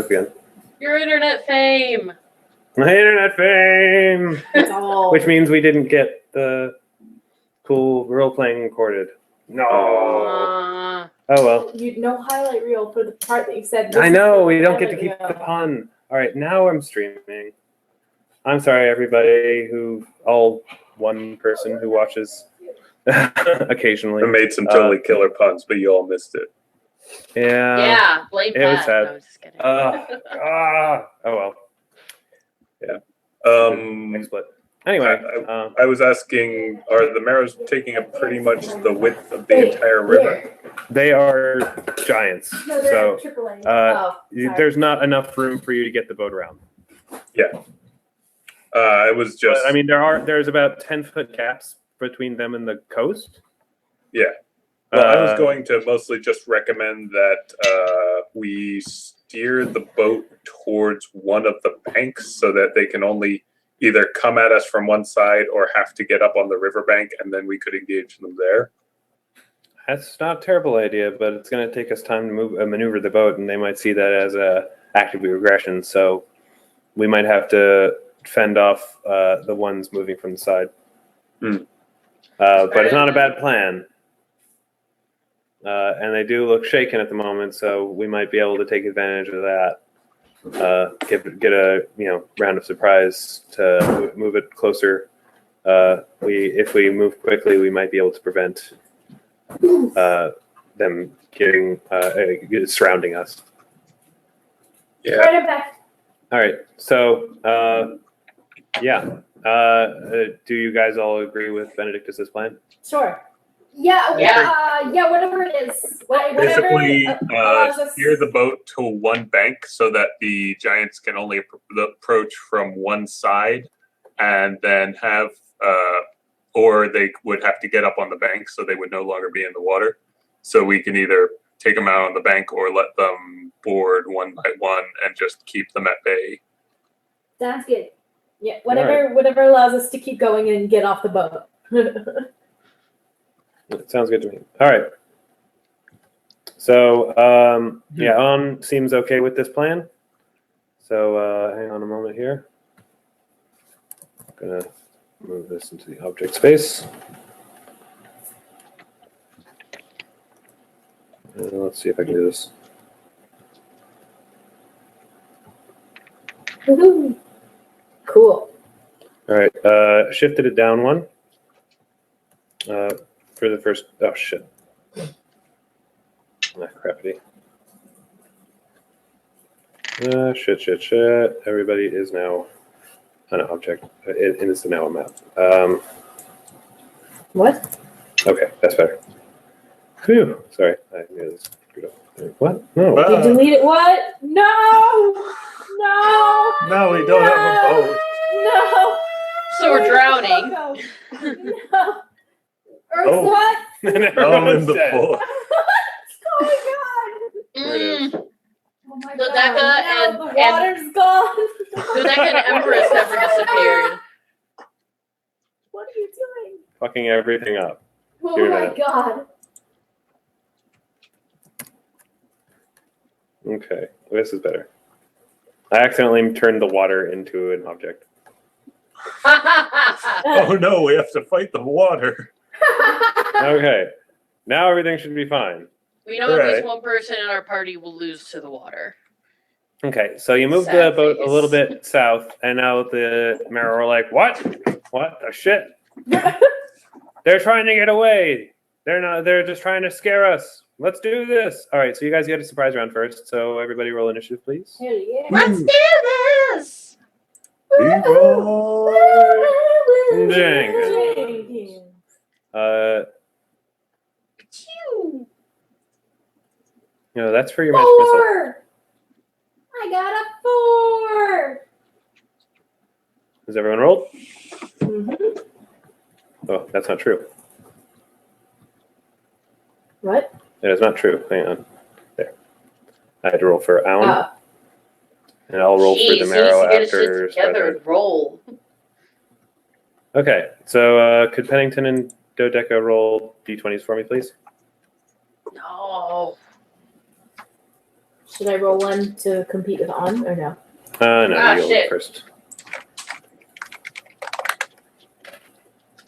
again. Your internet fame. My internet fame! Oh. Which means we didn't get the cool role-playing recorded. No. Oh well. No highlight reel for the part that you said. I know, we don't get to highlight keep reel. the pun. Alright, now I'm streaming. I'm sorry, everybody all one person who watches occasionally. I made some totally killer puns, but you all missed it. Yeah. Blame it Pat. was sad. No, just kidding. Oh well. Split. Anyway, I was asking, are the Marrows taking up pretty much the width of the entire river? they are giants, No, so they're AAA. Sorry. there's not enough room for you to get the boat around. Yeah. It was just. But, I mean, there's about 10-foot gaps between them and the coast. Yeah. Well, I was going to mostly just recommend that we steer the boat towards one of the banks so that they can only either come at us from one side or have to get up on the riverbank, and then we could engage them there. That's not a terrible idea, but it's going to take us time to maneuver the boat, and they might see that as a active regression. So we might have to fend off the ones moving from the side. But it's not a bad plan. And they do look shaken at the moment, so we might be able to take advantage of that. Get a round of surprise to move it closer. If we move quickly, we might be able to prevent them getting surrounding us. Yeah. Right back. All right. So do you guys all agree with Benedictus's plan? Sure. Yeah. Whatever it is. Basically, allows us- steer the boat to one bank so that the giants can only approach from one side, and then have, or they would have to get up on the bank, so they would no longer be in the water. So we can either take them out on the bank or let them board one by one and just keep them at bay. Sounds good. Yeah. Whatever allows us to keep going and get off the boat. It sounds good to me. All right. So, On seems okay with this plan. So, hang on a moment here. I'm going to move this into the object space. Let's see if I can do this. Woohoo. Cool. All right. Shifted it down one. For the first, oh shit. Crappity. Shit. Everybody is now an object. It is now a map. What? Okay, that's better. Phew. Sorry, I knew this screwed up. What? No. You deleted what? No! No! No, we don't have a boat. No! So we're drowning. No! Ursa, Oh. what? I'm in the boat. Oh my god! Oh my Dodeka god. and- Now the water's gone. Dodeka and Empress never disappeared. What are you doing? Fucking everything up. Oh Here my now. god. Okay, this is better. I accidentally turned the water into an object. Oh no, we have to fight the water. Okay, now everything should be fine. We know at least Right. one person in our party will lose to the water. Okay, so you move the Sad boat a face. little bit south, and now the Marrow are like, what? What the shit? They're trying to get away. They're just trying to scare us. Let's do this. All right, so you guys get a surprise round first. So everybody roll initiative, please. Hell yeah. Let's do this! Jenkins. No, that's for your magic missile. 4! I got a 4! Has everyone rolled? Mm-hmm. Oh, that's not true. What? It is not true. Hang on. There. I had to roll for Alan, Oh. and I'll roll for the Marrow get his after. shit together and roll. Okay, so could Pennington and Dodeka roll d20s for me, please? No. Should I roll one to compete with on or no? No, you'll shit. look first.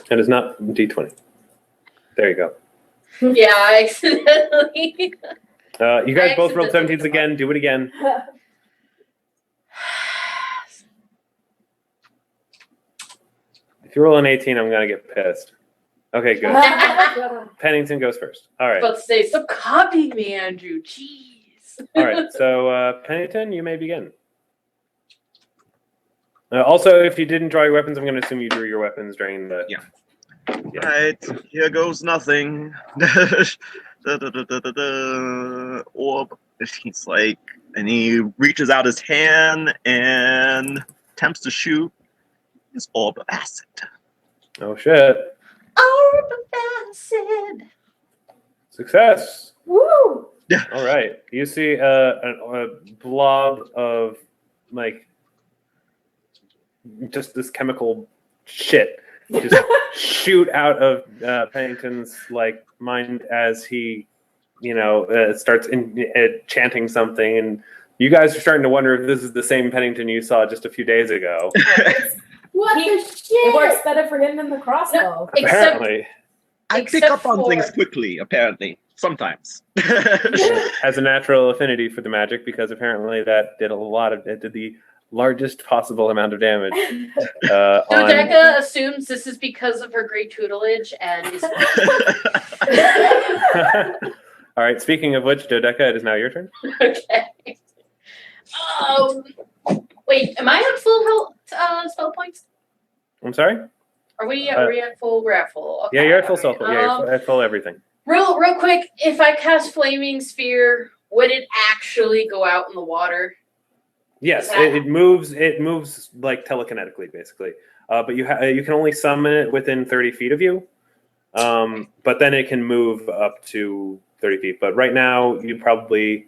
It is not D20. There you go. Yeah, I accidentally. You guys I both rolled accidentally 17s again. Do it again. If you roll an 18, I'm going to get pissed. Okay, good. Pennington goes first. All right. About to say, stop copying me, Andrew. Jeez. All right. So, Pennington, you may begin. Also, if you didn't draw your weapons, I'm going to assume you drew your weapons during the... Yeah. Right, here goes nothing. Orb. He's like, and he reaches out his hand and attempts to shoot his orb of acid. Oh, shit. Orb of acid. Success. Woo! All right. You see a blob of, like, just this chemical shit just shoot out of Pennington's, like, mind as he, starts chanting something. And you guys are starting to wonder if this is the same Pennington you saw just a few days ago. What the shit? It works better for him than the crossbow. Apparently. I pick up on things quickly, apparently. Sometimes. Has a natural affinity for the magic because apparently that did the largest possible amount of damage. Dodeka assumes this is because of her great tutelage and is. All right, speaking of which, Dodeka, it is now your turn. Okay. Wait, am I at full health spell points? I'm sorry? Are we at full? We're at full. Okay, Yeah, you're at full all self. right. Yeah, you're at full everything. Real quick, if I cast Flaming Sphere, would it actually go out in the water? Yes, it moves. It moves like telekinetically, basically. But you can only summon it within 30 feet of you. But then it can move up to 30 feet. But right now, you probably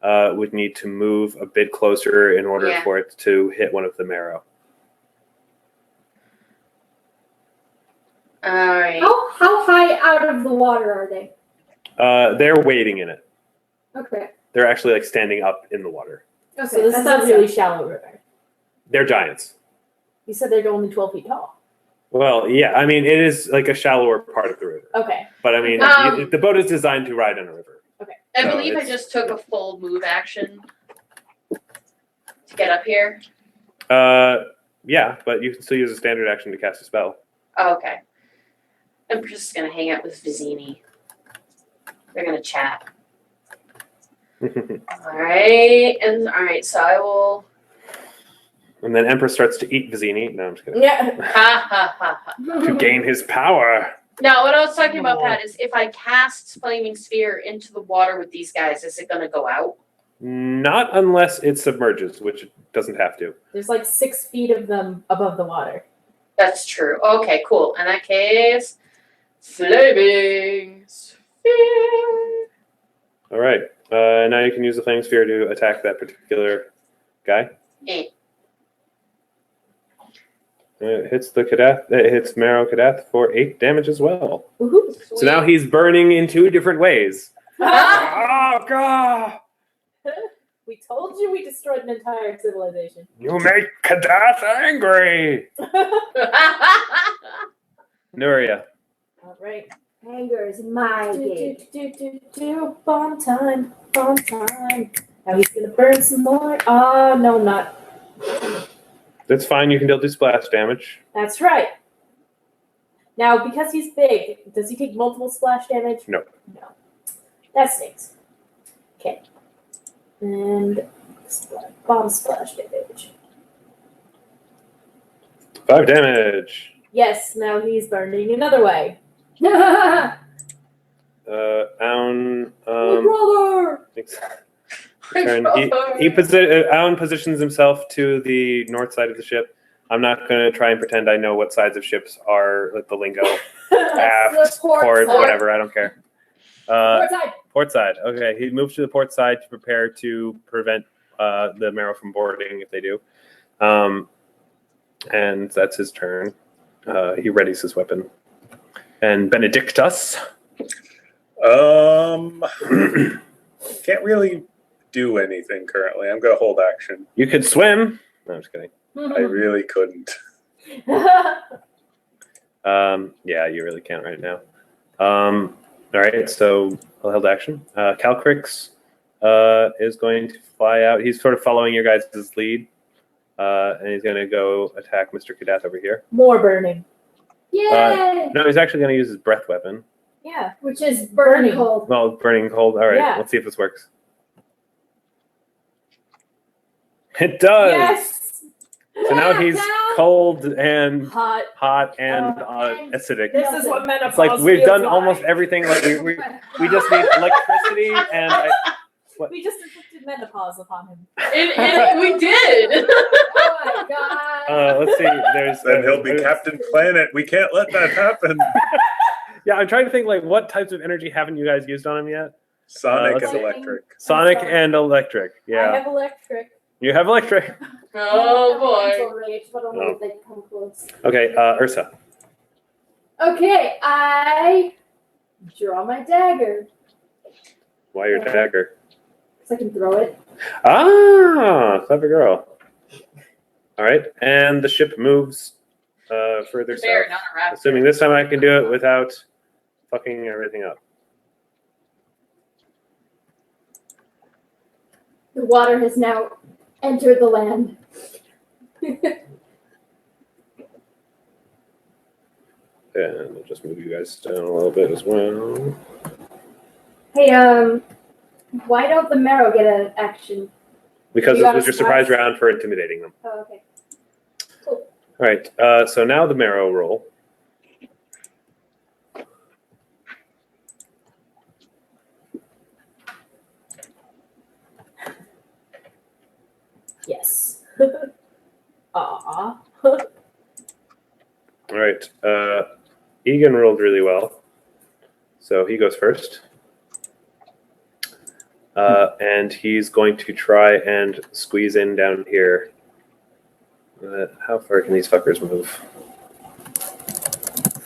would need to move a bit closer in order for it to hit one of the marrow. All right. How high out of the water are they? They're wading in it. Okay. They're actually like standing up in the water. Okay, so this is a really shallow river. They're giants. You said they're only 12 feet tall. Well, yeah, I mean, it is like a shallower part of the river. Okay. But I mean, the boat is designed to ride on a river. Okay. I believe I just took a full move action to get up here. Yeah, but you can still use a standard action to cast a spell. Oh, okay. I'm just gonna hang out with Vizzini. They're gonna chat. All right, so I will. And then Emperor starts to eat Vizzini. No, I'm just kidding. Yeah. Ha ha ha ha. To gain his power. No, what I was talking about, Pat, is if I cast Flaming Sphere into the water with these guys, is it gonna go out? Not unless it submerges, which it doesn't have to. There's like 6 feet of them above the water. That's true. Okay, cool. In that case, Flaming Sphere. All right. Now you can use the flame sphere to attack that particular guy. It hits the Kadath. It hits Marrow Kadath for 8 damage as well. Woohoo. So now he's burning in 2 different ways. Ah! Oh God! We told you we destroyed an entire civilization. You make Kadath angry. Nuria. All right. Anger is my game. Bomb time. Bomb time. Now he's gonna burn some more. No, I'm not. That's fine. You can still do splash damage. That's right. Now, because he's big, does he take multiple splash damage? No. No. That stinks. Okay. And bomb splash damage. 5 damage. Yes, now he's burning another way. Aun. Brother! Turn. Aun positions himself to the north side of the ship. I'm not going to try and pretend I know what sides of ships are, like the lingo. Aft, port, whatever. I don't care. Port side. Port side. Okay, he moves to the port side to prepare to prevent the marrow from boarding if they do. And that's his turn. He readies his weapon. And Benedictus. Can't really do anything currently. I'm going to hold action. You could swim. No, I'm just kidding. I really couldn't. Yeah, you really can't right now. All right, so I'll hold action. Calcrix is going to fly out. He's sort of following your guys' lead, and he's going to go attack Mr. Kadath over here. More burning. Yay! No, he's actually going to use his breath weapon. Yeah. Which is Burning. burning cold. Well, burning cold. All right, Yeah. let's see if this works. It does. Yes. So now he's cold and Hot. hot and and acidic. This is what menopause It's like we've feels done like. almost everything. Like we just need electricity and We just inflicted menopause upon him. We did. Oh my god. let's see. There's Then he'll be Captain Planet. We can't let that happen. Yeah, I'm trying to think like what types of energy haven't you guys used on him yet? Sonic let's and see. electric. Sonic Sorry. and electric. I Yeah, have electric. you have electric. Oh boy. Mental rage, but I don't know if they can come close. Okay, Ursa. Okay, I draw my dagger. Why your dagger? So I can throw it. Ah, clever girl. All right, and the ship moves further Bear, south. not a raptor. Assuming this time I can do it without fucking everything up. The water has now entered the land. And I'll just move you guys down a little bit as well. Hey, why don't the marrow get an action? Because You this got was a your surprise surprise? round for intimidating them. Oh, okay. All right, so now the marrow roll. Yes. Aw. All right, Egan rolled really well. So he goes first. And he's going to try and squeeze in down here. How far can these fuckers move?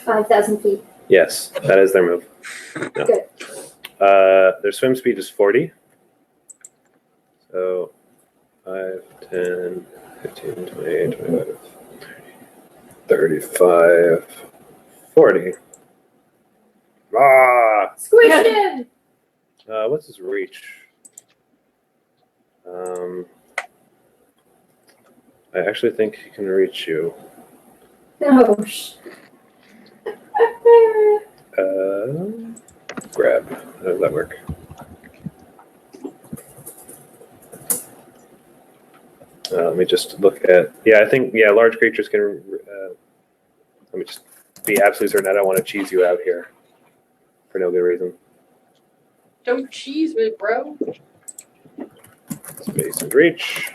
5,000 feet. Yes, that is their move. No. Good. Their swim speed is 40. So 5, 10, 15, 20, 25, 30, 35, 40. Ah! Squish him! What's his reach? I actually think he can reach you. Oh, Grab. How does that work? Let me just look at. Yeah, I think large creatures can. Let me just be absolutely certain. I don't want to cheese you out here for no good reason. Don't cheese me, bro. Space and reach.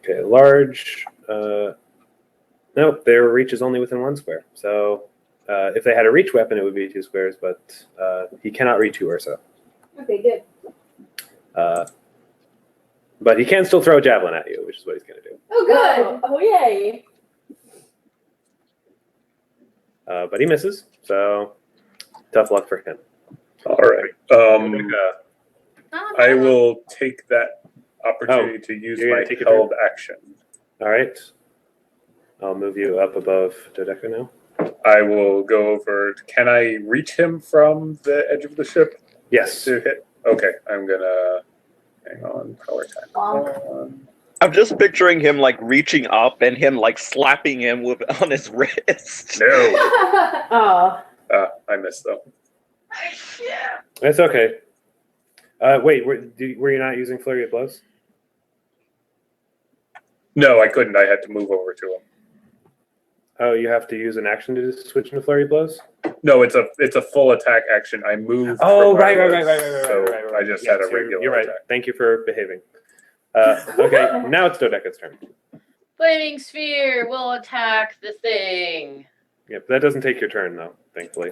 Okay, large. Nope, their reach is only within 1 square. So if they had a reach weapon, it would be 2 squares, but he cannot reach you, Ursa. okay, good. But he can still throw a javelin at you, which is what he's going to do. Oh, good. Oh, yay. But he misses, so tough luck for him. All right. I will take that opportunity to use you're my gonna take your held action. All right. I'll move you up above Dodeka now. I will go over. Can I reach him from the edge of the ship Yes. to hit? Okay, I'm gonna hang on. Power time. I'm just picturing him like reaching up and him like slapping him with on his wrist. No, Oh. I missed though. That's okay. Wait, were you not using Flurry of Blows? No, I couldn't. I had to move over to him. Oh, you have to use an action to switch into Flurry of Blows? No, it's a full attack action. I moved. Oh, from right. where I was, So I just had a Yes, regular You're right. attack. Thank you for behaving. Okay, now it's Dodeka's turn. Flaming sphere will attack the thing. Yep, that doesn't take your turn though, thankfully.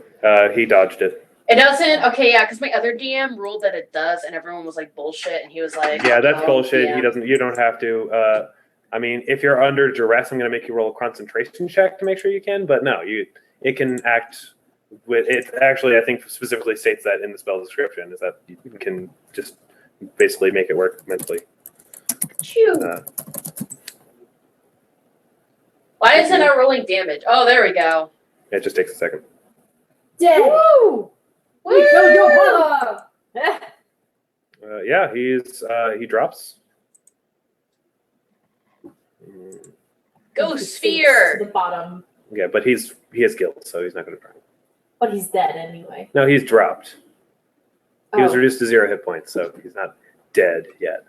He dodged it. It doesn't. Okay, yeah, because my other DM ruled that it does, and everyone was like bullshit, and he was like, Yeah, that's "Oh, bullshit. yeah." He doesn't. You don't have to. I mean, if you're under duress, I'm going to make you roll a concentration check to make sure you can. But no, it can act It actually, I think, specifically states that in the spell description, is that you can just basically make it work mentally. Phew. Why isn't it rolling damage? Oh, there we go. It just takes a second. Dead. Woo! Wait, go, go, go. Yeah, he drops. Go He sinks sphere. to the bottom, Yeah, but he has guilt, so he's not going to drown. but he's dead anyway. No, he's dropped. He was Oh. reduced to 0 hit points, so he's not dead yet.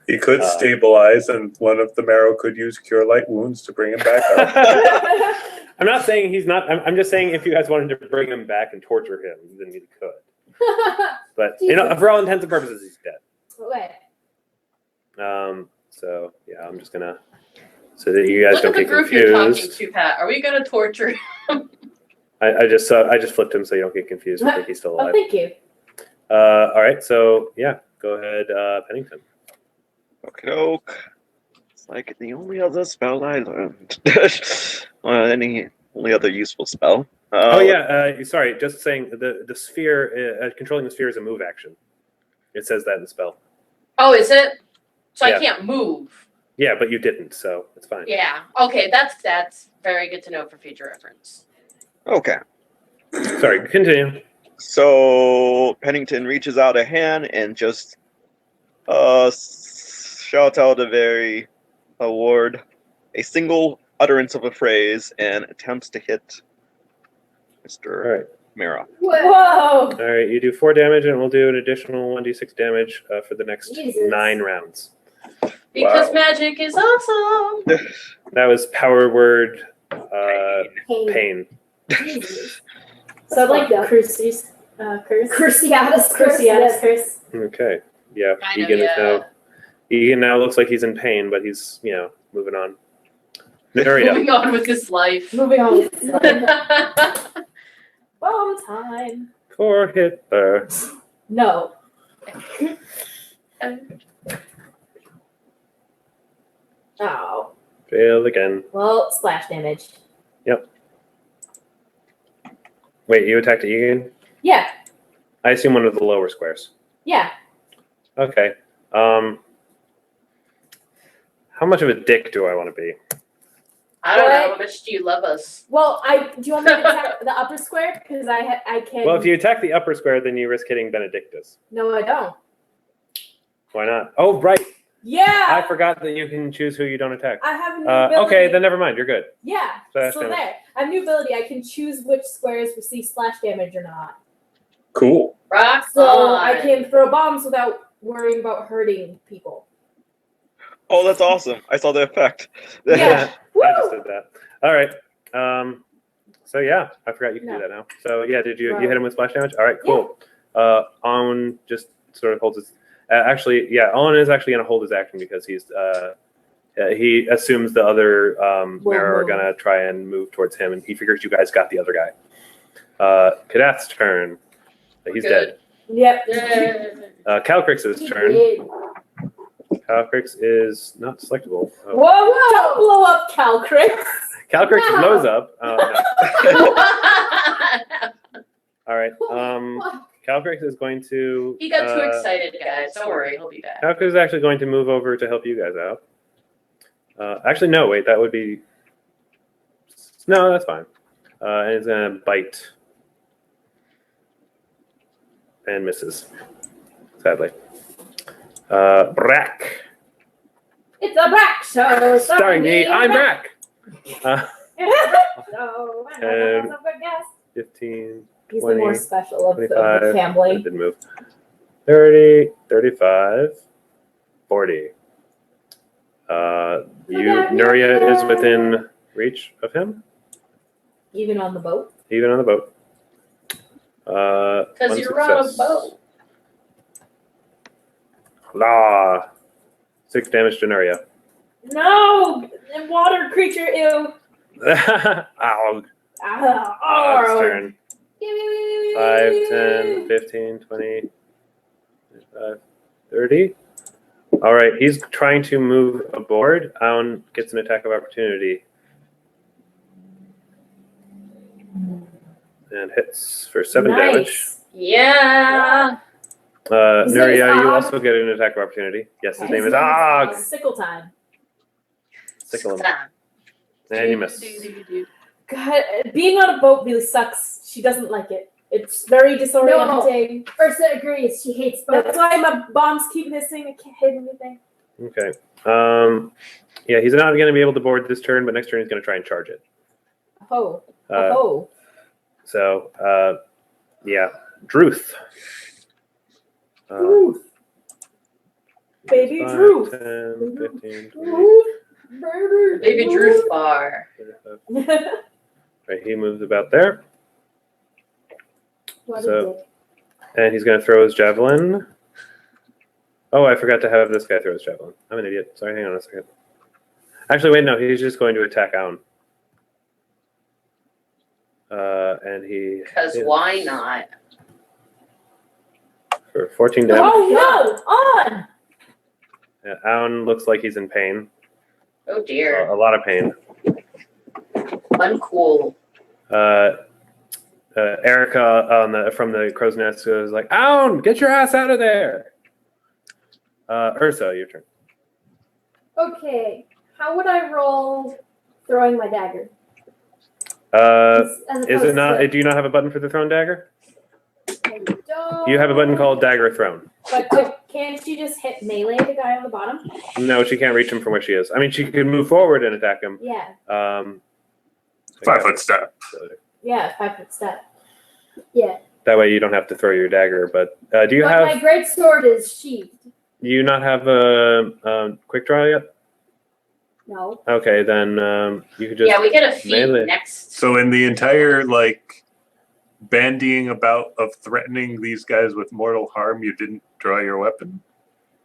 He could stabilize, and one of the marrow could use Cure Light Wounds to bring him back up. I'm not saying he's not. I'm just saying if you guys wanted to bring him back and torture him, then you could. But for all intents and purposes, he's dead. Okay. So yeah, I'm just gonna so that you guys Look don't at the get group you're talking confused. to, Pat. Are we gonna torture him? I just flipped him so you don't get confused. I think he's still Oh, alive. thank you. All right, so yeah, go ahead, Pennington. Okay, it's like the only other spell I learned. Any only other useful spell? Oh yeah, sorry, just saying the sphere controlling the sphere is a move action. It says that in the spell. Oh, is it? So Yeah. I can't move. Yeah, but you didn't, so it's fine. Yeah. Okay, that's very good to know for future reference. Okay. Sorry, continue. So Pennington reaches out a hand and just shouts out a single utterance of a phrase, and attempts to hit Mr. All right. Mara. Whoa. All right, you do 4 damage, and we'll do an additional 1d6 damage for the next Jesus. 9 rounds. Because Wow. magic is awesome. That was power word Pain. pain. Jesus. So like Yeah. Crucius, curse. Cruciatus curse. Cruciatus Yes. curse. Okay. Yeah. Kind of, Egan is yeah. now. Egan now looks like he's in pain, but he's moving on. Nuria. Moving on with his life. Moving on. Bomb time. For Hitler. No. Oh. Fail again. Well, splash damage. Wait, you attacked Egan? Yeah. I assume one of the lower squares. Yeah. Okay. How much of a dick do I want to be? I don't know. What? How much do you love us? Well, do you want me to attack the upper square? Because I can. Well, if you attack the upper square, then you risk hitting Benedictus. No, I don't. Why not? Oh, right. Yeah. I forgot that you can choose who you don't attack. I have a new ability. Okay, then never mind. You're good. Yeah. Splash So damage. there. I have a new ability. I can choose which squares receive splash damage or not. Cool. Rock So on. I can throw bombs without worrying about hurting people. Oh, that's awesome! I saw the effect. Yeah. I just did that. All right. So yeah, I forgot you can No. do that now. So yeah, did you Right. hit him with splash damage? All right, cool. On just sort of holds his. Actually, yeah, Owen is actually going to hold his action because he assumes the other Mara are move. going to try and move towards him, and he figures you guys got the other guy. Kadath's turn. He's Good. Yep. Yay. dead. Calcrix's turn. Whoa, Calcrix is not selectable. Oh. whoa! Don't blow up Calcrix. Calcrix Wow. blows up. No. All right. Calcrix is going to. He got too excited, guys. Don't worry, he'll be back. Calcrix is actually going to move over to help you guys out. Actually, no, wait, that would be. No, that's fine. And it's going to bite. And misses. Sadly. Brack. It's a Brack show. Starring me, I'm Brack. So, I know And- that's a good guess. 15. He's 20, the more special of the 25. That family. didn't move. 30, 35, 40. Nuria is within reach of him, Even on the boat. even on the boat. Because one you're on a success. boat. La. 6 damage to Nuria. No! Water creature, ew. Ow. Ah, It's oh. turn. 5, 10, 15, 20, 25, 30. All right, he's trying to move aboard. Aun gets an attack of opportunity. and hits for 7 Nice. damage. Yeah. His name is Nuria, you Og. also get an attack of opportunity. Yes, his Okay. name is Og. Og. Sickle time. Sickle him. Time. And you miss. God, being on a boat really sucks. She doesn't like it. It's very disorienting. Ursa agrees. She hates boats. That's why my bombs keep missing. I can't hit anything. Okay. Yeah, he's not going to be able to board this turn, but next turn he's going to try and charge it. Oh. Uh, Oh. So, yeah. Druth. Druth. Baby 5, Druth. 10, 15, 20, Druth. Baby Druth bar. 25. Right, he moves about there. What So- a dick. And he's going to throw his javelin. Oh, I forgot to have this guy throw his javelin. I'm an idiot. Sorry, hang on a second. Actually, wait, no, he's just going to attack Aun. And he... Because why not? For 14 damage. Oh no! On! Yeah, Aun looks like he's in pain. Oh dear. A lot of pain. Uncool. Erica from the crow's nest was like, Aun, get your ass out of there! Ursa, your turn. Okay. How would I roll throwing my dagger? Is As it not? opposed to- Do you not have a button for the thrown dagger? I don't. You have a button called Dagger Thrown. But can't she just hit melee the guy on the bottom? No, she can't reach him from where she is. I mean, she can move forward and attack him. Yeah. 5-foot step. Yeah, 5 foot step. Yeah. That way you don't have to throw your dagger. But do you But have? my great sword is sheathed. Do you not have a quick draw yet? No. Okay, then you could just. Yeah, we get a feat melee. next. So in the entire bandying about of threatening these guys with mortal harm, you didn't draw your weapon?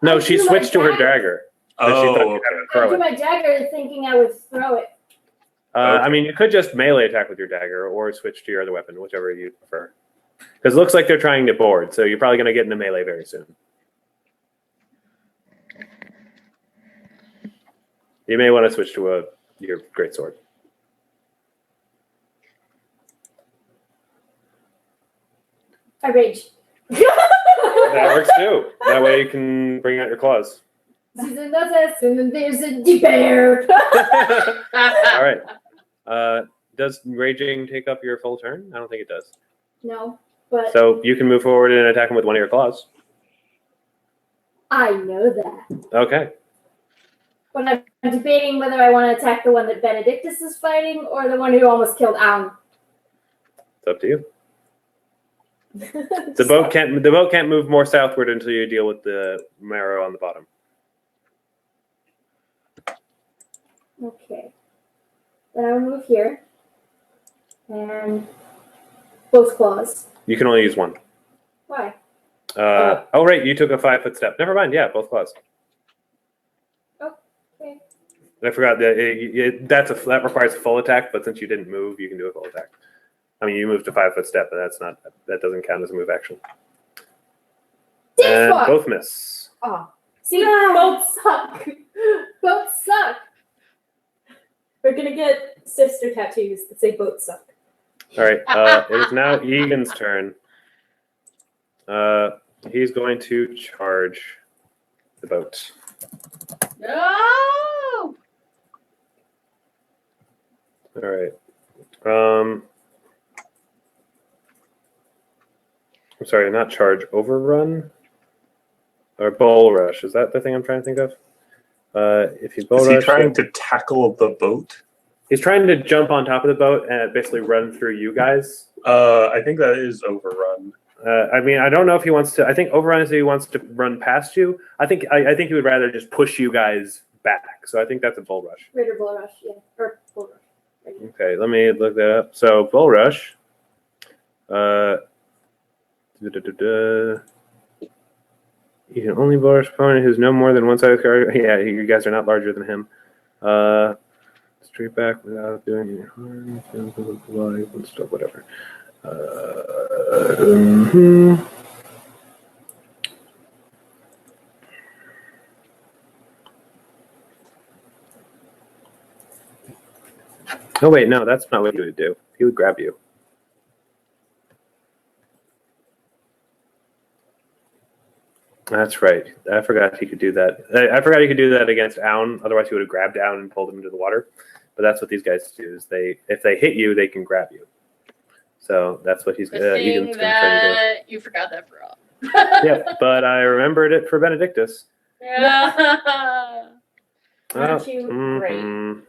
No, I she do my switched to her dagger. dagger. But she thought Oh, you okay. had to I throw do it. my dagger thinking I would throw it. I mean, you could just melee attack with your dagger or switch to your other weapon, whichever you prefer. Because it looks like they're trying to board, so you're probably going to get into melee very soon. You may want to switch to your greatsword. I rage. That works too. That way you can bring out your claws. Susan does this, and then there's a deep bear. All right. Does raging take up your full turn? I don't think it does. No, but So you can move forward and attack him with one of your claws. I know that. Okay. But I'm debating whether I want to attack the one that Benedictus is fighting or the one who almost killed Aun. It's up to you. The boat can't move more southward until you deal with the marrow on the bottom. Okay. Then I will move here. And both claws. You can only use one. Why? Oh, right. You took a 5-foot step. Never mind. Yeah, both claws. Okay. I forgot that that requires a full attack, but since you didn't move, you can do a full attack. I mean, you moved a 5-foot step, but that doesn't count as a move action. And fuck. both miss. Oh. See, boats suck. Both suck. We're gonna get sister tattoos that say boats suck. All right. It is now Egan's turn. He's going to charge the boat. No. All right. I'm sorry, not charge, overrun? Or bull rush. Is that the thing I'm trying to think of? If he's bull Is he rush, trying to tackle the boat? he's trying to jump on top of the boat and basically run through you guys. I think that is overrun. I mean, I don't know if he wants to. I think overrun is if he wants to run past you. I think he would rather just push you guys back. So I think that's a bull rush. Raider Bull Rush, yeah. Or Bull Rush. Okay, let me look that up. So bull rush. You can only bull rush opponent who's no more than one side of the card. Yeah, you guys are not larger than him. Straight back without doing any harm. Stuff, whatever. Oh wait, no, that's not what he would do. He would grab you. That's right. I forgot he could do that. I forgot he could do that against Aun. Otherwise, he would have grabbed Aun and pulled him into the water. But that's what these guys do. Is if they hit you, they can grab you. So that's what Good Egan's thing going to try to that you forgot that for all. do. Yeah, but I remembered it for Benedictus. Yeah. Aren't you great? mhm.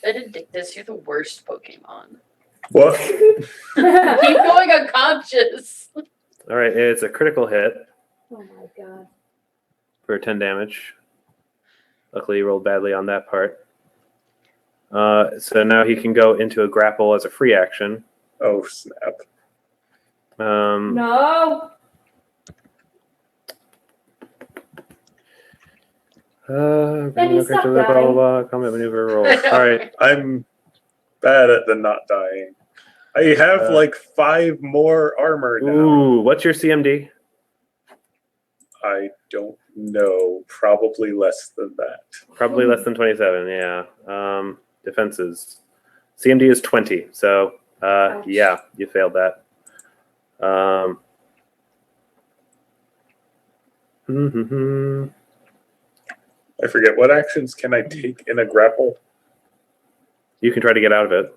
Benedictus, you're the worst Pokemon. What? Keep going unconscious. All right, it's a critical hit Oh my god. for 10 damage. Luckily, he rolled badly on that part. So now he can go into a grapple as a free action. Oh, snap. No. Then you stop blah, blah, dying. blah, combat maneuver roll. All right. I'm bad at the not dying. I have like 5 more armor now. Ooh, what's your CMD? I don't know. Probably less than that. Probably less than 27, yeah. Defenses. CMD is 20, so yeah, you failed that. I forget. What actions can I take in a grapple? You can try to get out of it.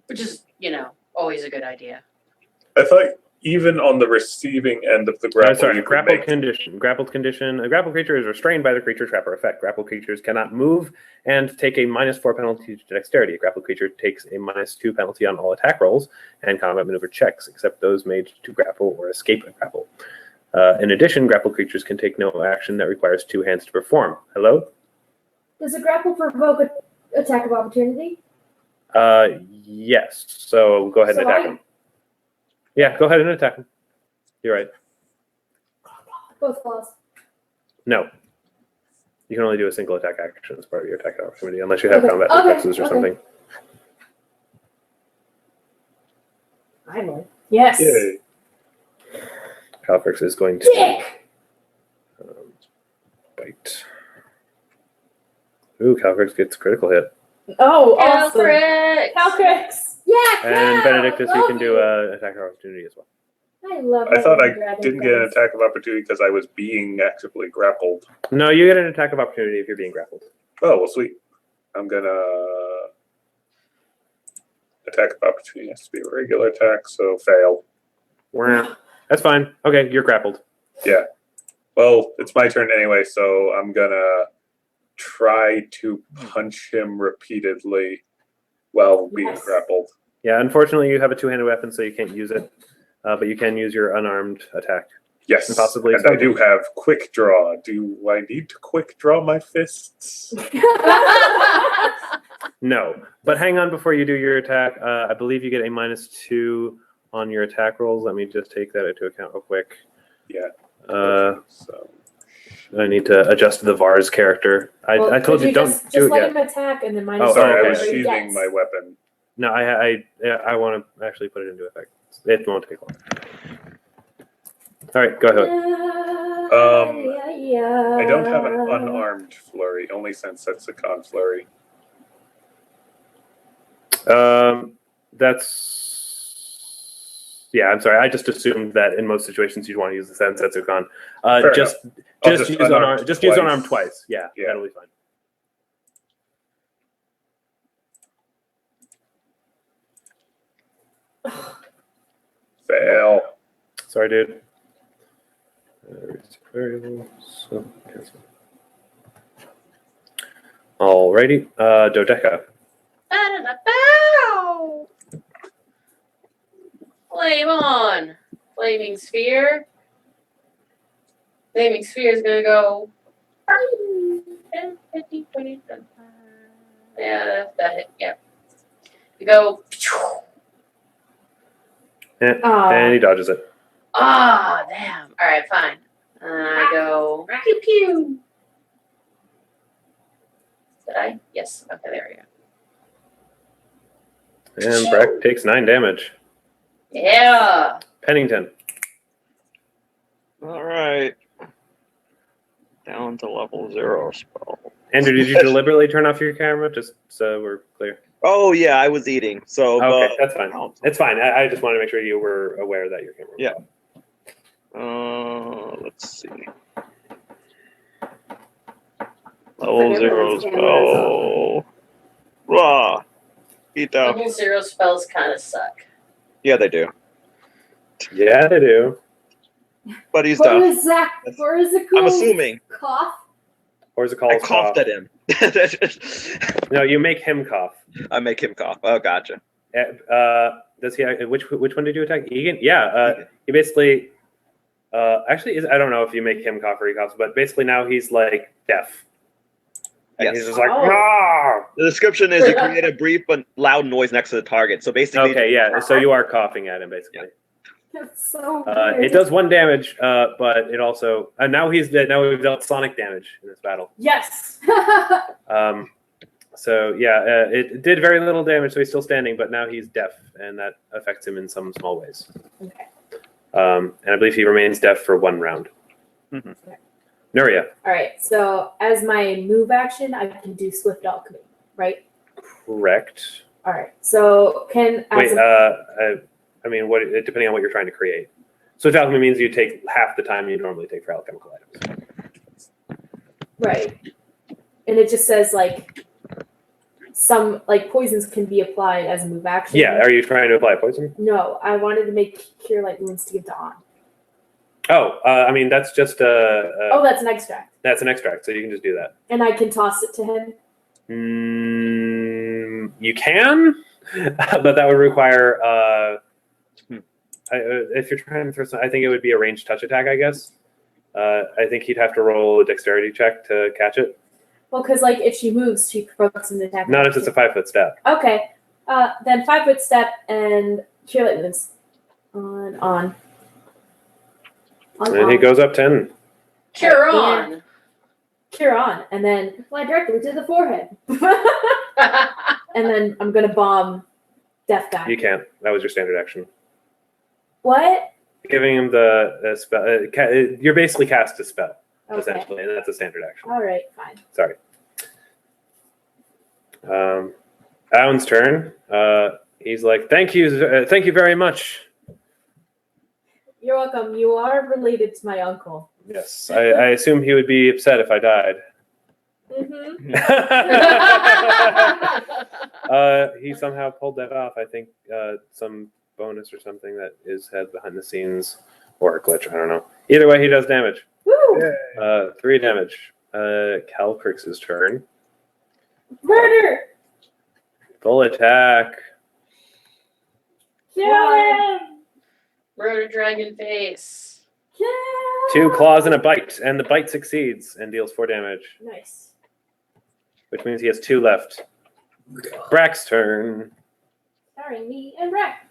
Which is, always a good idea. I thought even on the receiving end of the grapple, Sorry, you could grappled make... condition. Grappled condition. A grappled creature is restrained by the creature trap or effect. Grappled creatures cannot move and take a -4 penalty to dexterity. A grappled creature takes a -2 penalty on all attack rolls and combat maneuver checks, except those made to grapple or escape a grapple. In addition, grappled creatures can take no action that requires 2 hands to perform. Hello? Does a grapple provoke an attack of opportunity? Yes. So go ahead and attack him. Yeah, go ahead and attack him. You're right. Both claws. No. You can only do a single attack action as part of your attack opportunity, unless you have Okay. combat Okay. reflexes or Okay. something. Finally. Yes. Yay. Calfrix is going to Dick! bite. Ooh, Calfrix gets critical hit. Oh, awesome. Calfrix! Calcrix. Yeah, And Cal, Benedictus, I you can love do an attack opportunity as well. I love I thought I dragon didn't get an friends. attack of opportunity because I was being actively grappled. No, you get an attack of opportunity if you're being grappled. Oh, well, sweet. I'm gonna... Attack of opportunity has to be a regular attack, so fail. Wah. That's fine. Okay, you're grappled. Yeah. Well, it's my turn anyway, so I'm gonna try to punch him repeatedly while being Yes. grappled. Yeah, unfortunately, you have a 2-handed weapon, so you can't use it. But you can use your unarmed attack. Yes. And possibly and I do have quick draw. Do I need to quick draw my fists? No, but hang on before you do your attack. I believe you get a -2 on your attack rolls. Let me just take that into account real quick. Yeah. So I need to adjust the Vars character. Well, I told could you don't just do it let yet. him attack and then Oh, minus Sorry, I okay. was whatever he sheathing gets. my weapon. No, I want to actually put it into effect. It won't take long. All right, go ahead. I don't have an unarmed flurry, only since that's a con flurry. I'm sorry. I just assumed that in most situations you'd want to use the Sensetsu con. Fair Just I'll use unarmed. Just use unarmed twice. Yeah, Yeah. that'll be fine. Fail. Sorry, dude. Variables. So, cancel. Alrighty. Dodeka. Ba-da-da-bow! Flame on! Flaming sphere. Flaming sphere is gonna go 10, 15, 20, 25. Yeah, that hit. Yeah. You go. And he dodges it. Ah, damn. All right, fine. I go pew pew. Did I? Yes. Okay, there we go. And Breck takes 9 damage. Yeah. Pennington. All right. Down to level 0 spell. Andrew, did you deliberately turn off your camera? Just so we're clear. Oh yeah, I was eating. So Okay, that's fine. oh, It's fine. I just wanted to make sure you were aware that your camera was Yeah. off. Let's see. Level Forget 0 what his camera is on. spell. Raw. Eat out. Level 0 spells kind of suck. Yeah, they do. Yeah, they do. But he's Where tough. is Zach? Where is it? I'm assuming. Cough. Or is it called I coughed at him. No, you make him cough. I make him cough. Oh, gotcha. Does he? Which one did you attack? Egan? Yeah. He basically. Actually, I don't know if you make him cough or he coughs, but basically now he's like deaf. And Yes. he's just like, Oh. "Ah!" The description is you create a brief but loud noise next to the target. So basically, Okay, yeah. So you are coughing at him basically. That's so weird. It does 1 damage, but it also now he's dead. Now we've dealt sonic damage in this battle. Yes. So yeah, it did very little damage, so he's still standing, but now he's deaf, and that affects him in some small ways. Okay. And I believe he remains deaf for 1 round. Mhm. Nuria, All right. So as my move action, I can do Swift Alchemy, right? correct. All right. So can Wait, as a, I mean, what? Depending on what you're trying to create. So alchemy means you take half the time you normally take for alchemical items. right, and it just says like some like poisons can be applied as a move action. Yeah, are you trying to apply poison? No, I wanted to make cure light wounds to give to On. Oh, I mean that's just Oh, that's an extract, that's an extract, so you can just do that. and I can toss it to him. You can, but that would require. If you're trying to throw some, I think it would be a ranged touch attack. I guess. I think he'd have to roll a dexterity check to catch it. Well, because like if she moves, she provokes an attack. Not if it's a 5-foot step. Okay. Then 5-foot step and cure light wounds on. And he goes up 10. Cure on. Cure on, and then Fly directly to the forehead. and then I'm gonna bomb Death guy. You can't. That was your standard action. What? Giving him the spell. You're basically cast a spell, Okay. essentially, and that's a standard action. All right. Fine. Sorry. Alan's turn. He's like, thank you very much. You're welcome. You are related to my uncle. Yes, I assume he would be upset if I died. Mm-hmm. He somehow pulled that off. I think some bonus or something that is had behind the scenes, or a glitch. I don't know. Either way, he does damage. Woo! 3 damage. Calcrix's turn. Murder! Full attack. Kill him! Murder dragon face. Kill! 2 claws and a bite, and the bite succeeds and deals 4 damage, Nice. which means he has 2 left. Brack's turn. Starring me and Brack.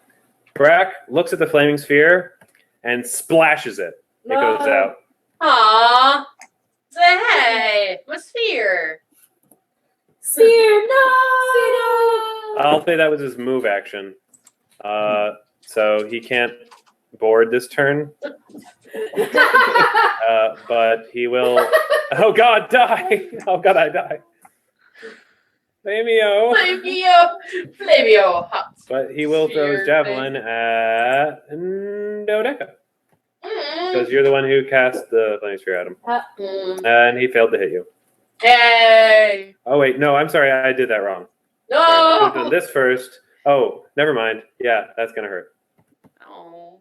Brack looks at the flaming sphere and splashes it. It goes out. Aww. Say hey, my sphere. Sphere, no! I'll say that was his move action. So he can't board this turn, but he will. Oh God, die! Oh God, I die. Flamio. Flavio. Hot. But he will throw his Sphere javelin thing. at Dodeka. Mm. Because you're the one who cast the flaming sphere at him. Mm. And he failed to hit you. Yay. Oh, wait. No, I'm sorry. I did that wrong. No. I should have done this first. Oh, never mind. Yeah, that's going to hurt. Ow.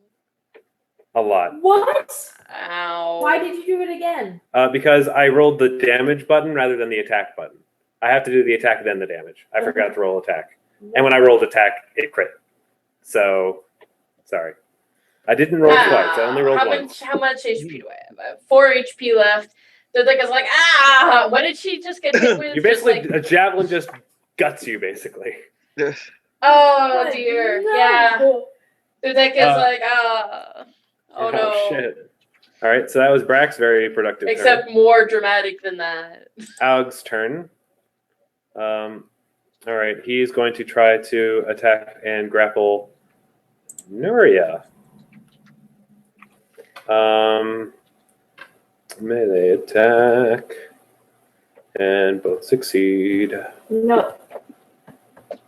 A lot. What? Ow. Why did you do it again? Because I rolled the damage button rather than the attack button. I have to do the attack, then the damage. I forgot to roll attack. And when I rolled attack, it crit. So, sorry. I didn't roll twice. I only rolled once. How much HP do I have? I have 4 HP left. Dodeka's like, ah! What did she just get hit with? You Just basically, like, a javelin just guts you, basically. oh dear. No. Yeah. Dodeka's like, oh no. Shit. All right, so that was Brack's very productive Except more dramatic than that. turn. Aug's turn. All right, he's going to try to attack and grapple Nuria. Melee attack. And both succeed No.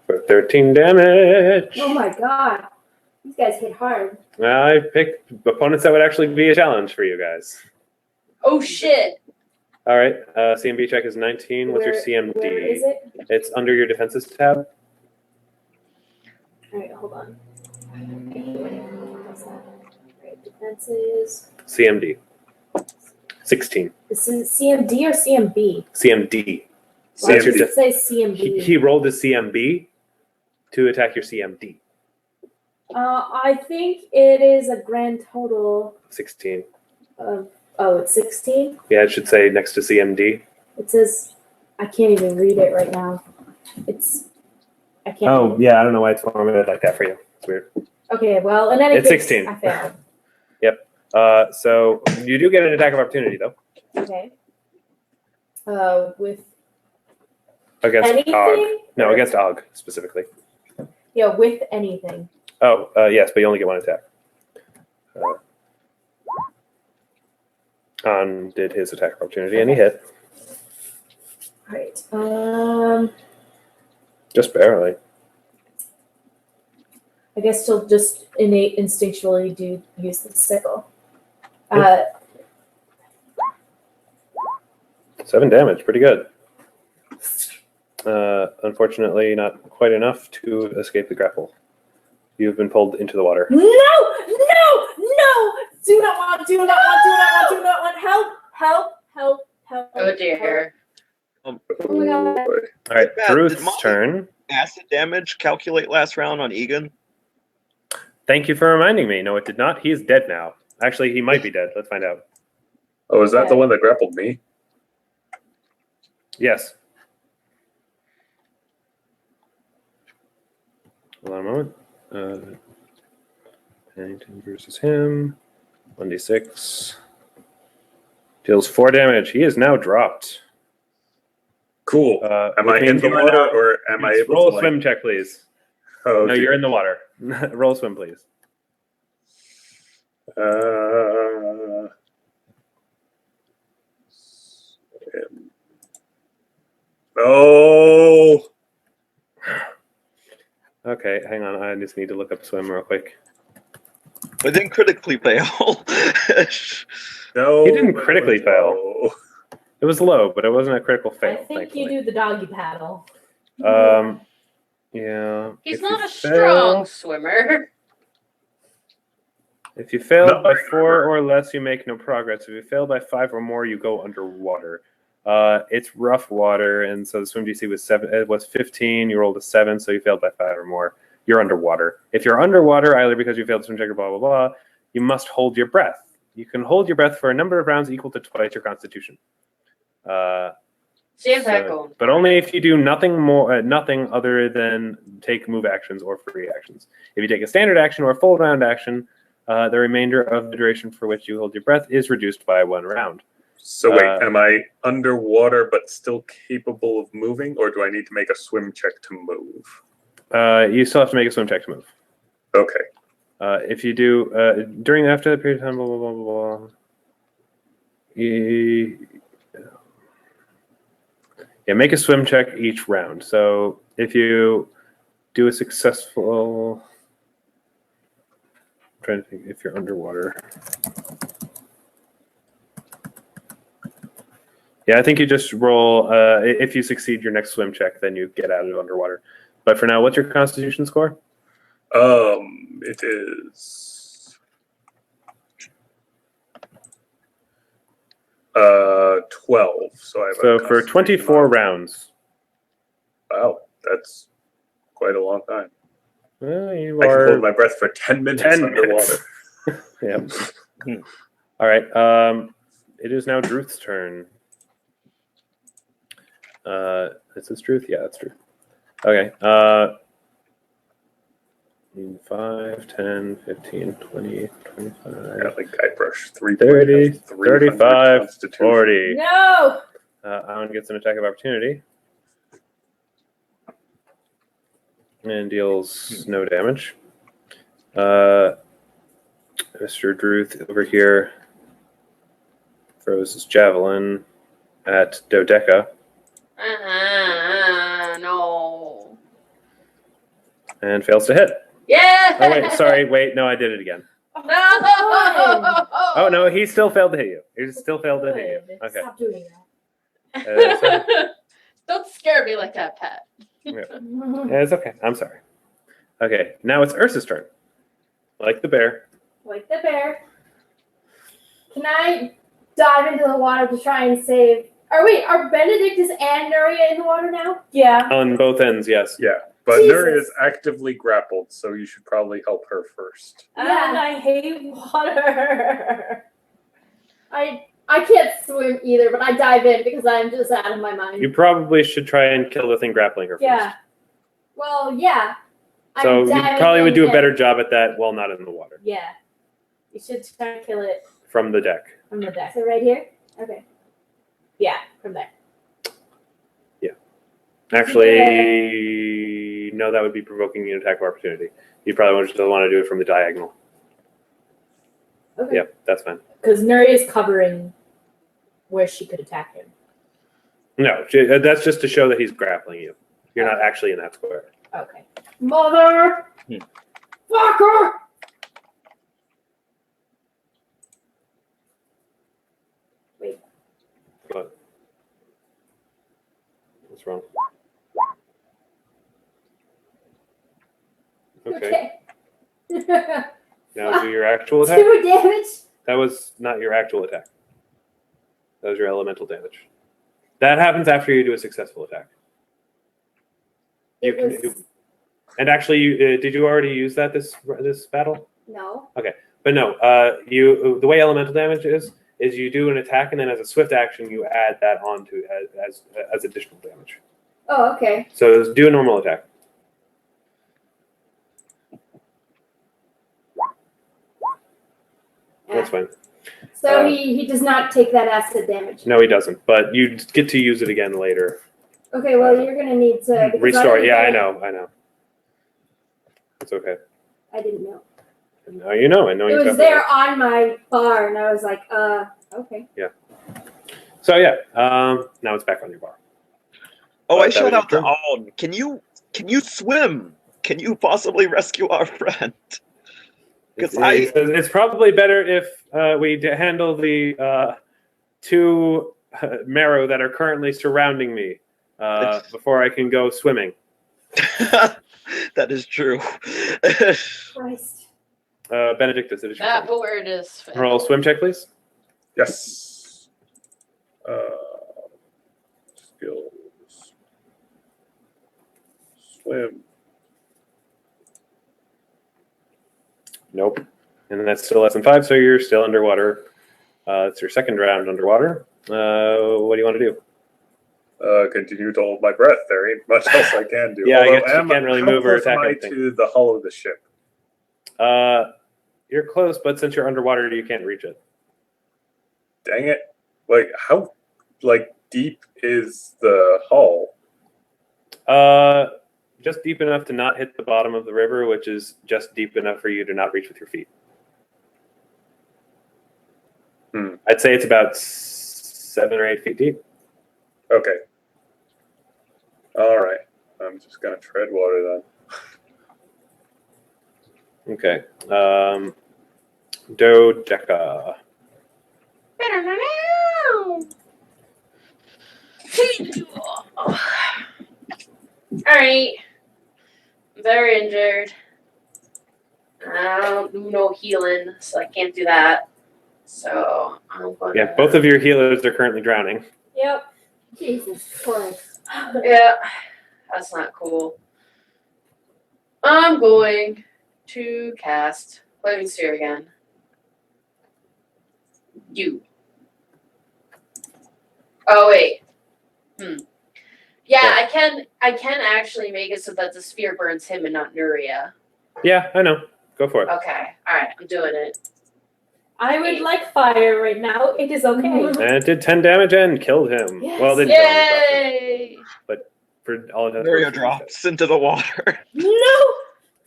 for 13 damage. Oh my god. These guys hit hard. I picked opponents that would actually be a challenge for you guys. Oh shit! All right, CMB check is 19. What's your Where- CMD? Where is it? It's under your defenses tab. Alright, hold on. What's that? Alright, defenses. CMD. 16. This is CMD or CMB? CMD. Why That's your does it say CMB? He rolled his CMB to attack your CMD. I think it is a grand total 16. of, it's 16? Yeah, it should say next to CMD. It says, I can't even read it right now. I can't. Oh, yeah, I don't know why it's formatted like that for you. It's weird. Okay, well, in any It's case, 16. I failed. So you do get an attack of opportunity, though, Okay. With against Og. anything? No, against Og, specifically. Yeah, with anything. Oh, yes, but you only get one attack. Han did his attack of opportunity, and he hit. Right. Just barely. I guess she'll just instinctually use the sickle. 7 damage, pretty good. Unfortunately, not quite enough to escape the grapple. You've been pulled into the water. No! Do not want. Help. Oh dear. Oh my god. All right, Pat, did Ruth's Molly- turn. Acid damage calculate last round on Egan. Thank you for reminding me. No, it did not. He is dead now. Actually, he might be dead. Let's find out. Oh, is that the one that grappled me? Yes. Hold on a moment. Pennington versus him. 1d6. Deals 4 damage. He is now dropped. Cool. Am I which in means the you are water now- or am I able Roll to a swim check, please. Oh, No, dear. you're in the water. Roll a swim, please. Oh, Okay, hang on. I just need to look up swim real quick. I didn't critically fail. no. He didn't critically fail. No. It was low, but it wasn't a critical fail. I think thankfully. you do the doggy paddle. Yeah. He's if not you a strong swimmer. If you fail Not by very 4 or less, you make no progress. If you fail by 5 or more, you go underwater. It's rough water, and so the swim DC was 7. It was 15. You rolled a 7, so you failed by 5 or more. You're underwater. If you're underwater, either because you failed to swim check or blah blah blah, you must hold your breath. You can hold your breath for a number of rounds equal to twice your Constitution. See if that going. But only if you do nothing more, nothing other than take move actions or free actions. If you take a standard action or a full round action, the remainder of the duration for which you hold your breath is reduced by 1 round. So wait, am I underwater but still capable of moving, or do I need to make a swim check to move? You still have to make a swim check to move. Okay. If you do during after the period of time, blah blah blah blah blah. Yeah, make a swim check each round. So if you do a successful, I'm trying to think if you're underwater. Yeah, I think you just roll. If you succeed your next swim check, then you get out of underwater. But for now, what's your Constitution score? It is 12. So I have So a for Constitution 24 of- rounds. Wow, that's quite a long time. Well, you I can are hold my breath for 10 minutes 10 underwater. minutes. Yeah. All right. It is now Druth's turn. Is this Druth? Yeah, that's Druth. Okay. 5, 10, 15, 20, 25. I got like Guybrush 30, 35, 40. 40. No! Alan gets an attack of opportunity. And deals no damage. Mr. Druth over here throws his javelin at Dodeka. No. And fails to hit. Yeah. Oh, wait, sorry. Wait, no, I did it again. No. Oh, no, he still failed to hit you. He still failed to hit you. Okay. Stop doing Don't scare me like that, Pat. that. Yeah, it's okay. I'm sorry. Okay, now it's Ursa's turn. Like the bear. Like the bear. Can I dive into the water to try and save? Are Benedictus and Nuria in the water now? Yeah. On both ends, yes. Yeah, but Jesus. Nuria is actively grappled, so you should probably help her first. Yeah. And I hate water. I can't swim either, but I dive in because I'm just out of my mind. You probably should try and kill the thing grappling her first. Yeah. Well, yeah. So I'm you diving probably would in do a and- better job at that while not in the water. Yeah. You should try to kill it From the deck. from the deck. So right here. Okay. Yeah, from there. Actually, no, that would be provoking an attack of opportunity. You probably would still want to do it from the diagonal. Okay. Yep, that's fine. Because Nuri is covering where she could attack him. No, that's just to show that he's grappling you. You're not actually in that square. Okay. Mother. Fucker. But what's wrong? Okay. Now do your actual attack. 2 damage. That was not your actual attack. That was your elemental damage. That happens after you do a successful attack. You It can was- do, and actually, you did you already use that this battle? No. But no, you the way elemental damage is you do an attack and then as a swift action you add that onto as additional damage. Oh, okay. So do a normal attack. That's fine. So he does not take that acid damage. No, he doesn't. But you get to use it again later. Okay, well you're gonna need to because Restore. Yeah, I didn't know. It's okay. I didn't know. Now you know. I know It you. was there on my bar, and I was like, okay. So yeah, now it's back on your bar. Oh, I That shout was out to your turn? Aln. Can you swim? Can you possibly rescue our friend? Because It's probably better if we handle the 2 marrow that are currently surrounding me before I can go swimming. that is true. Christ. Benedictus, it is your That turn. board is. Roll a swim check, please. Yes. Skills. Swim. Nope. And that's still less than 5, so you're still underwater. It's your second round underwater. What do you want to do? Continue to hold my breath. There ain't much else I can do. Yeah, I Although, guess you can't really move or how close attack am I anything. to the hull of the ship? You're close, but since you're underwater, you can't reach it. Dang it! Like how deep is the hull? Just deep enough to not hit the bottom of the river, which is just deep enough for you to not reach with your feet. I'd say it's about 7 or 8 feet deep. Okay. All right. I'm just gonna tread water then. Okay. Dodeka. Alright. Very injured. I don't do no healing, so I can't do that. So I'm gonna. Yeah, both of your healers are currently drowning. Yep. Jesus Christ. Yeah, that's not cool. I'm going to cast Living Sphere again. You. Oh wait. Yeah, I can actually make it so that the sphere burns him and not Nuria. Yeah, I know. Go for it. Okay. Alright, I'm doing it. I would like fire right now. It is okay. And it did 10 damage and killed him. Yes. Well, it didn't kill him. Yay! But for all intents and Nuria purposes, drops into the water. No!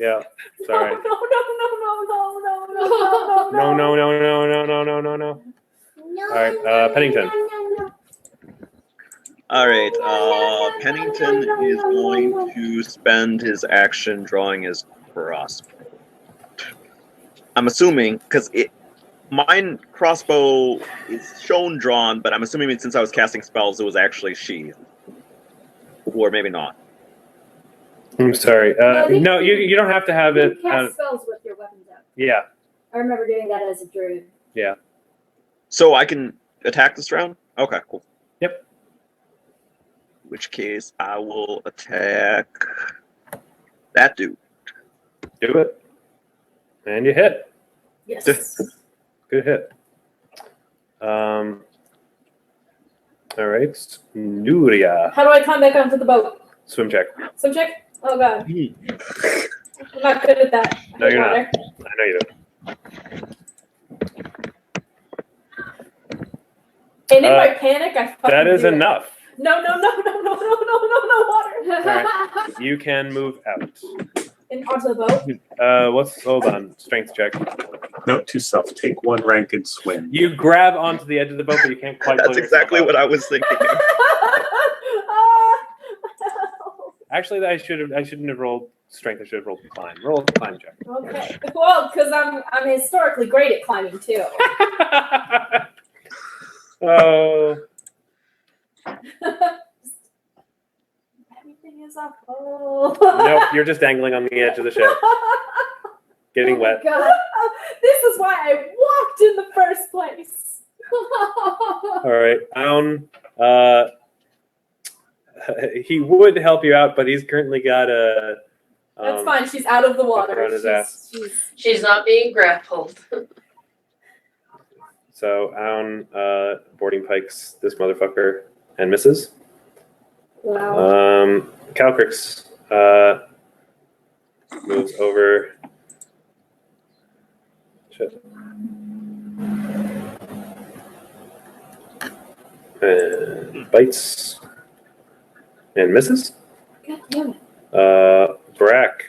Yeah, sorry. No, no, no, no, no, no, no, No, no, no, no, no, no, no, no, no. No. All right, Pennington. No. All right. Pennington is going to spend his action drawing his crossbow. I'm assuming because mine crossbow is shown drawn, but I'm assuming since I was casting spells, it was actually sheathed, or maybe not. I'm sorry. I think No, you don't have to have You it. can cast spells with your weapons out. Yeah. I remember doing that as a druid. So I can attack this round. Okay, cool. Yep. In which case, I will attack that dude. Do it. And you hit. Yes. Good hit. All right. Nuria. How do I climb back onto the boat? Swim check. Swim check? Oh god. Hmm. I'm not good at that. No, you're not. Water. I know you don't. And in my panic, I fucking That is do it. enough. No, water. Alright. You can move out. And onto the boat. Hold on. Strength check. Note to self: take 1 rank and swim. You grab onto the edge of the boat, but you can't quite. That's pull exactly yourself what out. I was thinking. Actually, I shouldn't have rolled strength. I should have rolled climb. Roll a climb check. Okay. Well, because I'm historically great at climbing too. Oh. Everything is up. Oh. Nope, you're just dangling on the edge of the ship, getting Oh wet. my God. This is why I walked in the first place. All right, he would help you out, but he's currently got a. That's fine. She's out of the water. around his ass. She's not being grappled. So Aun boarding pikes this motherfucker and misses. Wow. Calcrix moves over. Shit. And bites and misses. God damn it. Brack.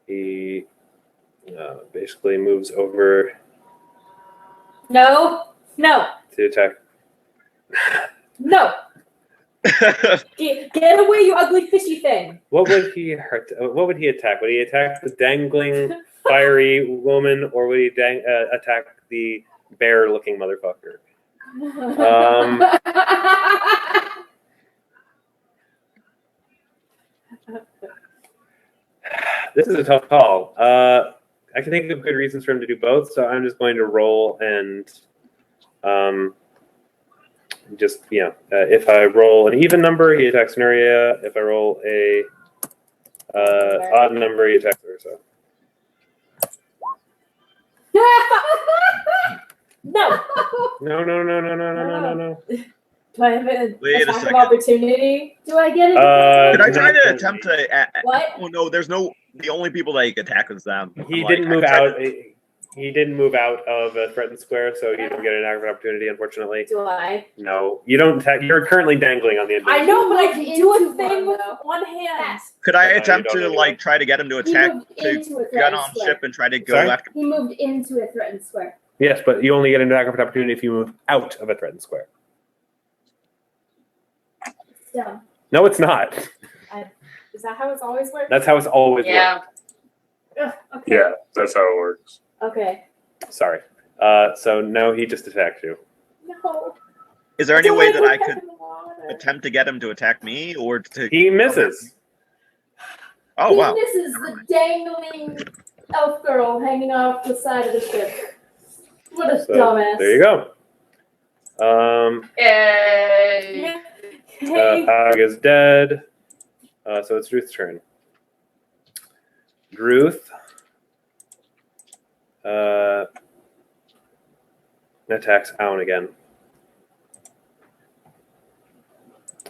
He basically moves over No. to attack. No. Get away, you ugly fishy thing. What would he hurt? What would he attack? Would he attack the dangling fiery woman, or would he attack the bear-looking motherfucker? This is a tough call. I can think of good reasons for him to do both, so I'm just going to roll and just, if I roll an even number, he attacks Nuria. If I roll a odd number, he attacks Ursa. No. No. Do I have an Wait a attack of second. opportunity? Do I get it? Could I try not to attempt to? What? Oh no, there's no. The only people that you can attack is them. He Like, didn't I move tried out. to- He didn't move out of a threatened square, so you don't get an attack of opportunity, unfortunately. Do I? No, you don't attack. You're currently dangling on the end. I know, but I Moved can do a into thing one, with though. one hand. Could I No, you attempt don't to anyway. try to get him to He attack moved to into a get threatened on square. ship and try to go Sorry? after? He moved into a threatened square. Yes, but you only get an attack of opportunity if you move out of a threatened square. So, No, it's not. Is that how it's always worked? That's how it's always Yeah. ugh, okay. Yeah, that's how it works. Okay. worked. Sorry. So now he just attacked you. No. Is there any way that I Don't could in the water. attempt to get him to attack me, or to? He misses. Oh wow! This is the dangling elf girl hanging off the side of the ship. What a So dumbass. there you go. Yay. Yeah. Hey. Pog is dead. So it's Ruth's turn. Ruth attacks Aun again.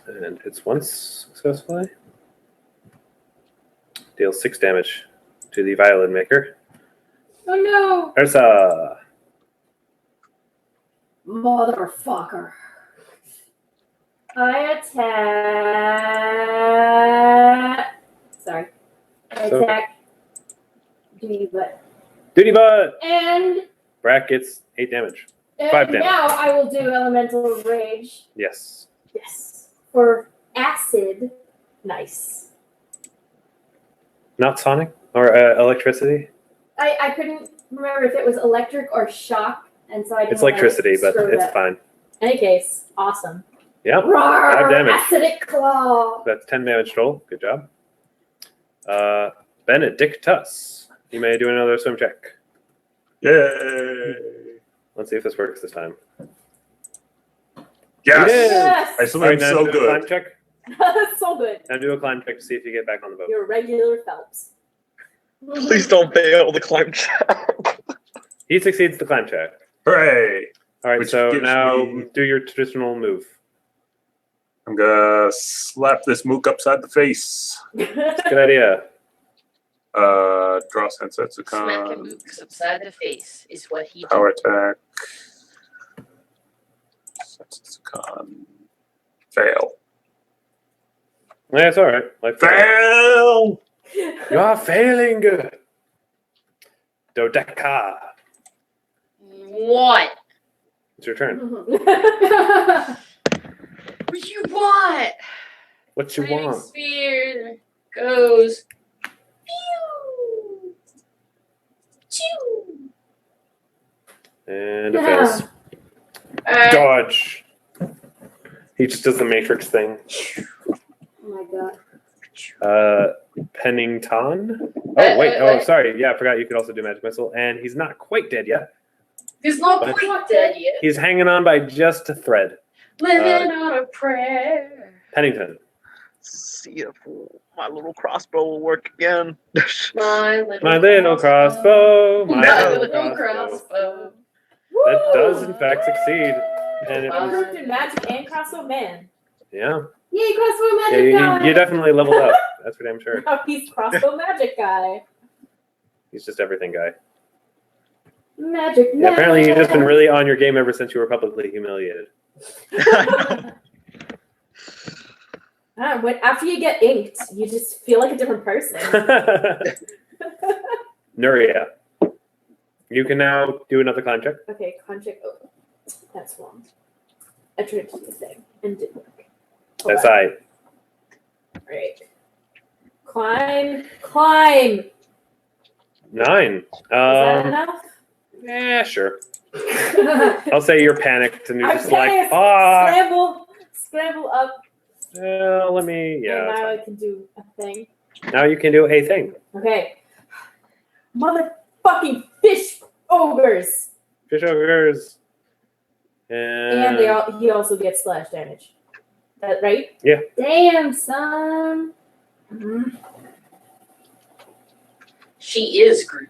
And hits once successfully. Deals 6 damage to the violin maker. Oh no! Ursa. Motherfucker. I attack. Sorry. I So- attack. Duty butt. Duty butt. And Brack gets 8 damage. And 5 damage. now I will do Elemental Rage. Yes. Yes. For acid. Nice. Not sonic or electricity. I couldn't remember if it was electric or shock, and so I didn't It's electricity, but screw it's that. fine. In any case, awesome. Yep. Roar, 5 damage. acidic claw. That's 10 damage total. Good job. Benedictus. You may do another swim check. Yay! Let's see if this works this time. Yes! Yes. I swim now so do a climb good. check. So good. Now do a climb check to see if you get back on the boat. You're a regular Phelps. Please don't fail the climb check. He succeeds the climb check. Hooray! All right, Which so gives now me- do your traditional move. I'm gonna slap this mook upside the face. Good idea. Draw sense Smack him con. mooks upside the face is what he Power did. attack. Sense con. Fail. Yeah, it's all right. Like, Fail! you are failing. Dodeka. What? It's your turn. What you want? What you Flaming want? Sphere goes. Pew! Chew! And it fails. Alright. Dodge. He just does the Matrix thing. Oh my god. Pennington. Oh, wait. Oh, wait. sorry. Yeah, I forgot you could also do Magic Missile. And he's not quite dead yet. He's not But- quite dead yet. He's hanging on by just a thread. Living on a prayer. Pennington. See if my little crossbow will work again. My little crossbow. My little crossbow. That does, in fact, succeed. And it was, Improved in magic and crossbow man. yeah. Yay, crossbow Yeah, magic guy. you definitely leveled up. That's for damn sure. Now he's crossbow magic guy. He's just everything guy. Magic. Yeah, apparently you've just been man. really on your game ever since you were publicly humiliated. After you get inked, you just feel like a different person. Nuria. You can now do another climb check. Okay, concheck. Oh, that's wrong. I tried to do the thing and didn't work. Hold That's on. I. Right. Climb. 9. Is that enough? Yeah, sure. I'll say you're panicked and you're I'm just like, panicked. Scramble up, let me, and yeah. now I that's can do a thing. fine. Now you can do a thing. Okay. Motherfucking fish ogres. Fish ogres. And he also gets splash damage. That right? Damn, son. Mhm. She is Groot.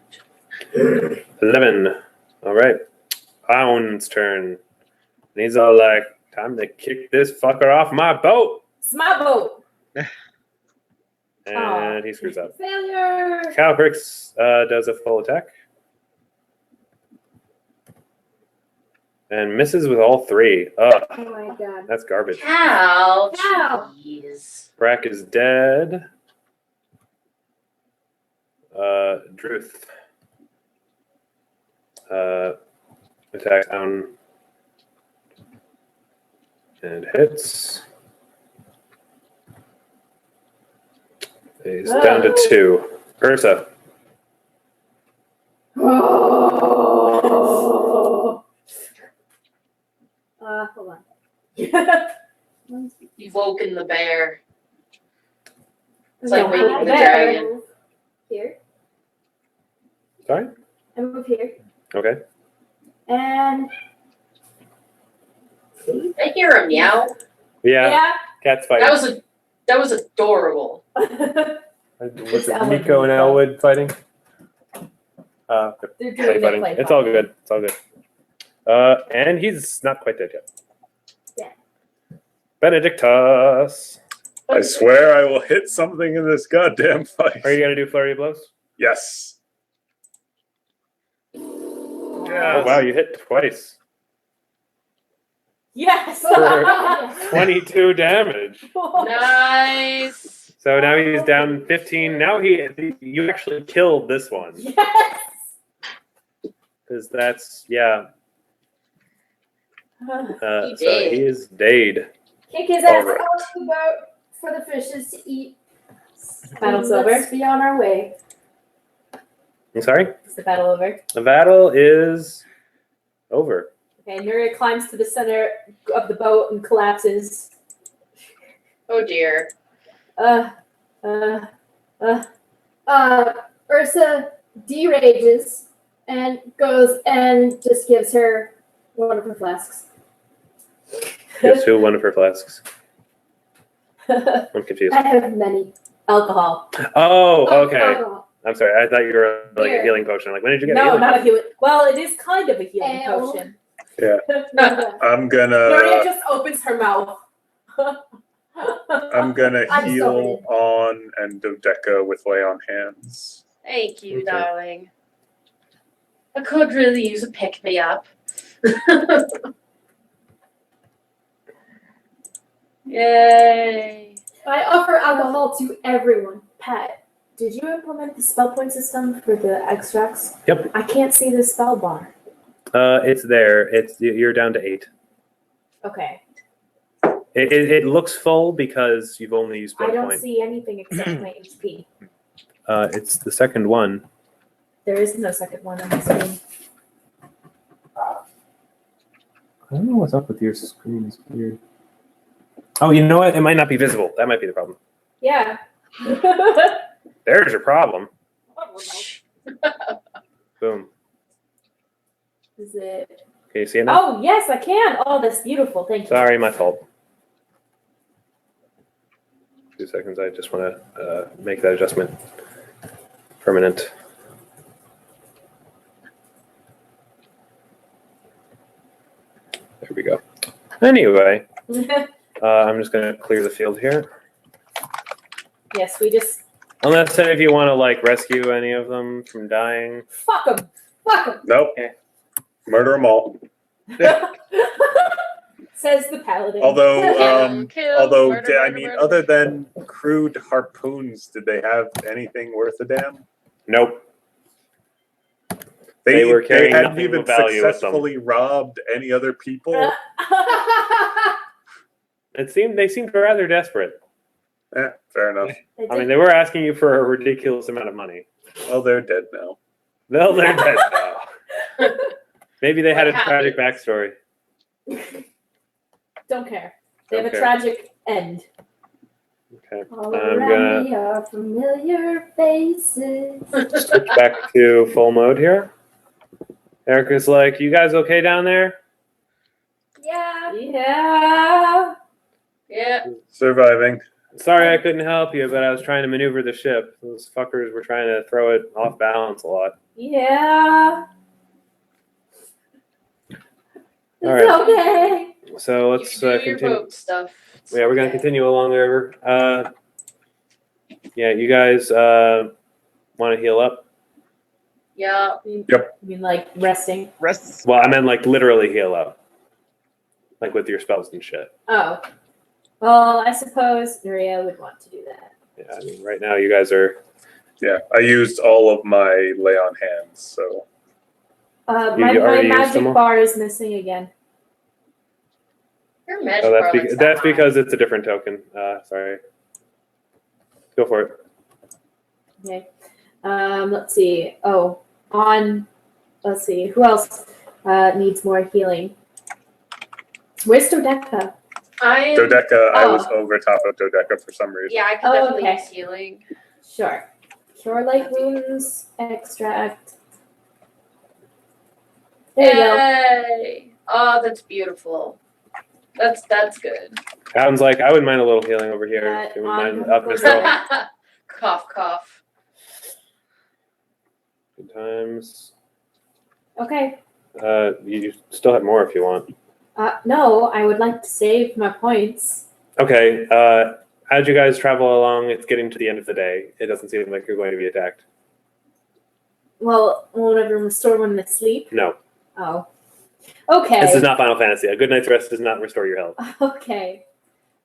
11. All right. Pound's turn. And he's all like, time to kick this fucker off my boat. It's my boat. And he screws up. Failure. Calcrix does a full attack. And misses with all 3. Ugh, Oh my god. that's garbage. How? How? Jeez. Brack is dead. Druth. Attack down. And hits. He's down to 2. Ursa. Oh. Hold on. You've woken the bear. It's Okay, like waking the there. dragon. Here. Sorry? I move here. Okay. And I hear him meow. Yeah, cat's fighting. That was adorable. Was It's it Elwood. Nico and Elwood fighting? They're Play doing fighting. play It's all good. It's all good. And he's not quite dead yet. Yeah. Benedictus. I swear I will hit something in this goddamn fight. Are you gonna do flurry of blows? Yes. Oh wow, you hit twice. Yes. For 22 damage. Nice. So now he's down 15. Now you actually killed this one. Yes. Because that's, yeah. He So did. he is dead. Kick his ass Alright. out the boat for the fishes to eat. Battle's Let's over. be on our way. I'm sorry? Is the battle over? The battle is over. Okay, Nuria climbs to the center of the boat and collapses. Oh dear. Ursa derages and goes and just gives her one of her flasks. Gives who one of her flasks. I'm confused. I have many. Alcohol. Oh, okay. Alcohol. I'm sorry. I thought you were like Here. a healing potion. Like, when did you get a No, healing not a healing. Well, it is kind of a healing Ale. potion. I'm Nuria gonna just opens her mouth. I'm gonna I'm heal sorry. on and Dodeka with lay on hands. Thank you, Okay. darling. I could really use a pick me up. Yay. I offer alcohol to everyone. Pat, did you implement the spell point system for the extracts? Yep. I can't see the spell bar. It's there. You're down to 8. Okay. It looks full because you've only used I one don't point. see anything except my HP. It's the second one. There is no second one on the screen. I don't know what's up with your screen. It's weird. Oh, you know what? It might not be visible. That might be the problem. Yeah. There's your problem. Boom. Is it? Can you see it now? Oh, yes, I can. Oh, that's beautiful. Thank you. Sorry, my fault. 2 seconds. I just want to make that adjustment permanent. There we go. Anyway, I'm just going to clear the field here. Yes, we just Unless any of you want to like rescue any of them from dying. fuck them. Fuck them. Nope. Okay. Murder them all. Says the paladin. Although, Kill, murder, I murder, mean, murder. other than crude harpoons, did they have anything worth a damn? Nope. They were carrying hadn't nothing even of value with them. successfully robbed any other people. They seemed rather desperate. Fair enough. I mean, they were asking you for a ridiculous amount of money. Well, they're dead now. Well, they're dead now. Maybe they had a What tragic happens? backstory. Don't care. They have Okay. a tragic end. Okay. All I'm around me are familiar faces. Switch back to full mode here. Erica's like, "You guys okay down there?" Yeah. Yeah. Yeah. Surviving. Sorry I couldn't help you, but I was trying to maneuver the ship. Those fuckers were trying to throw it off balance a lot. Yeah. All It's right. okay. So let's you do your continue. boat stuff. It's Yeah, we're gonna okay. continue along the river. Yeah, you guys want to heal up? Yeah. I mean, like resting. Rests. Well, I meant like literally heal up, like with your spells and shit. Oh. Well, I suppose Nuria would want to do that. Yeah, I mean, right now you guys are. Yeah, I used all of my lay on hands, so You My already used magic them all? bar is missing again. Your magic Oh, bar looks that that's high. because it's a different token. Sorry. Go for it. Okay. Let's see. Oh, let's see. Who else needs more healing? Where's Dodeka? Dodeka, I was Oh. over top of Dodeka for some reason. Yeah, I could Oh, definitely okay. use healing. Sure. Cure light wounds, extract. There you go. Yay! Oh, that's beautiful. That's good. Sounds like I wouldn't mind a little healing over here. That You wouldn't mind on- up as well. Cough, cough. Good times. Okay. You still have more if you want. No, I would like to save my points. Okay. As you guys travel along, it's getting to the end of the day. It doesn't seem like you're going to be attacked. Well, won't everyone restore when they sleep? No. Oh. Okay. This is not Final Fantasy. A good night's rest does not restore your health. Okay.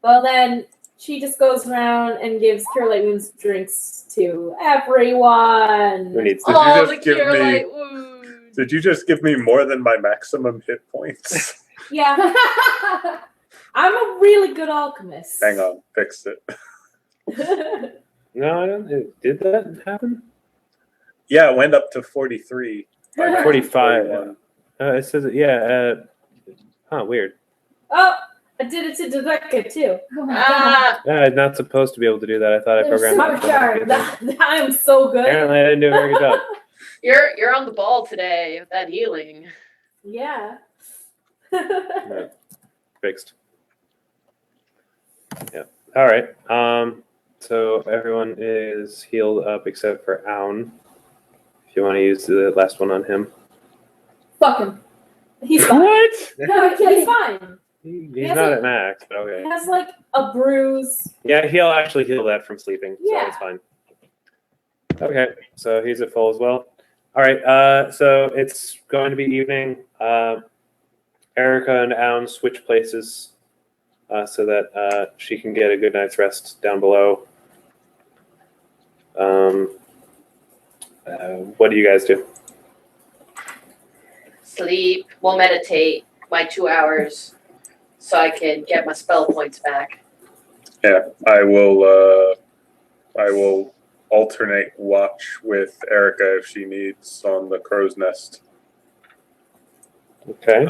Well, then she just goes around and gives Cure Light Wounds drinks to everyone. Who needs Did to? you Oh, just the give cure me- light wounds. Did you just give me more than my maximum hit points? Yeah, I'm a really good alchemist. Hang on, fixed it. No, I don't. Did that happen? Yeah, it went up to 43. 45. 41. It says it. Yeah. Weird. Oh, I did it to Dodeka too. Oh my god. I'm not supposed to be able to do that. I thought I They're programmed super that. sharp. I'm so good. Apparently, I didn't do a very good job. You're on the ball today with that healing. Yeah. Yeah, fixed. Yeah. All right. So everyone is healed up except for Aun. If you want to use the last one on him. Fuck him. He's fine. What? He's fine. He's has not a- at max, but okay. He has like a bruise. Yeah, he'll actually heal that from sleeping, so Yeah. it's fine. Okay, so he's at full as well. All right, so it's going to be evening. Erica and Aun switch places so that she can get a good night's rest down below. What do you guys do? Sleep. We'll meditate my 2 hours so I can get my spell points back. Yeah, I will alternate watch with Erica if she needs on the crow's nest. Okay.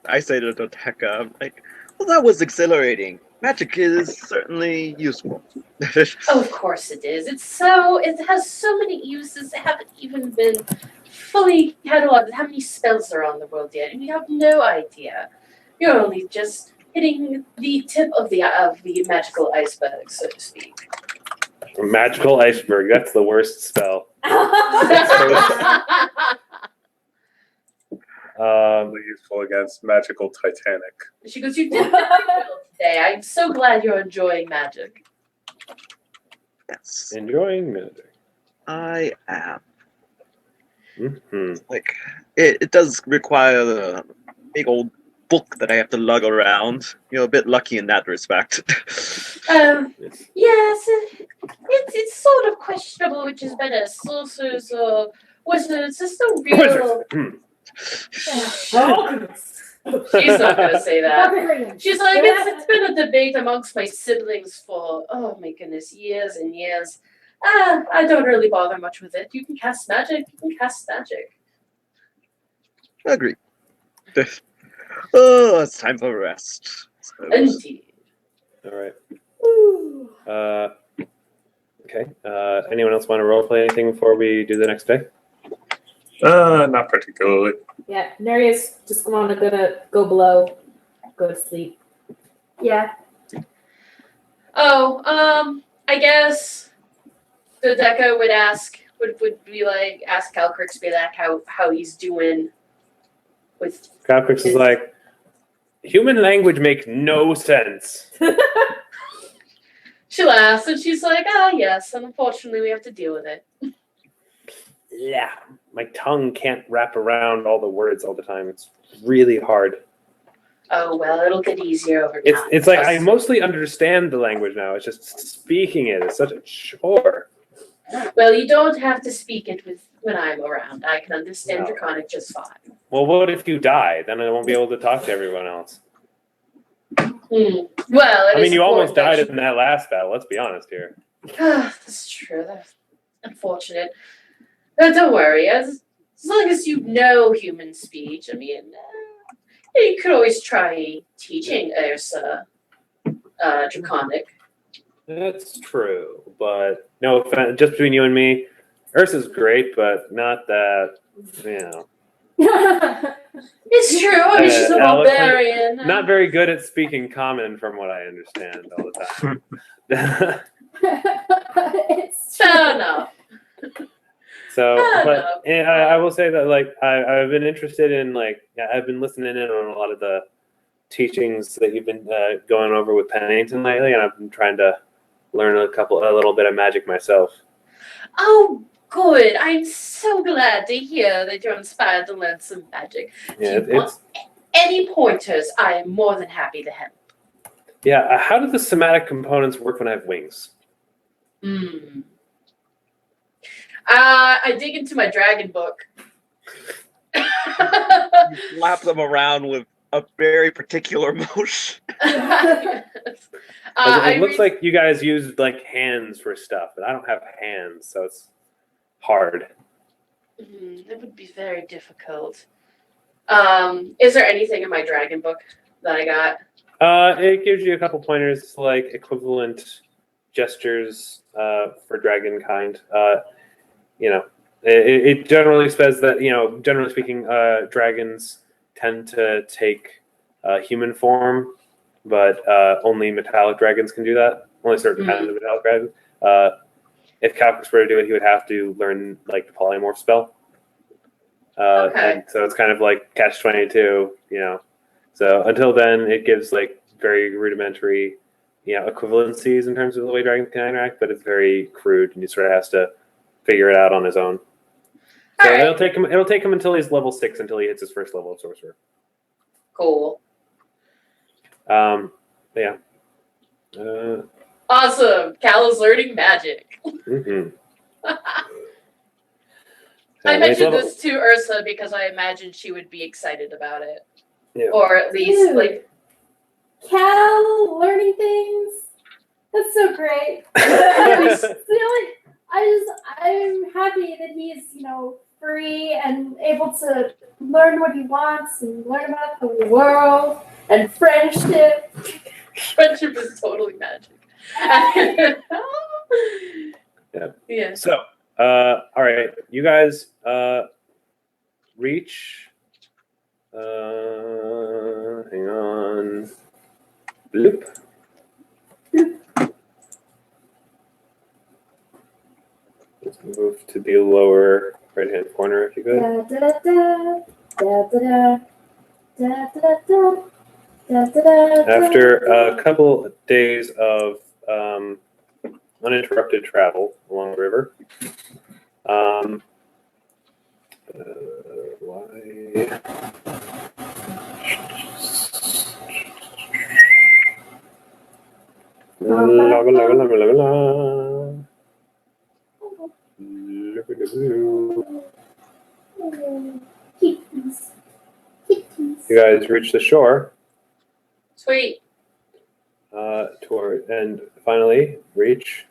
I say to Dodeka, I'm like, well, that was exhilarating. Magic is certainly useful. Of course it is. It has so many uses that haven't even been fully cataloged. How many spells are on the world yet? And we have no idea. You're only just hitting the tip of the magical iceberg, so to speak. Magical iceberg. That's the worst spell. Really useful against magical Titanic. She goes, "You did very well today. I'm so glad you're enjoying magic." Yes, Enjoying magic. I am. Mm-hmm. Like, it does require a big old book that I have to lug around. You're a bit lucky in that respect. Yes, it's sort of questionable which is better, sorcerers or wizards. It's no real. She's not gonna say that. Barbarian. She's like, it's been a debate amongst my siblings for, oh my goodness, years and years. I don't really bother much with it. You can cast magic. Agree. Oh, it's time for rest. Indeed. All right. Okay. Anyone else want to roleplay anything before we do the next day? Not particularly. Yeah, Neria's just gonna go below, go to sleep. Yeah. Oh, I guess Dodeka would ask, would be like, ask Calcrixby that how he's doing with. Calcrix is like, human language makes no sense. She laughs and she's like, yes, and unfortunately we have to deal with it. Yeah, my tongue can't wrap around all the words all the time. It's really hard. Oh well, it'll get easier over time. It's like I mostly understand the language now. It's just speaking it is such a chore. Well, you don't have to speak it when I'm around. I can understand No. Draconic just fine. Well, what if you die? Then I won't be able to talk to everyone else. Well, I mean, you almost died in that last battle. Let's be honest here. That's true. That's unfortunate. But don't worry. As long as you know human speech, I mean, you could always try teaching Ursa Draconic. That's true, but no offense, just between you and me, Ursa's great, but not that, you know. It's true. I mean, she's a Eloquent. barbarian. Not very good at speaking common, from what I understand all the time. It's Fair enough. So, Fair but enough. and I will say that, like, I've been interested in, like, I've been listening in on a lot of the teachings that you've been going over with Pennington lately, and I've been trying to learn a little bit of magic myself. Oh, good. I'm so glad to hear that you're inspired to learn some magic. Yeah, If you want any pointers, I am more than happy to help. yeah. How do the somatic components work when I have wings? I dig into my dragon book. slap them around with a very particular motion. It looks like you guys use like hands for stuff, but I don't have hands, so it's hard. It would be very difficult. Is there anything in my dragon book that I got? It gives you a couple pointers, like equivalent gestures for dragon kind. It generally says that, generally speaking, dragons tend to take human form, but only metallic dragons can do that. Only certain kinds of metallic dragons. If Calcus were to do it, he would have to learn like the polymorph spell. And so it's kind of like catch-22, So until then, it gives like very rudimentary, equivalencies in terms of the way dragons can interact, but it's very crude, and he sort of has to figure it out on his own. So All right. it'll take him until he's level 6 until he hits his first level of sorcerer. Cool. Yeah. Awesome. Cal is learning magic. Mm-hmm. I mentioned this to Ursa because I imagined she would be excited about it. Yeah. Or at least, Dude. like... Cal learning things. That's so great. I'm happy that he's, free and able to learn what he wants and learn about the world and friendship. Friendship is totally magic. Yeah. So, all right, you guys reach. Hang on. Bloop. Let's move to the lower right-hand corner if you could. Da, da, da, da, da, da, da, da, da, da, da, After a couple of days of uninterrupted travel along the river, why? La, la, la, la, la, la, la. Kitties. Kitties. You guys reach the shore, Sweet. and finally reach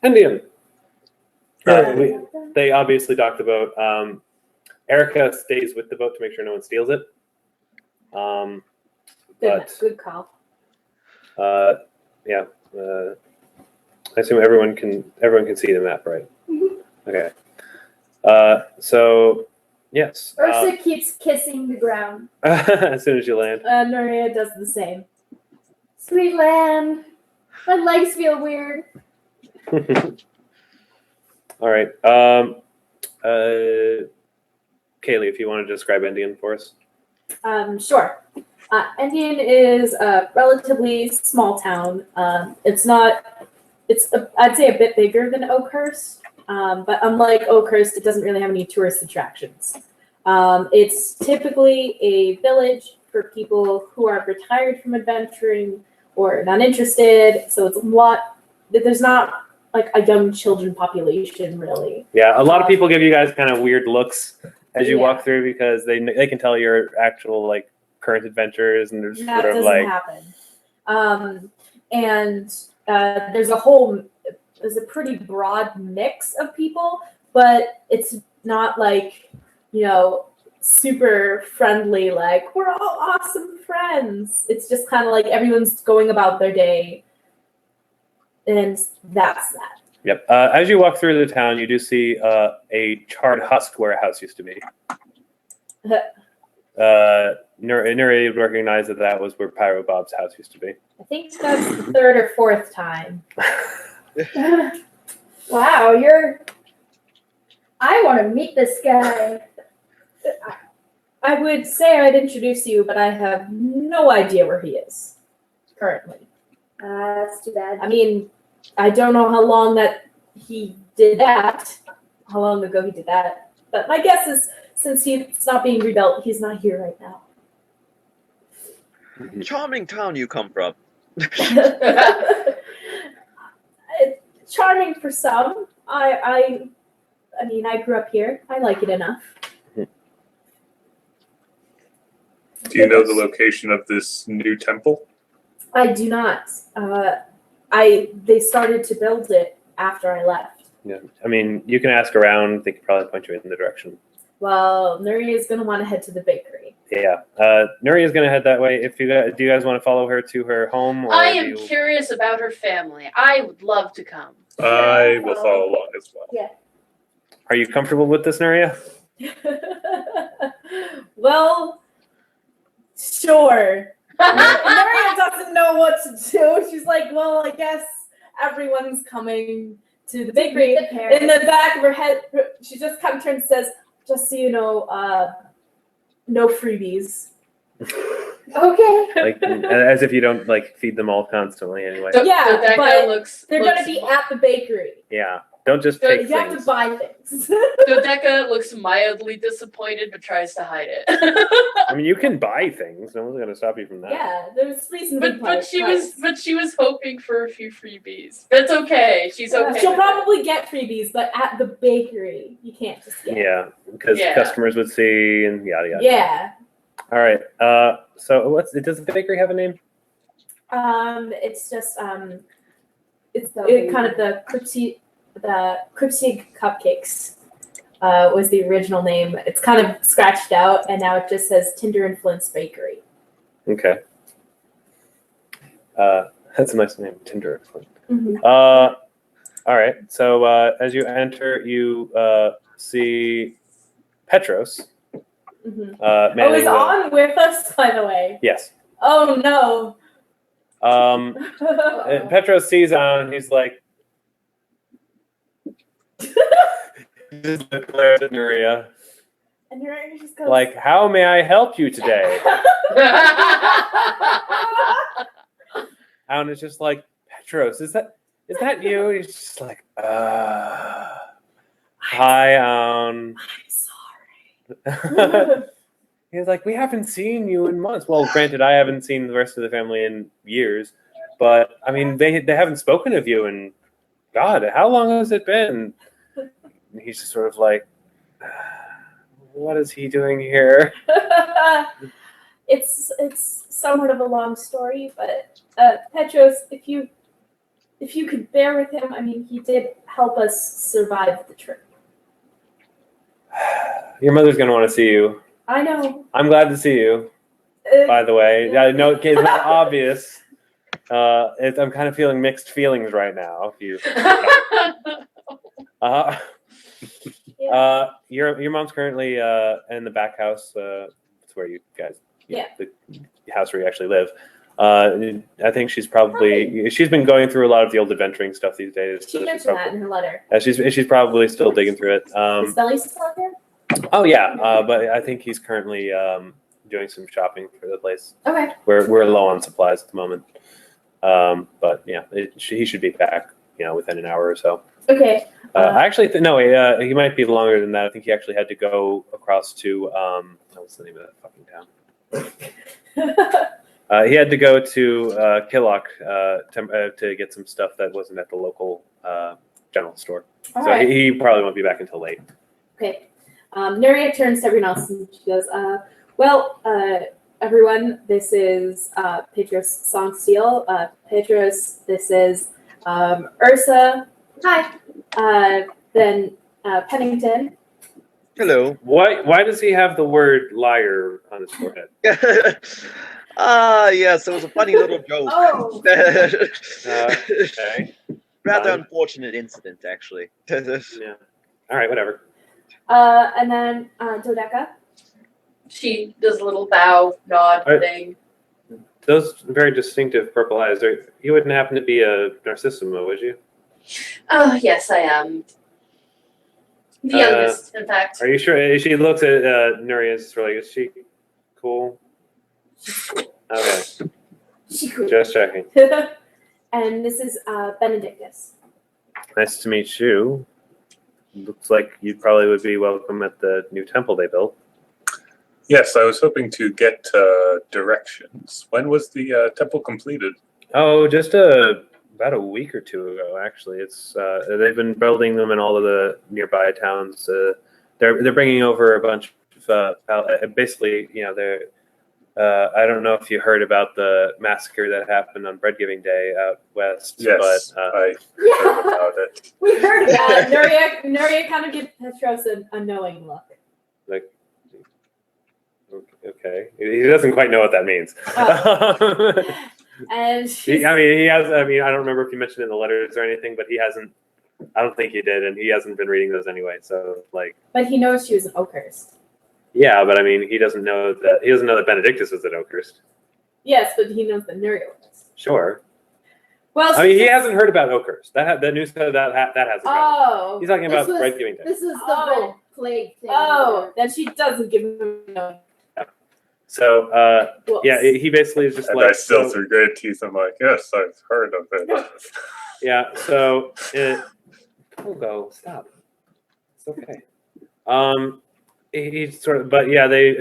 Indian. They obviously docked the boat. Erica stays with the boat to make sure no one steals it. Good call. Yeah. I assume everyone can see the map, right? Mm-hmm. Okay. So, yes. Ursa keeps kissing the ground. As soon as you land. Nuria does the same. Sweet land. My legs feel weird. All right. Kaylee, if you want to describe Indian for us. Sure. Indian is a relatively small town. I'd say a bit bigger than Oakhurst, but unlike Oakhurst, it doesn't really have any tourist attractions. It's typically a village for people who are retired from adventuring or not interested, so there's not like a young children population, really. Yeah, a lot of people give you guys kind of weird looks as you walk through because they can tell you're actual like current adventurers, and there's That sort of doesn't like happen. There's a pretty broad mix of people, but it's not like, super friendly, like we're all awesome friends. It's just kind of like everyone's going about their day, and that's that. Yep. As you walk through the town, you do see a charred husk where a house used to be. Nuria would recognize that was where Pyro Bob's house used to be. I think that's the third or fourth time. Wow, I want to meet this guy. I would say I'd introduce you, but I have no idea where he is currently. That's too bad. I mean, I don't know how long that he did that, how long ago he did that, but my guess is since it's not being rebuilt, he's not here right now. Charming town you come from. Charming for some. I mean, I grew up here. I like it enough. Do you know the location of this new temple? I do not. They started to build it after I left. Yeah. I mean, you can ask around. They could probably point you in the direction. Well, Nuria is going to want to head to the bakery. Yeah. Nuria is going to head that way. If you guys, do you guys want to follow her to her home? Or I do am you... curious about her family. I would love to come. I will follow along as well. Are you comfortable with this, Nuria? Well, sure. Nuria doesn't know what to do. She's like, well, I guess everyone's coming to the bakery. In the back of her head, she just kind of turns and says, just so you know, no freebies. Okay. Like, as if you don't like feed them all constantly anyway. Yeah, Dodeka but They're going to be at the bakery. Yeah. Don't just So take You have things. to buy things. Dodeka looks mildly disappointed, but tries to hide it. I mean, you can buy things. No one's going to stop you from that. Yeah, there's reasonably but she was hoping for a few freebies. That's okay. She's okay. She'll with probably get freebies, but at the bakery, you can't just get. Yeah, because Yeah. customers would see and yada yada. Yeah. All right. So does the bakery have a name? It's just It's kind of the Cripsig Cupcakes was the original name. It's kind of scratched out, and now it just says Tinder and Flint's Bakery. Okay. That's a nice name, Tinder. Mm-hmm. All right. So as you enter, you see Petros. Mm-hmm. Manning He's on with us, by the way. Yes. Oh no. Petros sees on. He's like, just declares to Nuria, And you're just goes, like, how may I help you today? Alan is just like, Petros, is that you? He's just like, hi, I'm sorry. He's like, we haven't seen you in months. Well, granted, I haven't seen the rest of the family in years, but I mean, they haven't spoken of you in, God, how long has it been? And he's just sort of like, what is he doing here? It's somewhat of a long story, but Petros, if you could bear with him, I mean, he did help us survive the trip. Your mother's going to want to see you. I know. I'm glad to see you, by the way. I know it's not obvious. I'm kind of feeling mixed feelings right now. If you, your mom's currently in the back house. It's where you guys, the house where you actually live. I think she's she's been going through a lot of the old adventuring stuff these days. She mentioned that in her letter. She's probably still digging through it. Is Belly still out there? Oh yeah, but I think he's currently doing some shopping for the place. Okay. We're low on supplies at the moment. But yeah, he should be back, within an hour or so. Okay. He might be longer than that. I think he actually had to go across to what's the name of that fucking town? He had to go to Killock to get some stuff that wasn't at the local general store. All so right. he probably won't be back until late. Okay. Nuria turns to everyone else and she goes, everyone, this is Petros Songsteel. Petros, this is Ursa. Hi. Then Pennington. Hello. Why does he have the word liar on his forehead? Yes, it was a funny little joke. Oh. Okay. Rather unfortunate incident, actually. Yeah. All right, whatever. And then Dodeka. She does a little bow, nod thing. Those very distinctive purple eyes. You wouldn't happen to be a Narcissima, would you? Oh, yes, I am. The youngest, in fact. Are you sure? She looks at Nuria's like, is she cool? Okay. Just checking. And this is Benedictus. Nice to meet you. Looks like you probably would be welcome at the new temple they built. Yes, I was hoping to get directions. When was the temple completed? Oh, just about a week or two ago, actually. It's they've been building them in all of the nearby towns. They're bringing over a bunch of basically, they're I don't know if you heard about the massacre that happened on Bread Giving Day out west. Yes, but I Yeah. heard about it. We heard about it. Nuria kind of gives Petros a knowing look. like, okay, he doesn't quite know what that means. And he has. I mean, I don't remember if you mentioned it in the letters or anything, but he hasn't. I don't think he did, and he hasn't been reading those anyway. So, like, but he knows she was an Oakhurst. yeah, but I mean, he doesn't know that Benedictus was at Oakhurst. Yes, but he knows that Nuria was. Sure. Well, I mean, he hasn't heard about Oakhurst. The news that hasn't. Gone. Oh. He's talking about This was- Bread Giving Day. This is the Oh. red plague thing. Oh, then she doesn't give him no. So, Whoops. yeah, he basically is just And like I still so- through gritted teeth. I'm like, yes, I've heard of it. Yeah, so Pogo, stop. It's okay. He's sort of, but yeah, they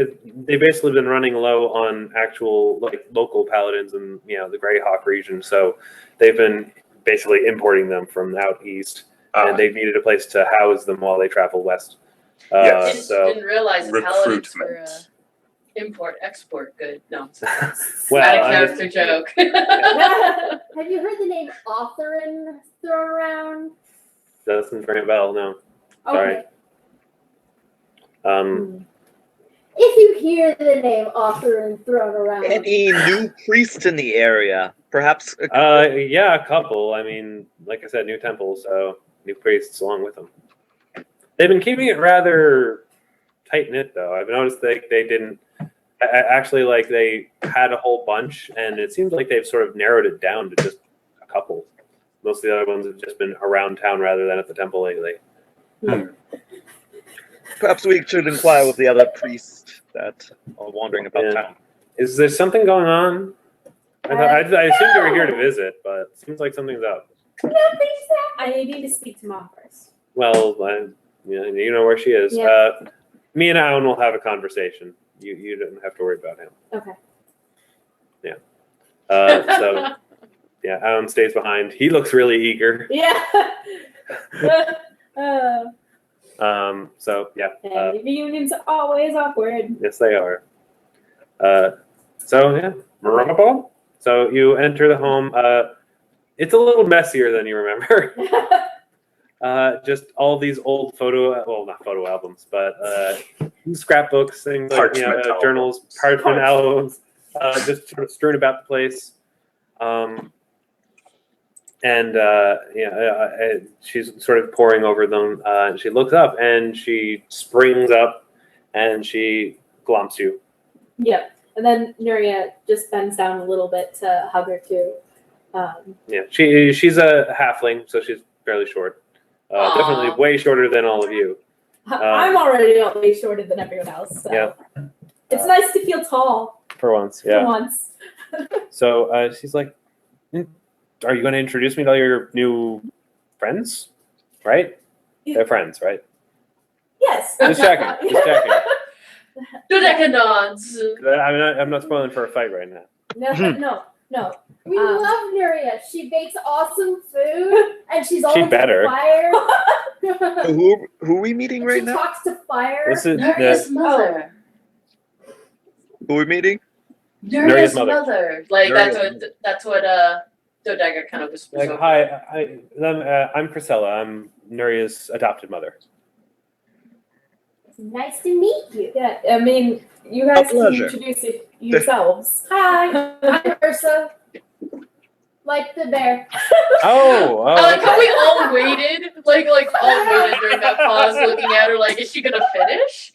basically been running low on actual like local paladins in the Greyhawk region. So they've been basically importing them from out east, and they've needed a place to house them while they travel west. Yes. Just So didn't realize the paladins were Recruitment. import-export good. No, well, not a I character joke. Have you heard the name Authoren thrown around? doesn't ring a bell. No, sorry. Okay. If you hear the name Authoren thrown around, Any new priests in the area? Perhaps. Yeah, a couple. I mean, like I said, new temples, so new priests along with them. They've been keeping it rather tight knit, though. I've noticed they didn't actually like they had a whole bunch, and it seems like they've sort of narrowed it down to just a couple. Most of the other ones have just been around town rather than at the temple lately. Perhaps we should inquire with the other priests that are wandering about Yeah. town. Is there something going on? I assumed you were here to visit, but it seems like something's up. I need to speak to Mom first. Well, you know where she is. Yeah. Me and Alan will have a conversation. You don't have to worry about him. Okay. So, yeah, Alan stays behind. He looks really eager. Yeah. So, yeah. Family reunions are always awkward. Yes, they are. So, yeah. So you enter the home. It's a little messier than you remember. Just all these old not photo albums, but scrapbooks, things like Parchment albums. journals, parchment albums, just sort of strewn about the place. She's sort of poring over them, and she looks up and she springs up and she glomps you. Yep. And then Nuria just bends down a little bit to hug her too. Yeah, she's a halfling, so she's fairly short. Definitely way shorter than all of you. I'm already way shorter than everyone else. So. Yeah. It's nice to feel tall For once, for yeah. once. So she's like, "Are you going to introduce me to all your new friends? Right? They're friends, right? Yes. Just checking. Just checking. Dodeka nods. I'm not spoiling for a fight right now. No. we love Nuria. She bakes awesome food, and she's always better. fire. Who are we meeting right She now? talks to fire. This is Nuria's mother. Who are we meeting? Nuria's mother. mother. Like Nuria's that's what Dodeka kind of whispers like, over. hi, I'm Priscilla. I'm Nuria's adopted mother. Nice to meet you. Yeah, I mean, you guys can pleasure. introduce yourselves. Hi, I'm Ursa. Like the bear. Oh, I like how we all waited, like all waited during that pause, looking at her like, is she gonna finish?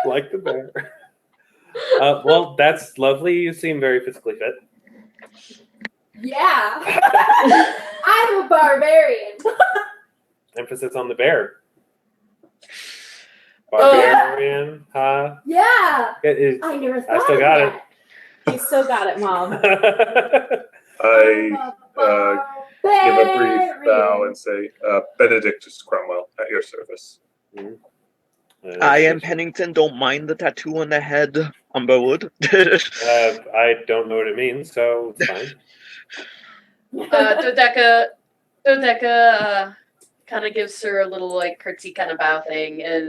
like the bear. Well, that's lovely. You seem very physically fit. Yeah. I'm a barbarian. Emphasis on the bear. Barbarian, huh? Yeah. I I never thought still of got that. You still got it, Mom. I I'm give a brief barbarian. bow and say, Benedictus Cromwell, at your service. I am Pennington. Don't mind the tattoo on the head, Umberwood. I don't know what it means, so it's fine. Dodeka kind of gives her a little like curtsy kind of bow thing, and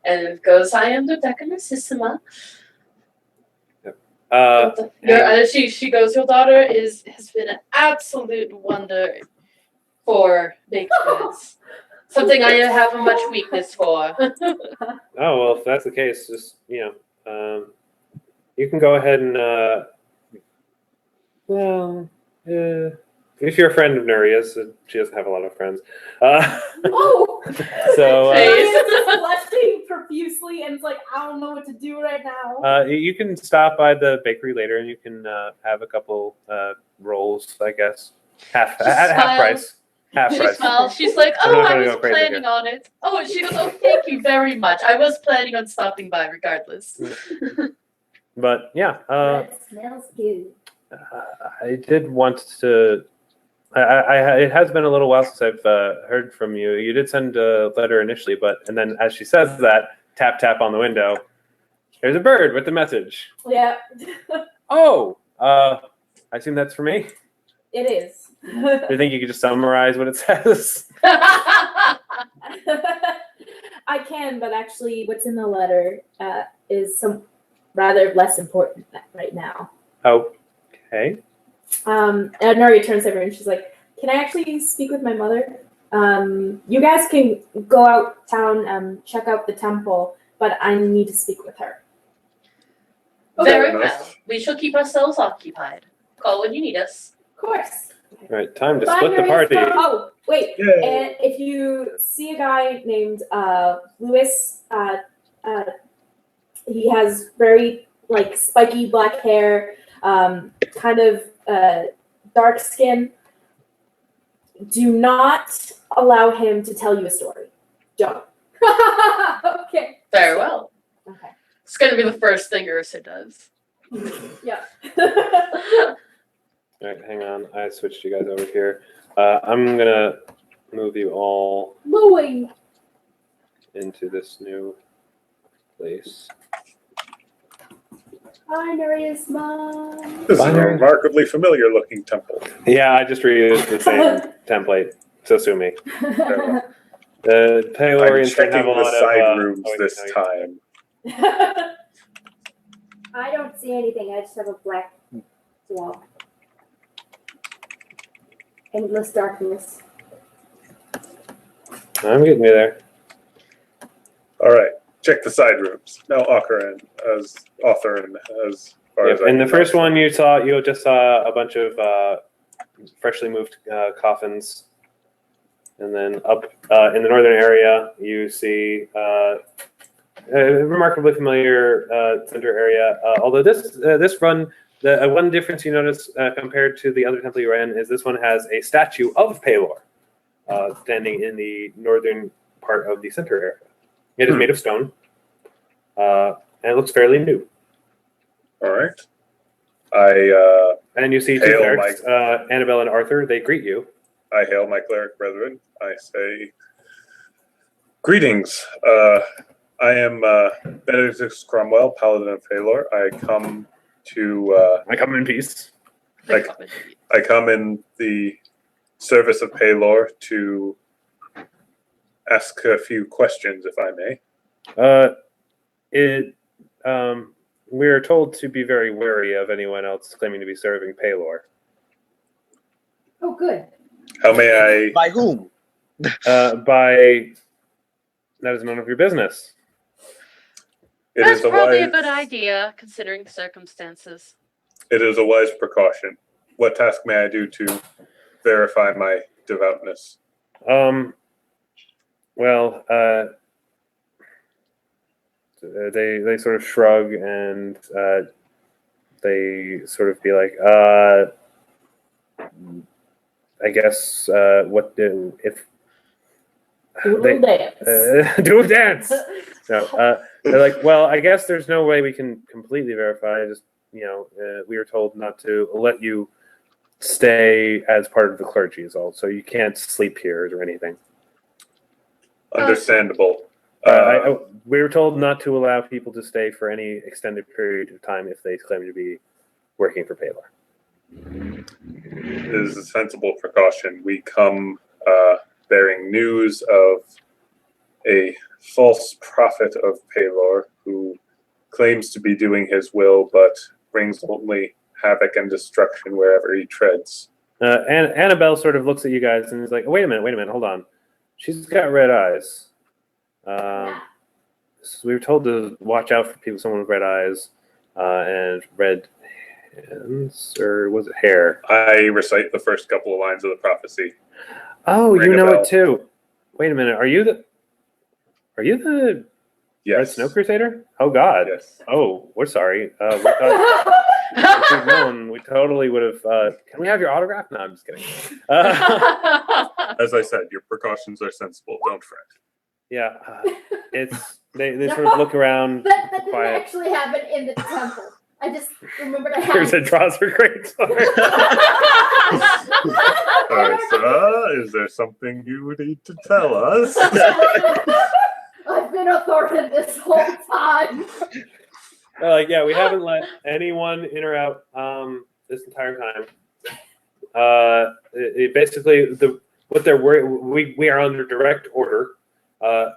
And it goes, I am Dodeka Narcissima. She goes, your daughter has been an absolute wonder for baked goods. Something I have a much weakness for. Oh, well, if that's the case, just, you can go ahead and, if you're a friend of Nuria's, she doesn't have a lot of friends. Oh! So, Nuria's just blushing profusely and it's like, I don't know what to do right now. you can stop by the bakery later and you can have a couple rolls, I guess. At half price. Half She price. smiles. She's like, I'm not I gonna go was crazy planning on it. Oh, she goes, oh, thank you very much. I was planning on stopping by regardless. But yeah, That smells good. I did want to. It has been a little while since I've heard from you. You did send a letter initially, and then as she says that, tap tap on the window. There's a bird with the message. Yeah. Oh, I assume that's for me. It is. Do you think you could just summarize what it says? I can, but actually, what's in the letter is some rather less important right now. Okay. And Nuria turns over and she's like, "Can I actually speak with my mother? You guys can go out town, check out the temple, but I need to speak with her." Very well. We shall keep ourselves occupied. Call when you need us. Of course. All right, time to Bye, split the Nuria's party. mom. Oh, wait. Yay. And if you see a guy named Lewis, he has very spiky black hair, kind of dark skin. Do not allow him to tell you a story. Don't. Okay. Very well. Okay. It's going to be the first thing Ursa does. Yeah. All right, hang on. I switched you guys over here. I'm gonna move you all Moving. into this new place. Hi, Nuria's mom. This is a Binary. remarkably familiar looking temple. Yeah, I just reused the same template. So sue me. The I'm Pelorians can checking have a the lot side of rooms oh, wait, this no, time. I don't see anything. I just have a black wall. Endless darkness. I'm getting you there. All right, check the side rooms. Now Authoren as far as Yep. I In the can first tell. one, you just saw a bunch of freshly moved coffins, and then up in the northern area, you see a remarkably familiar center area. Although this run, the one difference you notice compared to the other temple you ran is this one has a statue of Pelor standing in the northern part of the center area. It is made of stone, and it looks fairly new. All right. And you see two Hail, clerics, Annabelle and Arthur. They greet you. I hail my cleric brethren. I say, greetings. I am Benedictus Cromwell, Paladin of Pelor. I come in peace. I come in the service of Pelor to ask a few questions, if I may. We are told to be very wary of anyone else claiming to be serving Pelor. Oh, good. How may I? By whom? By that is none of your business. It That's is a probably wise. a good idea, considering the circumstances. It is a wise precaution. What task may I do to verify my devoutness? Well, they sort of shrug and they sort of be like, I guess what do if Doodle dance. do a dance? No, they're like, well, I guess there's no way we can completely verify. Just we were told not to let you stay as part of the clergy is all, so you can't sleep here or anything. Understandable. We were told not to allow people to stay for any extended period of time if they claim to be working for Pelor. It is a sensible precaution. We come bearing news of a false prophet of Pelor who claims to be doing his will, but brings only havoc and destruction wherever he treads. And Annabelle sort of looks at you guys and is like, wait a minute, hold on. She's got red eyes. So we were told to watch out for someone with red eyes and red hands, or was it hair? I recite the first couple of lines of the prophecy. Oh, Ring you a know bell. it too. Wait a minute, are you the Red Yes. Snow Crusader? Oh God. Yes. Oh, we're sorry. We thought if we'd known, we totally would have. Can we have your autograph? No, I'm just kidding. As I said, your precautions are sensible. Don't fret. Yeah, it's they sort of look around. That didn't Quiet. actually happen in the temple. I just remembered I Here's had. a draws for great sword. Ursa, is there something you need to tell us? I've been Authoren this whole time. They're like, yeah, we haven't let anyone in or out this entire time. Basically, what they're worried, we are under direct order.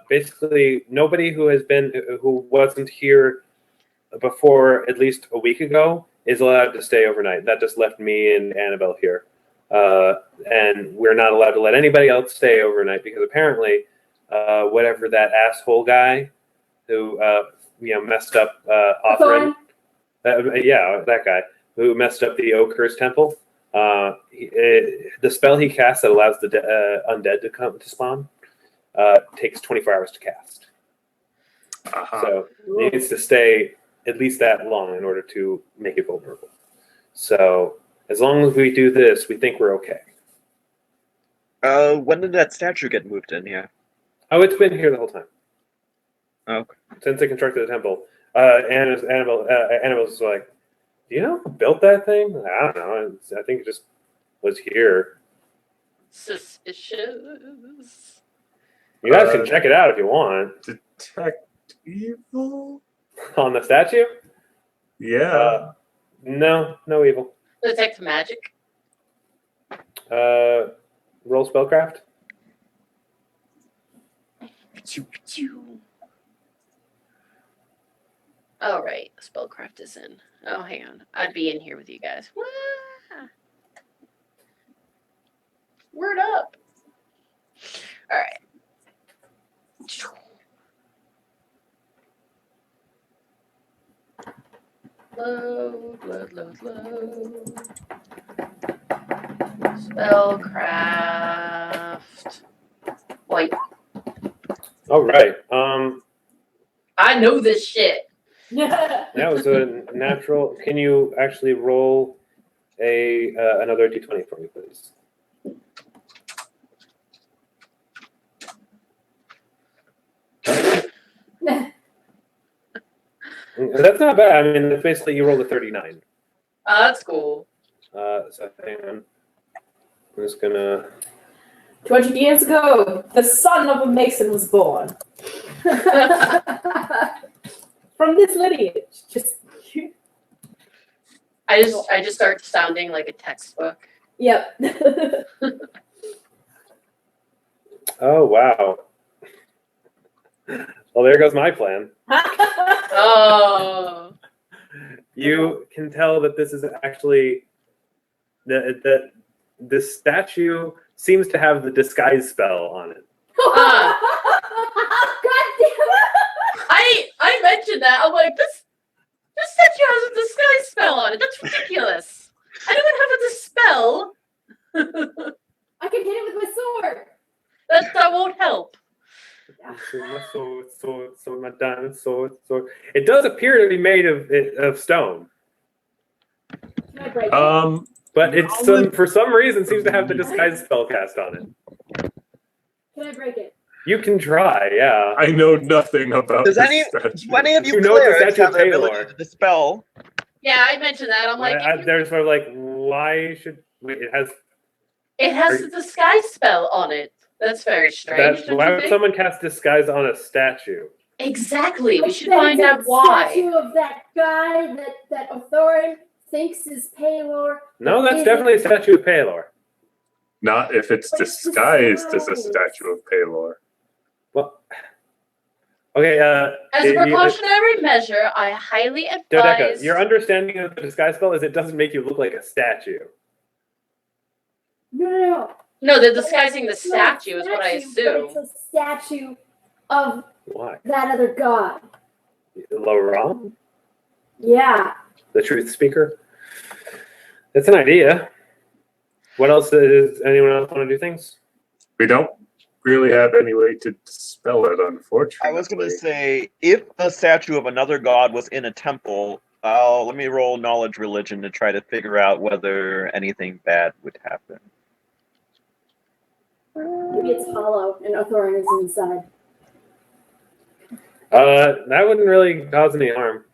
Basically, nobody who wasn't here before at least a week ago is allowed to stay overnight. That just left me and Annabelle here, and we're not allowed to let anybody else stay overnight because apparently, whatever that asshole guy who messed up Authoren, that guy who messed up the Oakhurst Temple. The spell he casts that allows the undead to spawn takes 24 hours to cast. So it needs to stay at least that long in order to make it vulnerable. So as long as we do this, we think we're okay. When did that statue get moved in here? Oh, it's been here the whole time. Oh, okay. Since they constructed the temple. Annabelle's like, do you know who built that thing? I don't know. I think it just was here. Suspicious. You guys can check it out if you want. Detect evil? On the statue? Yeah. No evil. Detect magic. Roll spellcraft. All right, spellcraft is in. Oh, hang on. I'd be in here with you guys. Wah! Word up. All right. Load. Spellcraft. White. All right. I know this shit. That was a natural. Can you actually roll another d20 for me, please? That's not bad. I mean, it's basically you rolled a 39. Oh, that's cool. So hang on. I'm just gonna. 20 years ago, the son of a mason was born. From this lineage. I just start sounding like a textbook. Yep. Oh wow. Well, there goes my plan. Oh. You can tell that this is actually that the statue seems to have the disguise spell on it. God damn it! I mentioned that. I'm like, this statue has a disguise spell on it. That's ridiculous. Anyone have a spell? I can hit it with my sword. That won't help. So my diamond sword. It does appear to be made of stone, Can I break it? but it's for some reason seems to have the disguise spell cast on it. Can I break it? You can try, yeah. I know nothing about Does this any statue. of you You know the clerics statue have of the ability Pelor. to dispel? Yeah, I mentioned that. I'm like, They're sort of like, why should it has it has a disguise spell on it. That's very strange. that? don't Why you would think? someone cast disguise on a statue? Exactly. We I should bet find it's out a why. Statue of that guy that Authoren thinks is Pelor. No, that's Is definitely a it- statue of Pelor. Not if it's But it's disguised as a disguised. statue of Pelor. Well, Okay, As a precautionary measure, I highly Dodeka, advise. your understanding of the disguise spell is it doesn't make you look like a statue. No. No, they're disguising the It's not a statue, is what I statue, but assume. it's a statue of Why? that other god. Laurent, Yeah. the truth speaker. That's an idea. What else does anyone else want to do things? We don't really have any way to dispel it, unfortunately. I was going to say, if a statue of another god was in a temple, let me roll knowledge religion to try to figure out whether anything bad would happen. Maybe it's hollow and Authoren is inside. That wouldn't really cause any harm.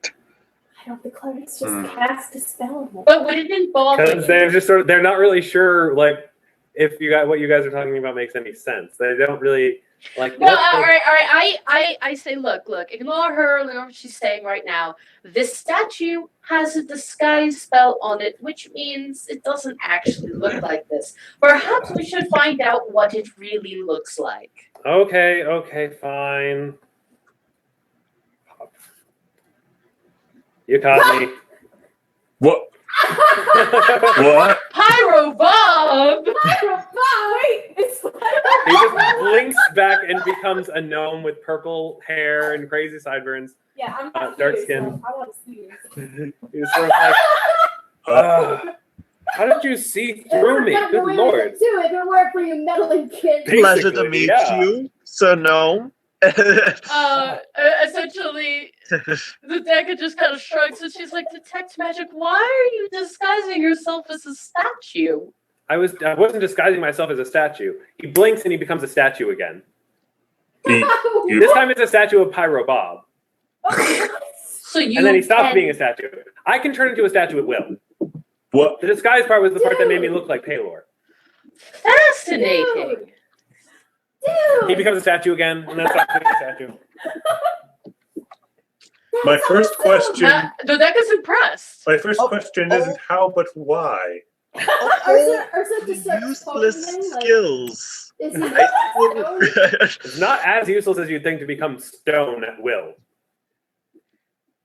I don't think clerics just cast a spell on it. But would it involve? Because they're just they're not really sure, like, if you got what you guys are talking about makes any sense. They don't really like. No, all right. I say, look, ignore her. Ignore what she's saying right now. This statue has a disguise spell on it, which means it doesn't actually look like this. Perhaps we should find out what it really looks like. Okay, fine. You caught me. What? What? Pyro Bob! Wait, it's He just blinks back and becomes a gnome with purple hair and crazy sideburns. yeah, I'm dark curious, skin. so I want to see this. He's sort of like, how did you see through me? Good lord. It didn't work for you meddling kids. Pleasure to meet yeah. you, Sir Gnome. Essentially, the Dodeka just kind of shrugs and she's like, Detect Magic, why are you disguising yourself as a statue? I wasn't disguising myself as a statue. He blinks and he becomes a statue again. This time it's a statue of Pyro Bob. So you And then he stops can- being a statue. I can turn into a statue at will. What? The disguise part was the part that made me look like Pelor. Fascinating. Dude, He becomes a statue again, and then stops being a statue. My first question. Dodeka's impressed. My first question isn't how, but why. Ursa just starts Useless focusing, like, skills. is he It's not as useless as you'd think to become stone at will.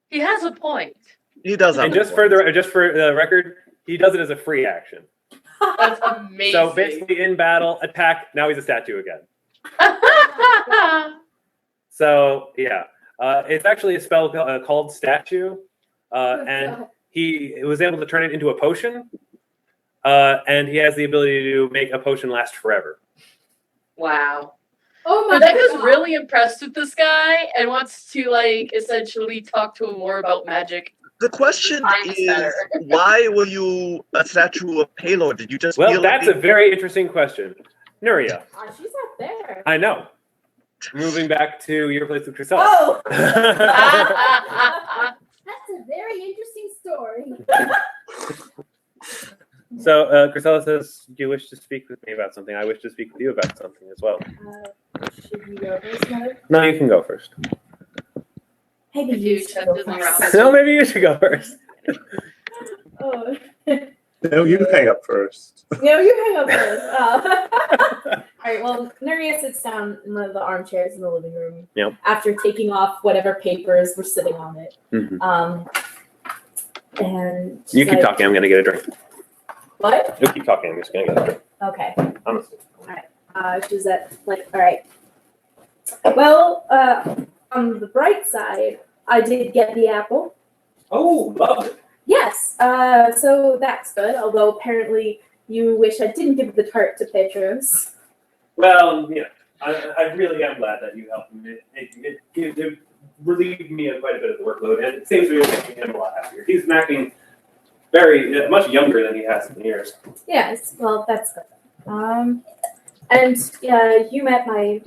He has a point. He does have And a just point. for the record, he does it as a free action. That's amazing. So basically, in battle, attack. Now he's a statue again. So yeah, it's actually a spell called Statue, and he was able to turn it into a potion, and he has the ability to make a potion last forever. Wow. Oh my Dodeka's god. really impressed with this guy and wants to essentially talk to him more about magic. The question Mine's is, better. why were you a statue of Pelor? Did you just Well, feel that's like a very interesting question, Nuria. She's not there. I know. Moving back to your place with Chriselle. Oh, That's that's a very interesting story. So Chrisella says, "Do you wish to speak with me about something? I wish to speak with you about something as well." Should we go first, Mother? No, you can go first. Maybe You you should checked go it first. around. No, maybe you should go first. Oh. No, you hang up first. No, you hang up first. All right. Well, Nuria sits down in one of the armchairs in the living room. Yep. After taking off whatever papers were sitting on it. Mhm. And she's You keep like, talking. I'm gonna get a drink. What? You keep talking. I'm just gonna get a drink. Okay. Honestly. She's like, all right. Well, on the bright side, I did get the apple. Oh, lovely. Yes. So that's good. Although apparently you wish I didn't give the tart to Petros. Well, yeah, I really am glad that you helped him. It relieved me of quite a bit of the workload, and it seems to be making him a lot happier. He's acting much younger than he has in years. Yes. Well, that's good. And you met my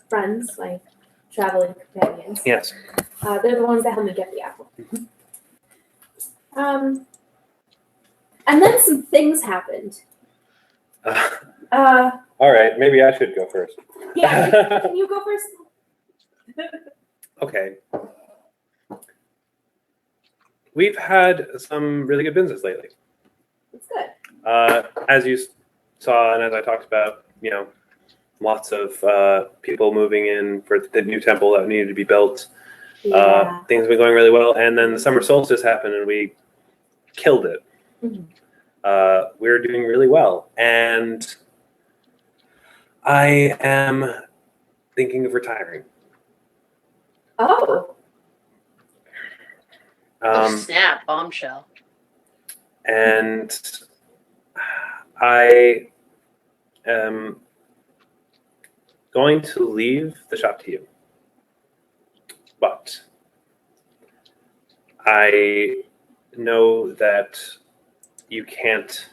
friends, my traveling companions. Yes. They're the ones that helped me get the apple. And then some things happened. All right, maybe I should go first. Yeah, can you go first? Okay. We've had some really good business lately. It's good. As you saw and as I talked about, lots of people moving in for the new temple that needed to be built. Yeah. Things have been going really well, and then the summer solstice happened, and we killed it. Mhm. We're doing really well, and I am thinking of retiring. Oh. Oh snap! Bombshell. And I am going to leave the shop to you. But I know that you can't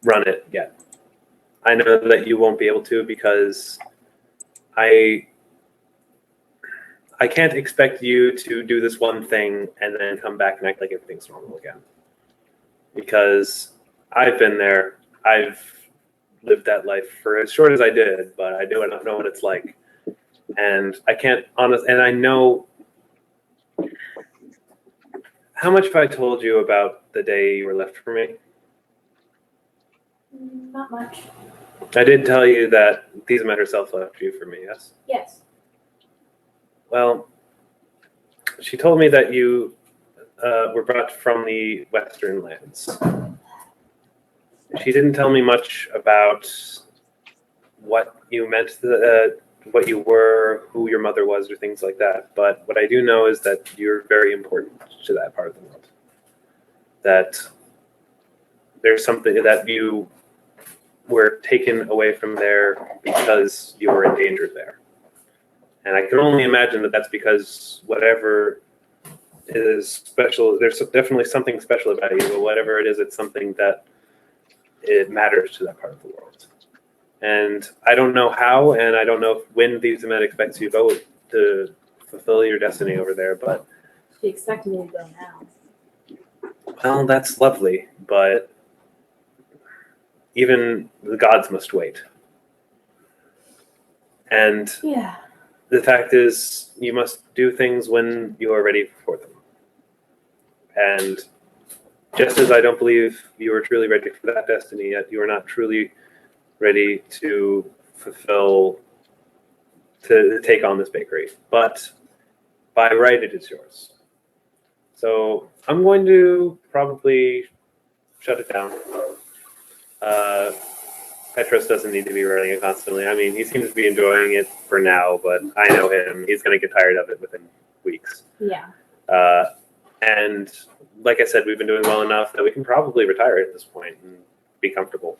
run it yet. I know that you won't be able to because I can't expect you to do this one thing and then come back and act like everything's normal again. Because I've been there. I've lived that life for as short as I did, but I don't know what it's like. And I can't and I know. How much have I told you about the day you were left for me? Not much. I did tell you that Thesmet herself left you for me, yes? Yes. Well, she told me that you were brought from the Western lands. She didn't tell me much about what you meant, what you were, who your mother was, or things like that. But what I do know is that you're very important to that part of the world. That there's something that you were taken away from there because you were endangered there. And I can only imagine that that's because whatever is special, there's definitely something special about you, but whatever it is, it's something that it matters to that part of the world. And I don't know how, and I don't know when Thesmet expects you both to fulfill your destiny over there, but... She expected me to go now. Well, that's lovely, but even the gods must wait. And Yeah. the fact is, you must do things when you are ready for them. And just as I don't believe you are truly ready for that destiny yet, you are not truly ready to take on this bakery. But by right, it is yours. So I'm going to probably shut it down. Petros doesn't need to be running it constantly. I mean, he seems to be enjoying it for now, but I know him. He's going to get tired of it within weeks. Yeah. And like I said, we've been doing well enough that we can probably retire at this point and be comfortable.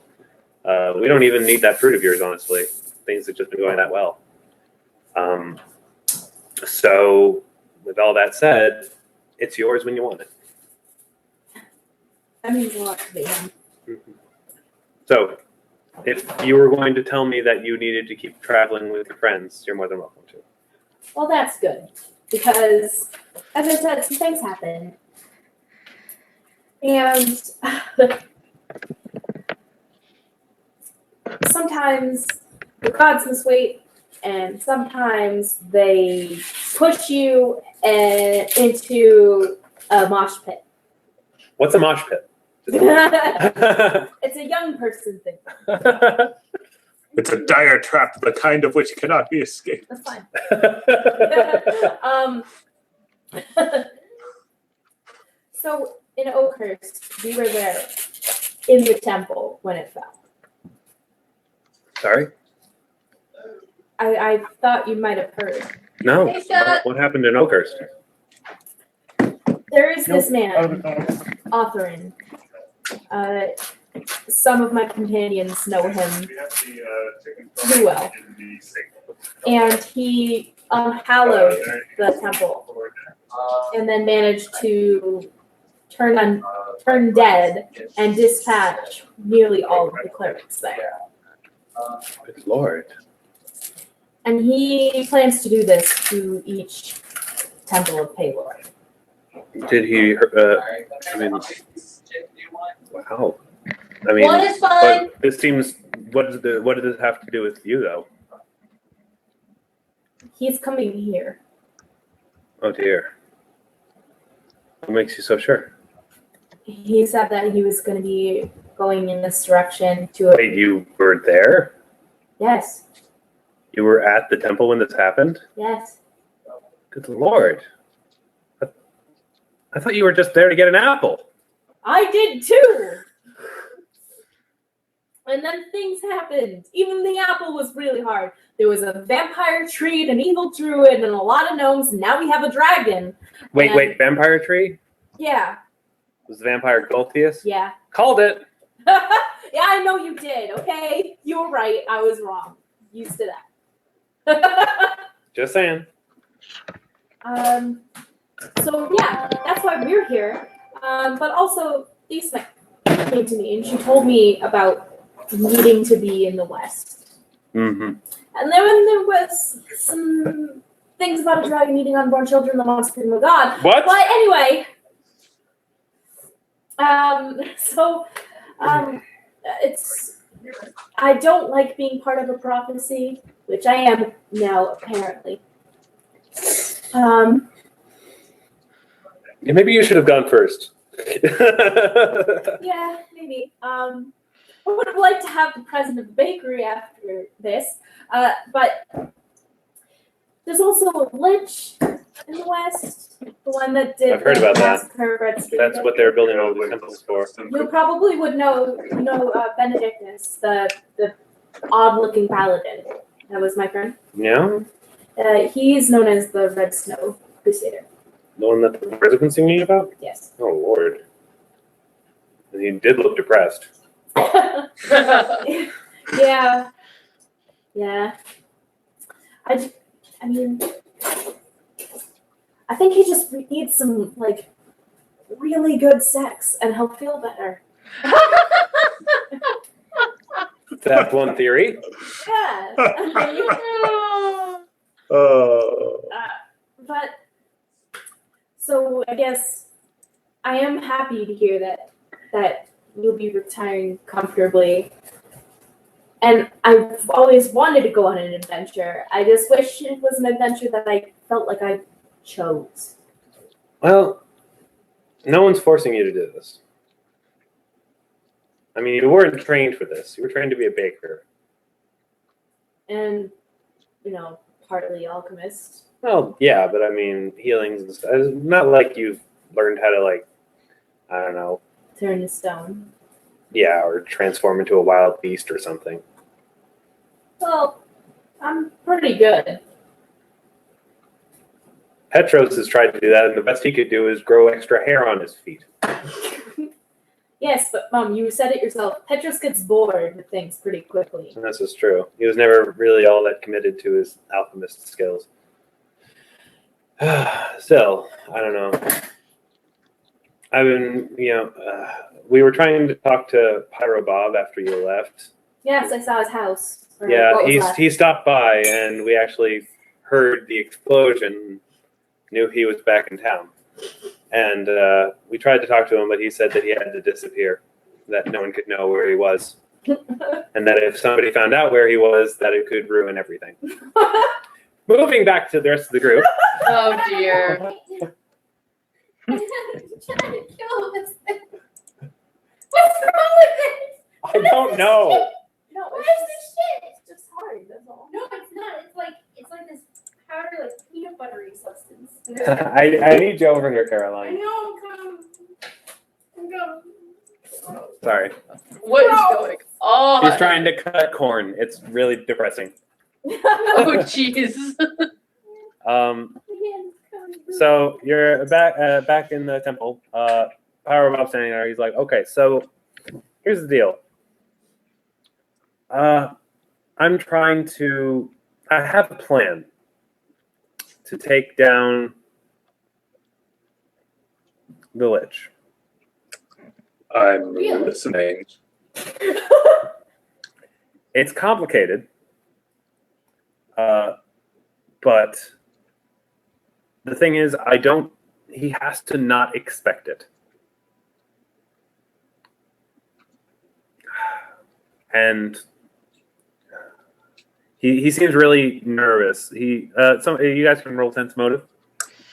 We don't even need that fruit of yours, honestly. Things have just been going that well. So, with all that said, it's yours when you want it. That means a lot to me. Mm-hmm. So, if you were going to tell me that you needed to keep traveling with your friends, you're more than welcome to. Well, that's good. Because, as I said, some things happen. And sometimes the gods must wait, and sometimes they push you into a mosh pit. What's a mosh pit? It's a young person thing. It's a dire trap, the kind of which cannot be escaped. That's fine. So in Oakhurst, we were there in the temple when it fell. Sorry? I thought you might have heard. No. Hey, Scott. What happened in Oakhurst? There is this man, Authoren. Some of my companions know him pretty well. And he unhallowed the temple and then managed to turn dead and dispatch nearly all of the clerics there. Good Lord. And he plans to do this to each temple of Pelor. Did he, I mean, wow. I mean, One is fine. but this seems, what does this have to do with you, though? He's coming here. Oh, dear. What makes you so sure? He said that he was going to be going in this direction to Wait, you were there? Yes. You were at the temple when this happened? Yes. Good lord. I thought you were just there to get an apple. I did too. And then things happened. Even the apple was really hard. There was a vampire tree, and an evil druid, and a lot of gnomes, and now we have a dragon. Wait, vampire tree? Yeah. Was the vampire Golthius? Yeah. Called it. Yeah, I know you did, okay? You were right. I was wrong. Used to that. Just saying. So, yeah, that's why we're here. But also, Lisa came to me, and she told me about needing to be in the West. Mm-hmm. And then there was some things about a dragon eating unborn children that wants to be of God. What? But anyway, it's, I don't like being part of a prophecy, which I am now, apparently. Yeah, maybe you should have gone first. Yeah, maybe. I would have liked to have the president of the bakery after this, but there's also a lich in the West, the one that did. I've heard about that. Massacre of Red Street. That's what they're building all the temples for. You probably would know, Benedictus, the odd-looking paladin. That was my friend. Yeah? He's known as the Red Snow Crusader. The one that the birds have been singing about? Yes. Oh, Lord. And he did look depressed. Yeah. Yeah. I mean, I think he just needs some, really good sex, and he'll feel better. That's one theory. Yeah. Oh. But, so I guess I am happy to hear that you'll be retiring comfortably. And I've always wanted to go on an adventure. I just wish it was an adventure that I felt like I chose. Well, no one's forcing you to do this. I mean, you weren't trained for this. You were trained to be a baker. And, partly alchemist. Well, yeah, but I mean, healings and stuff. It's not like you've learned how to, I don't know, Turn to stone. yeah, or transform into a wild beast or something. Well, I'm pretty good. Petros has tried to do that, and the best he could do is grow extra hair on his feet. Yes, but Mom, you said it yourself. Petros gets bored with things pretty quickly. And this is true. He was never really all that committed to his alchemist skills. Still, I don't know. I've been, we were trying to talk to Pyro Bob after you left. Yes, I saw his house. Yeah, he stopped by, and we actually heard the explosion, knew he was back in town. And we tried to talk to him, but he said that he had to disappear, that no one could know where he was. And that if somebody found out where he was, that it could ruin everything. Moving back to the rest of the group. Oh dear. I'm trying to kill this thing. What's wrong with it? I don't know. No, Why is this shit? it's just hard, that's all. No, it's not. It's like this powder, peanut buttery substance. I need you over here, I Caroline. know, I'm coming. Sorry. What is going on? He's trying to cut corn. It's really depressing. Oh jeez. So you're back in the temple. Power Bob standing there. He's like, okay, so here's the deal. I'm trying to. I have a plan to take down the Lich. I'm listening. It's complicated, but the thing is, he has to not expect it. And he seems really nervous. You guys can roll sense motive.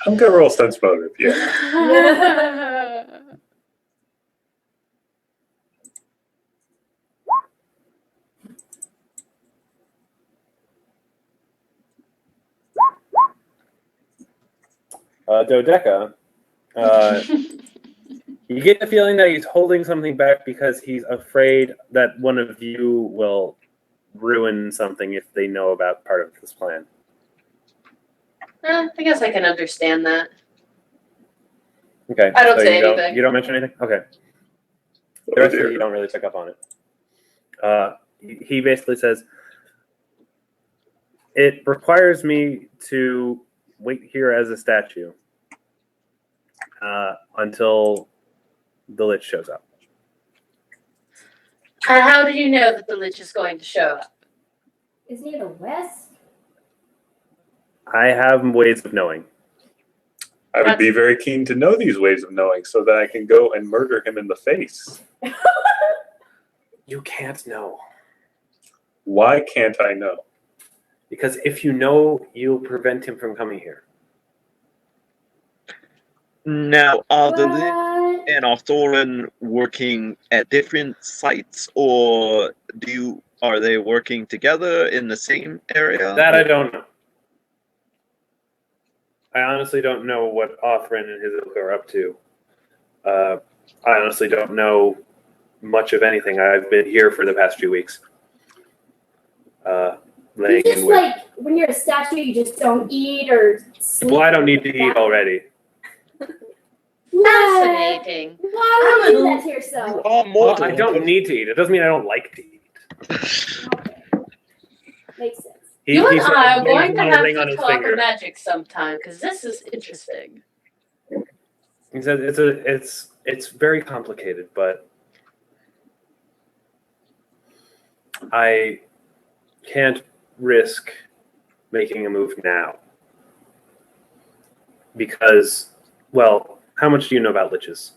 I'm gonna roll sense motive. Yeah. Dodeka, you get the feeling that he's holding something back because he's afraid that one of you will ruin something if they know about part of this plan. I guess I can understand that. Okay. I don't say you anything. You don't mention anything? Okay. The rest of it, you don't really pick up on it. He basically says, it requires me to wait here as a statue until the Lich shows up. How do you know that the Lich is going to show up? Is he in the west? I have ways of knowing. I would be very keen to know these ways of knowing so that I can go and murder him in the face. You can't know. Why can't I know? Because if you know, you'll prevent him from coming here. Now, are the Lich What? and Authoren working at different sites, or are they working together in the same area? That I don't know. I honestly don't know what Authoren and his ilk are up to. I honestly don't know much of anything. I've been here for the past few weeks. You Laying just in with. like when you're a statue, you just don't eat or sleep. Well, I don't need to eat already. Why? Fascinating. Why would you do that to You yourself? are Well, mortal. I don't need to eat. It doesn't mean I don't like to eat. Okay. Makes sense. You and He I are going to a have ring on to his talk finger. magic sometime because this is interesting. He said it's very complicated, but I can't risk making a move now because, well, how much do you know about liches?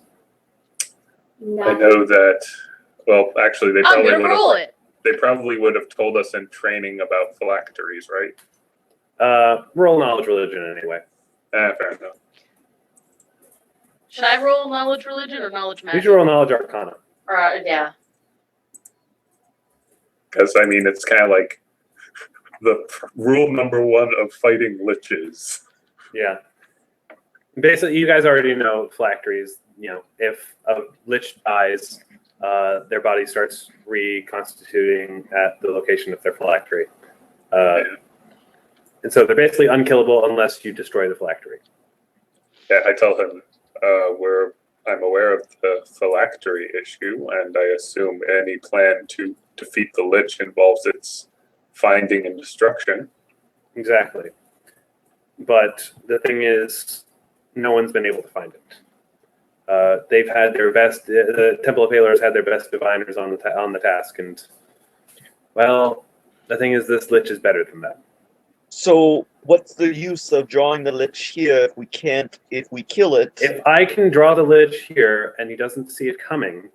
I know that. Well, actually, they I'm probably gonna would roll have. it. They probably would have told us in training about phylacteries, right? Roll knowledge religion anyway. Fair enough. Should I roll knowledge religion or knowledge You magic? should roll knowledge arcana. Yeah. Because I mean, it's kind of like the rule number one of fighting liches. Yeah. Basically, you guys already know phylacteries. You know, if a lich dies, their body starts reconstituting at the location of their phylactery. And so they're basically unkillable unless you destroy the phylactery. Yeah, I tell him I'm aware of the phylactery issue, and I assume any plan to defeat the lich involves its finding and destruction. Exactly. But the thing is, no one's been able to find it. They've had their best. The Temple of Pelor has had their best diviners on the task, and well, the thing is, this lich is better than that. So, what's the use of drawing the Lich here if we kill it? If I can draw the lich here and he doesn't see it coming,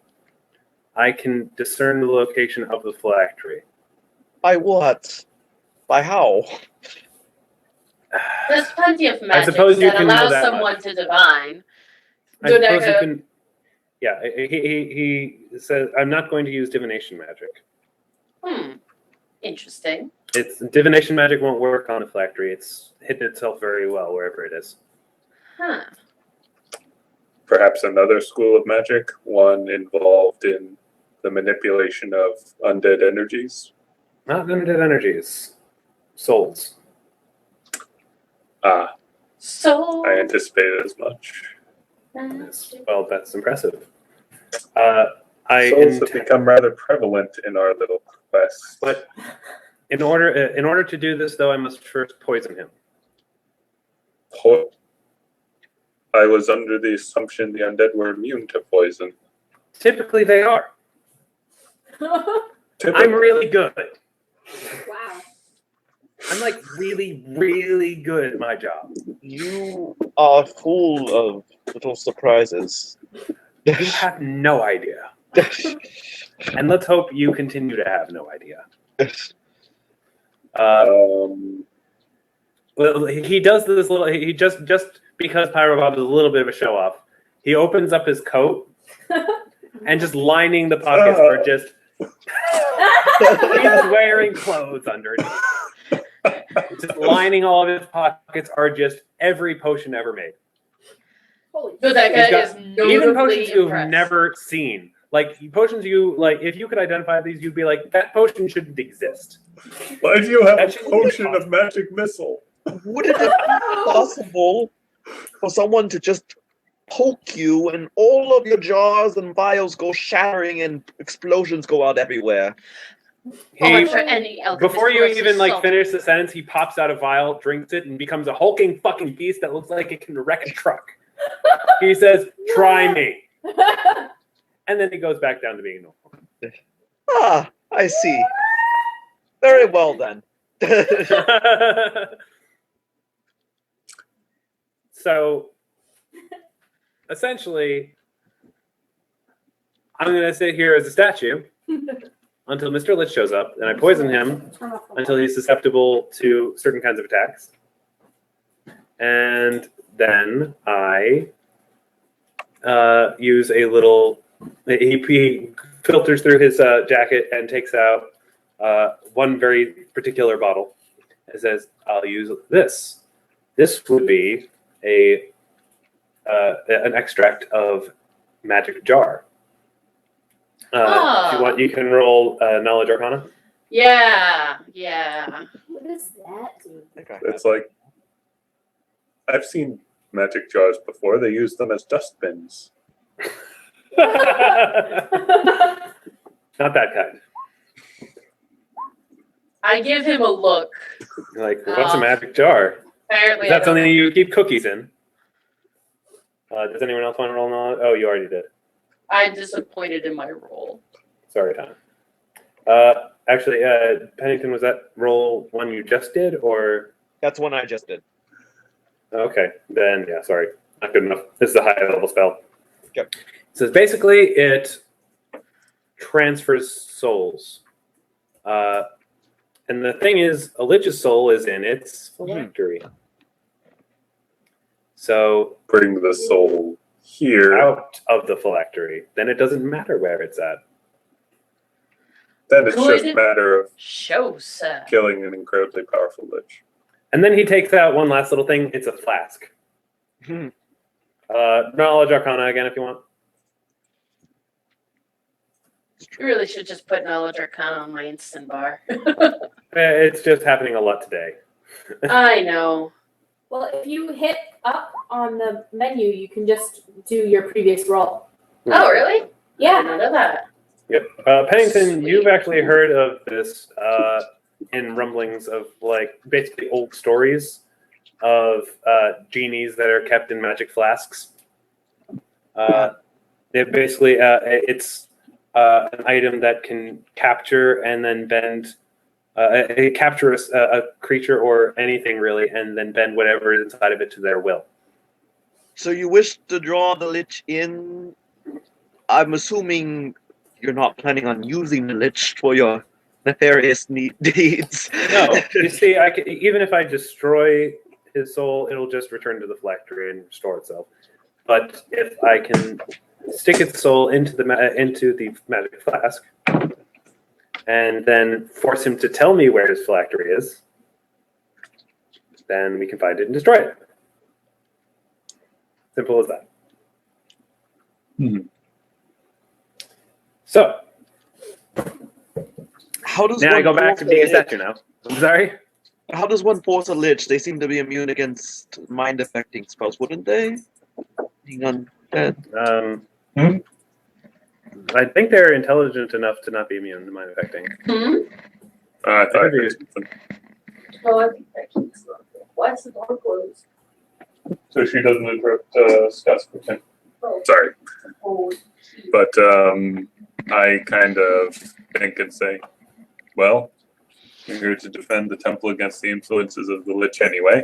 I can discern the location of the phylactery. By what? By how? There's plenty of magic suppose you that can know allows that someone much. to divine. I suppose you Dodeka. can. Yeah, he says I'm not going to use divination magic. Interesting. It's divination magic won't work on the phylactery. It's hidden itself very well wherever it is. Huh. Perhaps another school of magic, one involved in the manipulation of undead energies. Not undead energies, souls. So. I anticipated as much. Yes. Well, that's impressive. Souls have become rather prevalent in our little quest. But in order to do this, though, I must first poison him. I was under the assumption the undead were immune to poison. Typically, they are. I'm really good. Wow. I'm like really, really good at my job. You are full of little surprises. You have no idea. And let's hope you continue to have no idea. Well, he does this little. He just because Pyrobob is a little bit of a show off. He opens up his coat and just lining the pockets are just. He's wearing clothes underneath. Just lining all of his pockets are just every potion ever made. Holy Dodeka He's got- is notably Even potions you've impressed. never seen. Like potions if you could identify these, you'd be like, that potion shouldn't exist. Why do you have That a shouldn't potion be of magic missile? Wouldn't it be possible for someone to just poke you and all of your jars and vials go shattering and explosions go out everywhere? I'm sure any alchemist Before you worth his even salt. finish the sentence, he pops out a vial, drinks it, and becomes a hulking fucking beast that looks like it can wreck a truck. He says, "Try me," and then he goes back down to being normal. Ah, I see. Very well then. So, essentially, I'm going to sit here as a statue until Mr. Lich shows up, and I poison him until he's susceptible to certain kinds of attacks. And then I use a little... He filters through his jacket and takes out one very particular bottle. It says, I'll use this. This would be an extract of magic jar. If you want, you can roll Knowledge Arcana. Yeah. What does that do? It's like I've seen magic jars before. They use them as dustbins. Not that kind. I give him a look. Like, what's a magic jar? Apparently, Is I that don't something know. you keep cookies in? Does anyone else want to roll knowledge? Oh, you already did. I'm disappointed in my role. Sorry, Tom. Actually, Pennington, was that roll one you just did, or? That's one I just did. Okay, then yeah, sorry, not good enough. This is a high level spell. Yep. So basically, it transfers souls. And the thing is, a lich's soul is in its phylactery. So Bring the soul here. out of the phylactery, then it doesn't matter where it's at. Then it's Good. just a matter of Show, sir. killing an incredibly powerful lich. And then he takes out one last little thing. It's a flask. Hmm. Knowledge Arcana again, if you want. You really should just put Knowledge Arcana on my instant bar. It's just happening a lot today. I know. Well, if you hit up on the menu, you can just do your previous roll. Oh, really? I Yeah. didn't know that. Yep. Pennington, Sweet. you've actually heard of this in rumblings of like basically old stories of genies that are kept in magic flasks. It basically it's an item that can capture and then bend. It captures a creature or anything really, and then bend whatever is inside of it to their will. So you wish to draw the lich in? I'm assuming you're not planning on using the lich for your nefarious deeds. No, you see, even if I destroy his soul, it'll just return to the phylactery and restore itself. But if I can stick its soul into the magic flask, and then force him to tell me where his phylactery is, then we can find it and destroy it. Simple as that. So, How does now one I go back force to being a lich? statue now. I'm sorry? How does one force a lich? They seem to be immune against mind affecting spells, wouldn't they? Being undead. I think they're intelligent enough to not be immune to mind affecting. I thought I heard something. Oh, I think that keeps them. Why is the door closed? So she doesn't interrupt Scott's content. Oh, Sorry. oh. But I kind of think and say, well, you're here to defend the temple against the influences of the lich anyway.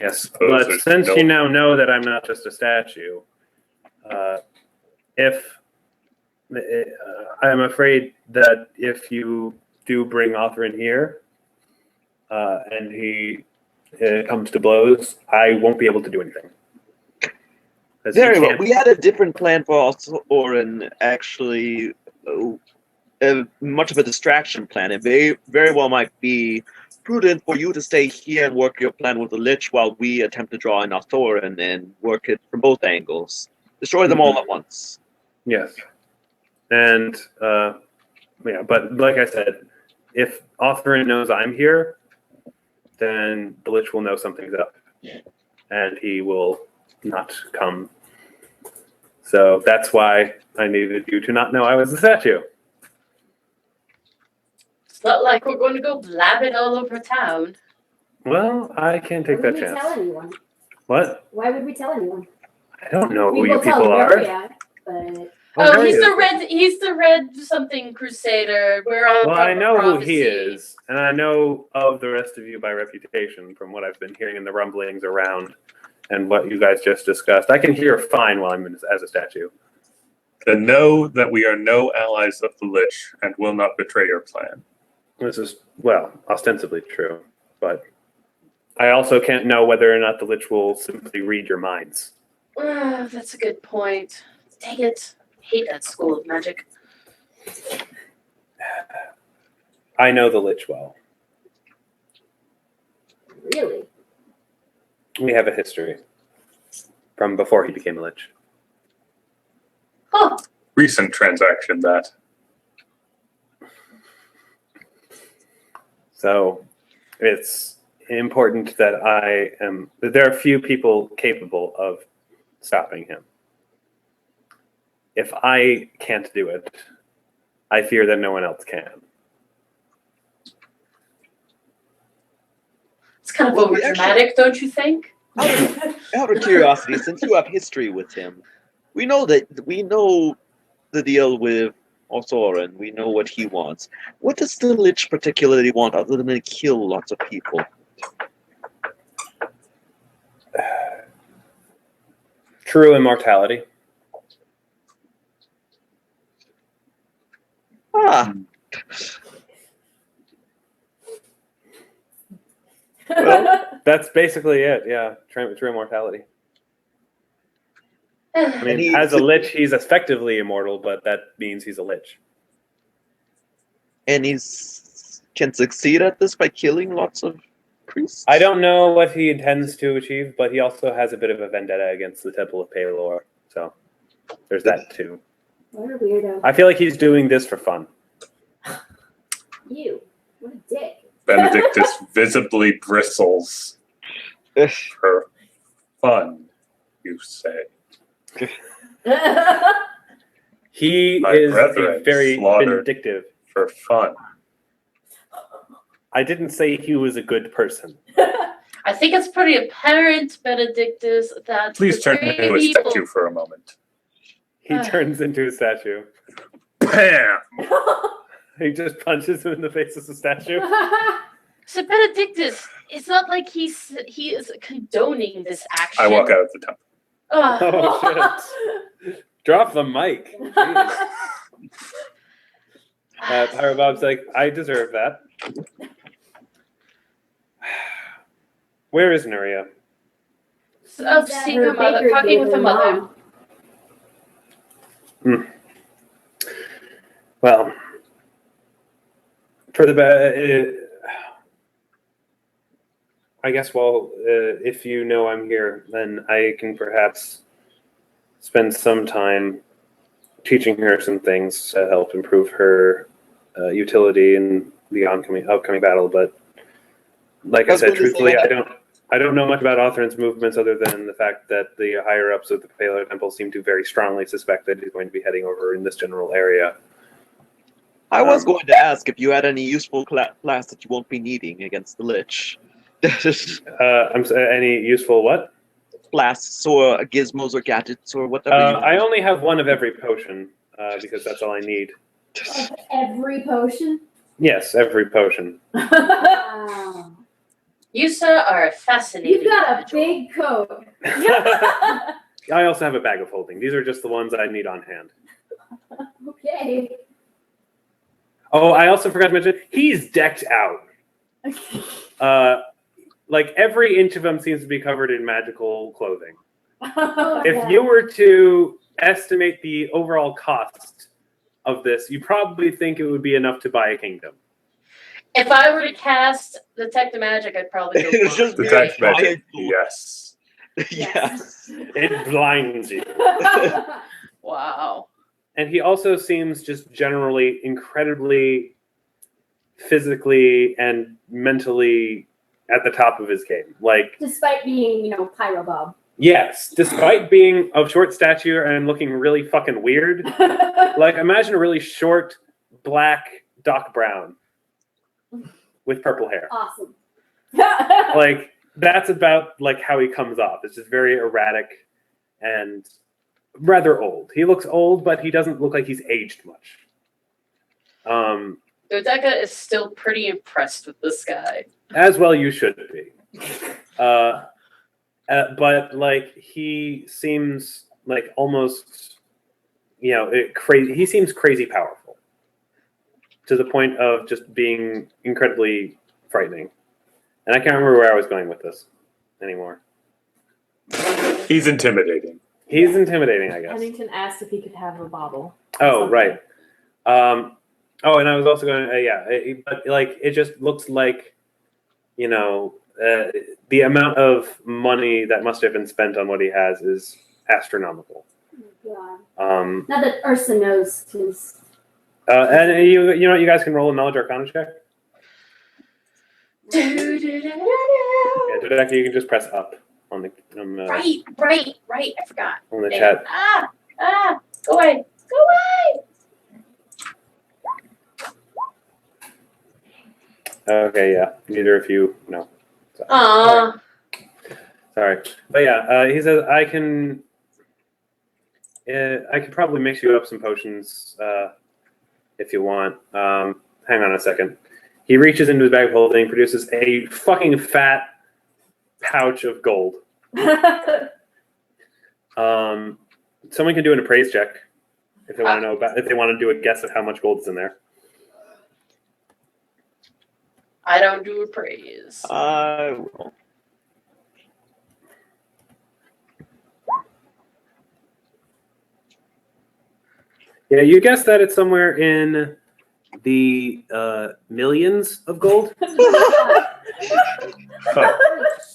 Yes, Suppose but there's since no- you now know that I'm not just a statue, I'm afraid that if you do bring Authoren here, and he comes to blows, I won't be able to do anything. 'Cause he Very well. can't- We had a different plan for Authoren, actually. Much of a distraction plan. It very well might be prudent for you to stay here and work your plan with the Lich while we attempt to draw in Authoren and work it from both angles. Destroy them all at once. Yes. And, yeah, but like I said, if Authoren knows I'm here, then the Lich will know something's up. And he will not come. So that's why I needed you to not know I was a statue. It's not like we're going to go blabbing all over town. Well, I can't take Why that would we tell chance. anyone? What? Why would we tell anyone? I don't know who We you will tell people are. Nuria, but Oh, he's Nuria. the red something crusader. We're on Well, top I of know who prophecy. he is, and I know of the rest of you by reputation from what I've been hearing in the rumblings around and what you guys just discussed. I can hear fine while I'm as a statue. Then know that we are no allies of the Lich and will not betray your plan. This is, well, ostensibly true, but I also can't know whether or not the Lich will simply read your minds. That's a good point. Dang it. I hate that school of magic. I know the Lich well. really, We have a history from before he became a Lich. Huh. Recent transaction that. So it's important that there are few people capable of stopping him. If I can't do it, I fear that no one else can. It's kind of Well, we overdramatic, don't you think? Out of curiosity, since you have history with him, we know the deal with Authoren. We know what he wants. What does the Lich particularly want other than to kill lots of people? True immortality. Ah, Well, that's basically it. Yeah, true immortality. I mean, he- as a Lich, he's effectively immortal, but that means he's a Lich. and can succeed at this by killing lots of priests? I don't know what he intends to achieve, but he also has a bit of a vendetta against the Temple of Pelor. So there's that too. what a weirdo. I feel like he's doing this for fun. You, what a dick. Benedictus visibly bristles. For fun, you say. He My is brethren very slaughtered. vindictive. For fun. I didn't say he was a good person. I think it's pretty apparent, Benedictus, that Please the turn great into a evil- statue for a moment. He turns into a statue. Bam! He just punches him in the face as a statue. So Benedictus, it's not like he is condoning this action. I walk out of the temple. Ugh. Oh, shit. Drop the mic. Jeez. Pyro Bob's like, I deserve that. Where is Nuria? Of She's at seeing her her mother, bakery talking with with her her mother. mom. Well, for the I guess, if you know I'm here, then I can perhaps spend some time teaching her some things to help improve her utility in the upcoming battle. But like I said, truthfully, I don't know much about Authoren's movements other than the fact that the higher ups of the Pelor Temple seem to very strongly suspect that he's going to be heading over in this general area. I was going to ask if you had any useful class that you won't be needing against the Lich. I'm sorry, any useful what? Flasks or gizmos or gadgets or whatever you I only have one of every potion because that's all I need. Of every potion. Yes, every potion. Wow. You, sir, are a fascinating You got a individual. big coat. I also have a bag of holding. These are just the ones I need on hand. Okay. Oh, I also forgot to mention, he's decked out. Like every inch of him seems to be covered in magical clothing. If you were to estimate the overall cost of this, you probably think it would be enough to buy a kingdom. If I were to cast Detect Magic, I'd probably go It's just blind. very Detect magic. giant- Yes. Yes. It blinds you. Wow. And he also seems just generally incredibly physically and mentally at the top of his game. Like, Despite being, Pyro Bob. yes, despite being of short stature and looking really fucking weird, like imagine a really short, black Doc Brown with purple hair. Awesome. Like, that's about like how he comes off. It's just very erratic and rather old. He looks old, but he doesn't look like he's aged much. Dodeka is still pretty impressed with this guy. As well you should be. But like he seems like almost, crazy. He seems crazy powerful to the point of just being incredibly frightening. And I can't remember where I was going with this anymore. He's intimidating. He's intimidating, I guess. Pennington asked if he could have a bauble. Oh, right. And I was also going, but like it just looks like, the amount of money that must have been spent on what he has is astronomical. Yeah. Now that Ursa knows his. And you guys can roll a knowledge arcana check. Yeah, Dodeka, you can just press up on the Right. I forgot. on the chat. Go away. Okay, yeah. Neither of you, no. Sorry. But yeah, he says I could probably mix you up some potions if you want. Hang on a second. He reaches into his bag of holding, produces a fucking fat pouch of gold. Someone can do an appraise check if they want to know if they want to do a guess of how much gold is in there. I don't do appraise. I will. Yeah, you guess that it's somewhere in the millions of gold.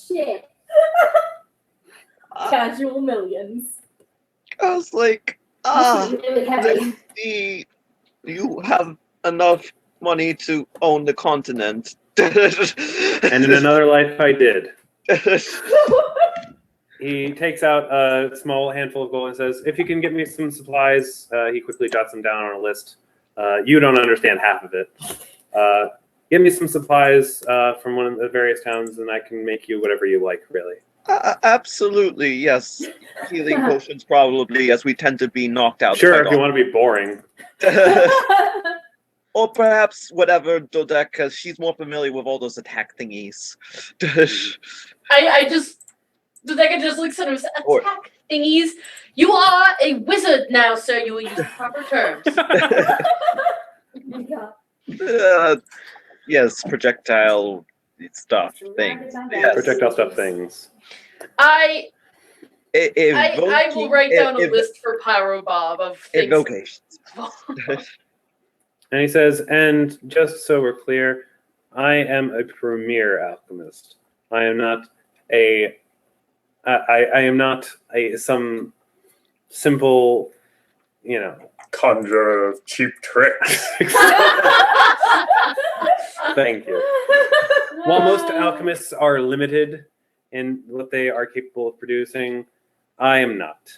Shit. Casual millions. I was like, This is really heavy. you have enough money to own the continent. And in another life, I did. He takes out a small handful of gold and says, if you can get me some supplies, he quickly jots them down on a list. You don't understand half of it. Give me some supplies from one of the various towns, and I can make you whatever you like, really. Absolutely, yes. Healing potions, probably, as we tend to be knocked out. Sure, quite if you want to be boring. Or perhaps whatever Dodeka, she's more familiar with all those attack thingies. Dodeka just looks at him and says, Or- attack thingies. You are a wizard now, sir. You will use proper terms. Yeah. Yes, projectile stuff, things. Yes. Projectile stuff things. I will Evoking- write down a ev- list for Pyro Bob of things. Evocations. And he says, and just so we're clear, I am a premier alchemist. I am not some simple, Conjure of cheap tricks. Thank you. While most alchemists are limited in what they are capable of producing, I am not.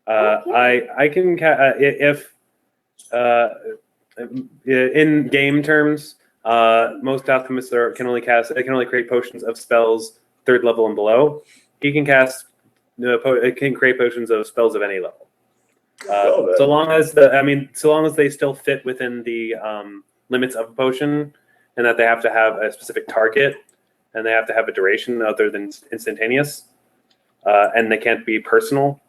I can in game terms, most alchemists can only create potions of spells 3rd level and below. He can create potions of spells of any level. So long as they still fit within the limits of a potion, and that they have to have a specific target, and they have to have a duration other than instantaneous, and they can't be personal.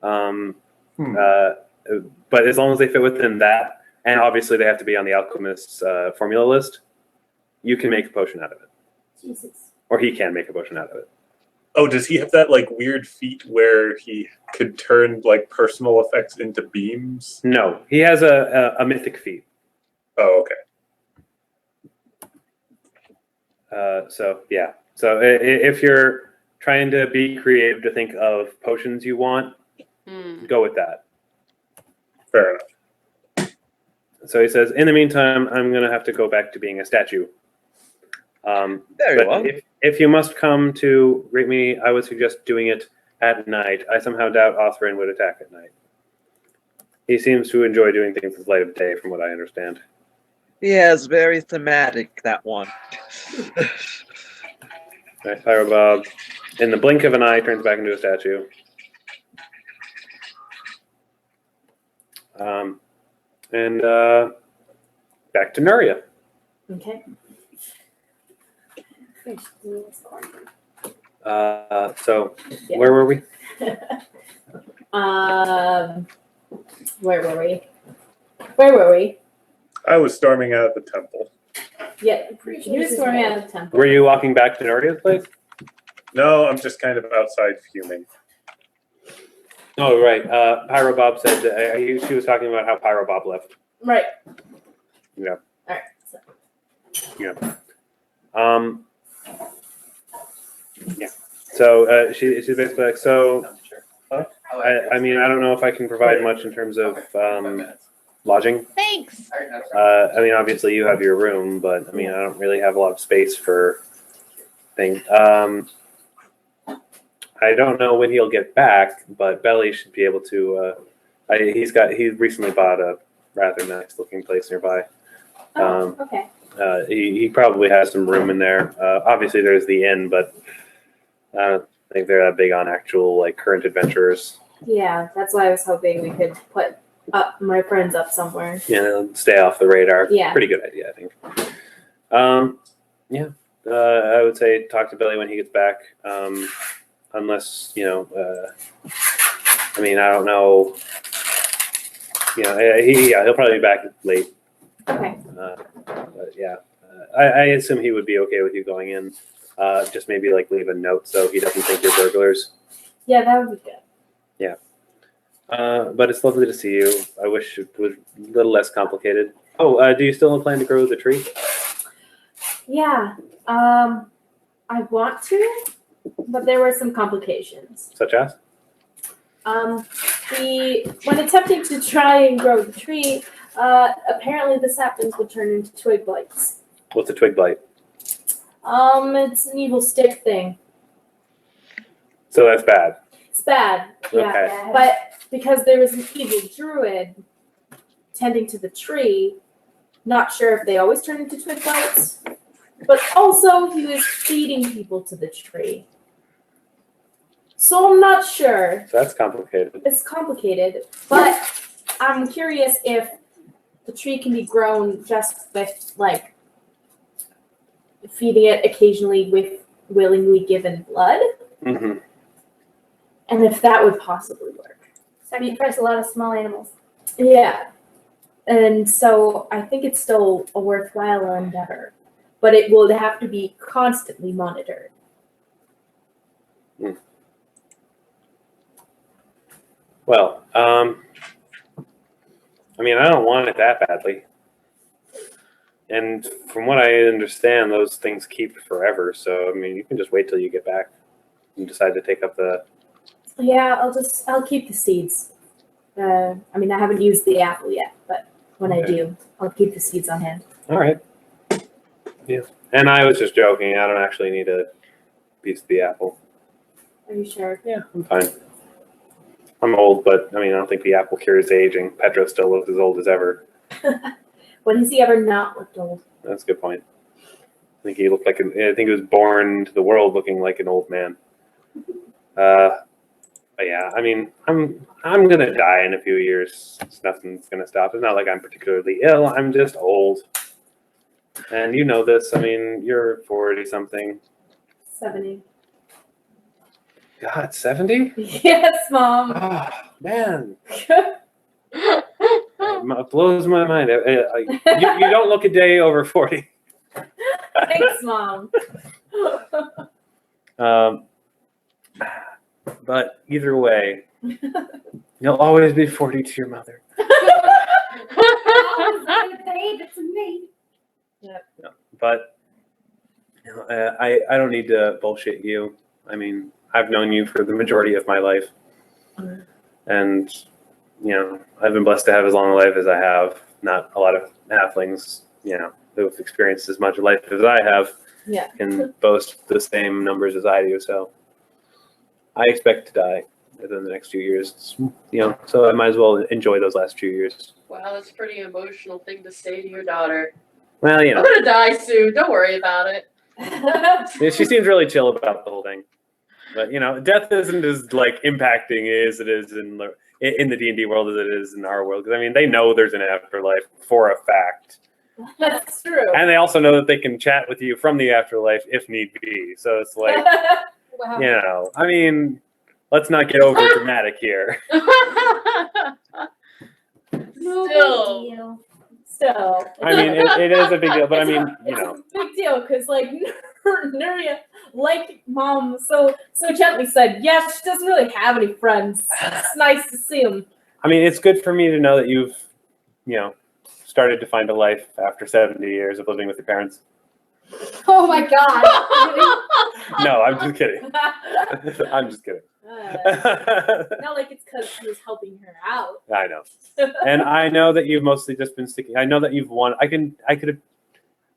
But as long as they fit within that, and obviously they have to be on the alchemist's formula list, you can make a potion out of it. Jesus. Or he can make a potion out of it. Oh, does he have that weird feat where he could turn personal effects into beams? No, he has a mythic feat. Oh, okay. So yeah. So if you're trying to be creative to think of potions you want, go with that. Fair enough. So he says, in the meantime, I'm going to have to go back to being a statue. Very But well. if you must come to greet me, I would suggest doing it at night. I somehow doubt Authoren would attack at night. He seems to enjoy doing things with light of day, from what I understand. Yes, very thematic, that one. Right, Pyrobob, in the blink of an eye, turns back into a statue. And back to Nuria. Okay. So, Yeah. where were we? Where were we? I was storming out of the temple. Yeah, you were storming out of the temple. Were you walking back to Nuria's place? No, I'm just kind of outside fuming. Oh, right. Pyrobob said that, she was talking about how Pyrobob left. Right. Yeah. All right. So. Yeah. Yeah. So she's basically like, so I mean, I don't know if I can provide much in terms of lodging. Thanks. I mean, obviously you have your room, but I mean, I don't really have a lot of space for things. I don't know when he'll get back, but Belly should be able to. He recently bought a rather nice looking place nearby. Oh, okay. He probably has some room in there. Obviously, there's the inn, but I don't think they're that big on actual like current adventurers. Yeah, that's why I was hoping we could put up my friends up somewhere. Yeah, stay off the radar. Yeah. Pretty good idea, I think. Yeah, I would say talk to Billy when he gets back. Unless, I mean, I don't know. He'll probably be back late. Okay. But yeah, I assume he would be okay with you going in. Just maybe like leave a note so he doesn't think you're burglars. Yeah, that would be good. Yeah. But it's lovely to see you. I wish it was a little less complicated. Oh, do you still plan to grow the tree? Yeah. I want to, but there were some complications. Such as? When attempting to try and grow the tree, apparently the saplings would turn into twig blights. What's a twig blight? It's an evil stick thing. So that's bad. It's bad, yeah. Okay. But because there was an evil druid tending to the tree, not sure if they always turn into twig blights, but also he was feeding people to the tree. So I'm not sure. So that's complicated. It's complicated, but I'm curious if the tree can be grown just with, like, feeding it occasionally with willingly given blood, Mm-hmm. and if that would possibly work. Sacrifice a lot of small animals. Yeah. And so I think it's still a worthwhile endeavor, but it will have to be constantly monitored. Well, I mean, I don't want it that badly. And from what I understand, those things keep forever. So, I mean, you can just wait till you get back and decide to take up the... Yeah, I'll keep the seeds. I mean, I haven't used the apple yet, but when I do, I'll keep the seeds on hand. All right. Yeah. And I was just joking. I don't actually need a piece of the apple. Are you sure? Yeah, I'm fine. I'm old, but I mean, I don't think the apple cures aging. Pedro still looks as old as ever. When has he ever not looked old? That's a good point. I think he looked like I think he was born to the world looking like an old man. But yeah, I mean, I'm gonna die in a few years. Nothing's gonna stop. It's not like I'm particularly ill. I'm just old. And you know this. I mean, you're 40 something. 70. God, 70? Yes, Mom. Oh man, it blows my mind. You don't look a day over 40. Thanks, Mom. But either way, you'll always be 40 to your mother. Babe, it's me. But you know, I don't need to bullshit you. I mean, I've known you for the majority of my life. And, I've been blessed to have as long a life as I have. Not a lot of halflings, who have experienced as much life as I have can boast the same numbers as I do. So I expect to die within the next few years, so I might as well enjoy those last few years. Wow, that's a pretty emotional thing to say to your daughter. Well, I'm gonna die soon. Don't worry about it. she seems really chill about the whole thing. But, death isn't as, impacting as it is in the D&D world as it is in our world. Because, I mean, they know there's an afterlife for a fact. That's true. And they also know that they can chat with you from the afterlife if need be. So it's like, Wow. I mean, let's not get over dramatic here. No Still. I mean, it is a big deal, but I mean, It's a big deal because, Nuria, like Mom so gently said, yeah, she doesn't really have any friends. It's nice to see them. I mean, it's good for me to know that you've, started to find a life after 70 years of living with your parents. Oh my god. No, I'm just kidding. I'm just kidding. Not like it's because he was helping her out. I know. And I know that you've mostly just been sticking. I know that you've won. I could have,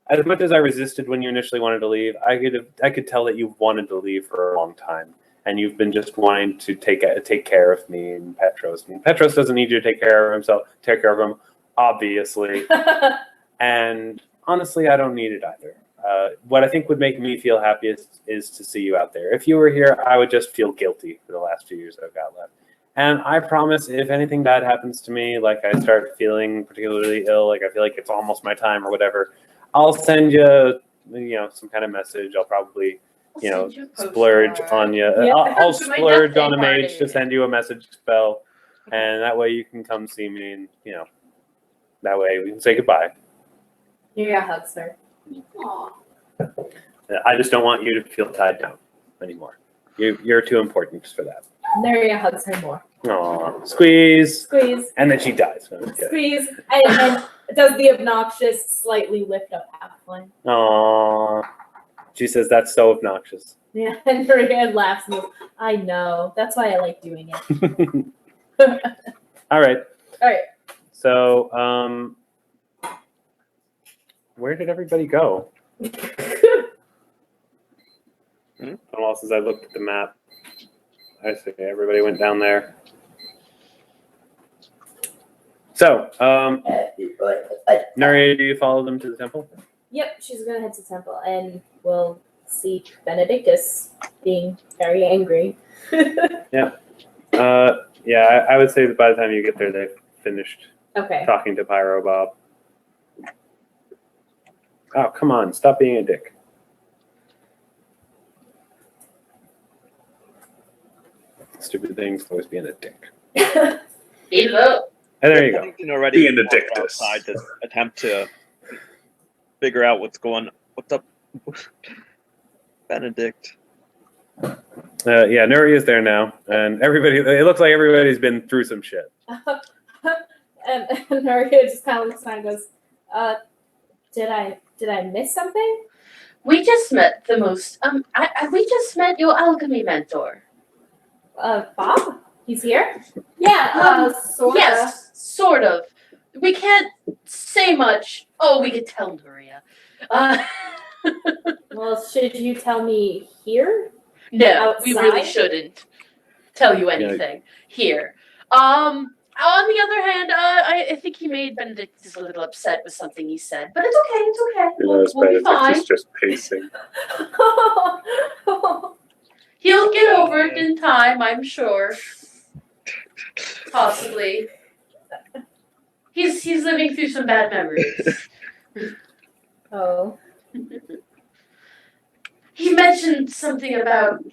as much as I resisted when you initially wanted to leave, I could tell that you've wanted to leave for a long time. And you've been just wanting to take care of me and Petros. I mean, Petros doesn't need you to take care of himself. Take care of him, obviously. And honestly, I don't need it either. What I think would make me feel happiest is to see you out there. If you were here, I would just feel guilty for the last few years I've got left. And I promise, if anything bad happens to me, like I start feeling particularly ill, like I feel like it's almost my time or whatever, I'll send you, some kind of message. I'll probably, splurge on you. Yeah. I'll For my splurge birthday on a mage party. to send you a message spell, and that way you can come see me, and that way we can say goodbye. Nuria hugs her. Aw. I just don't want you to feel tied down anymore. You're too important for that. Nuria hugs her more. Aw, squeeze, Squeeze, and then she dies. No, I'm kidding. squeeze, and does the obnoxious slightly lift up halfling. Aw, she says that's so obnoxious. Yeah, and Nuria laughs and goes, I know. That's why I like doing it. All right. All right. So, where did everybody go? Well, since I looked at the map, I see everybody went down there. So, Nuria, do you follow them to the temple? Yep, she's gonna head to temple, and we'll see Benedictus being very angry. Yeah, I would say that by the time you get there, they've finished Okay. talking to Pyro Bob. Oh, come on, stop being a dick. Stupid things, always being a dick. Evo. And there you go. Pennington already The walked Benedictus. outside to attempt to figure out what's up. Benedict. Yeah, Nuri is there now, and it looks like everybody's been through some shit. And Nuria just kind of looks around and goes, did I miss something? We just met the most. We just met your alchemy mentor. Bob? He's here? Yeah, sort of. Yes, sort of. We can't say much. Oh, we could tell Nuria. Well, should you tell me here? No, we really Outside? shouldn't tell you anything here. On the other hand, I think he made Benedictus a little upset with something he said, but it's okay. It's okay. We'll be fine. just pacing. He'll get over it in time, I'm sure. Possibly. He's living through some bad memories. Oh. He mentioned something about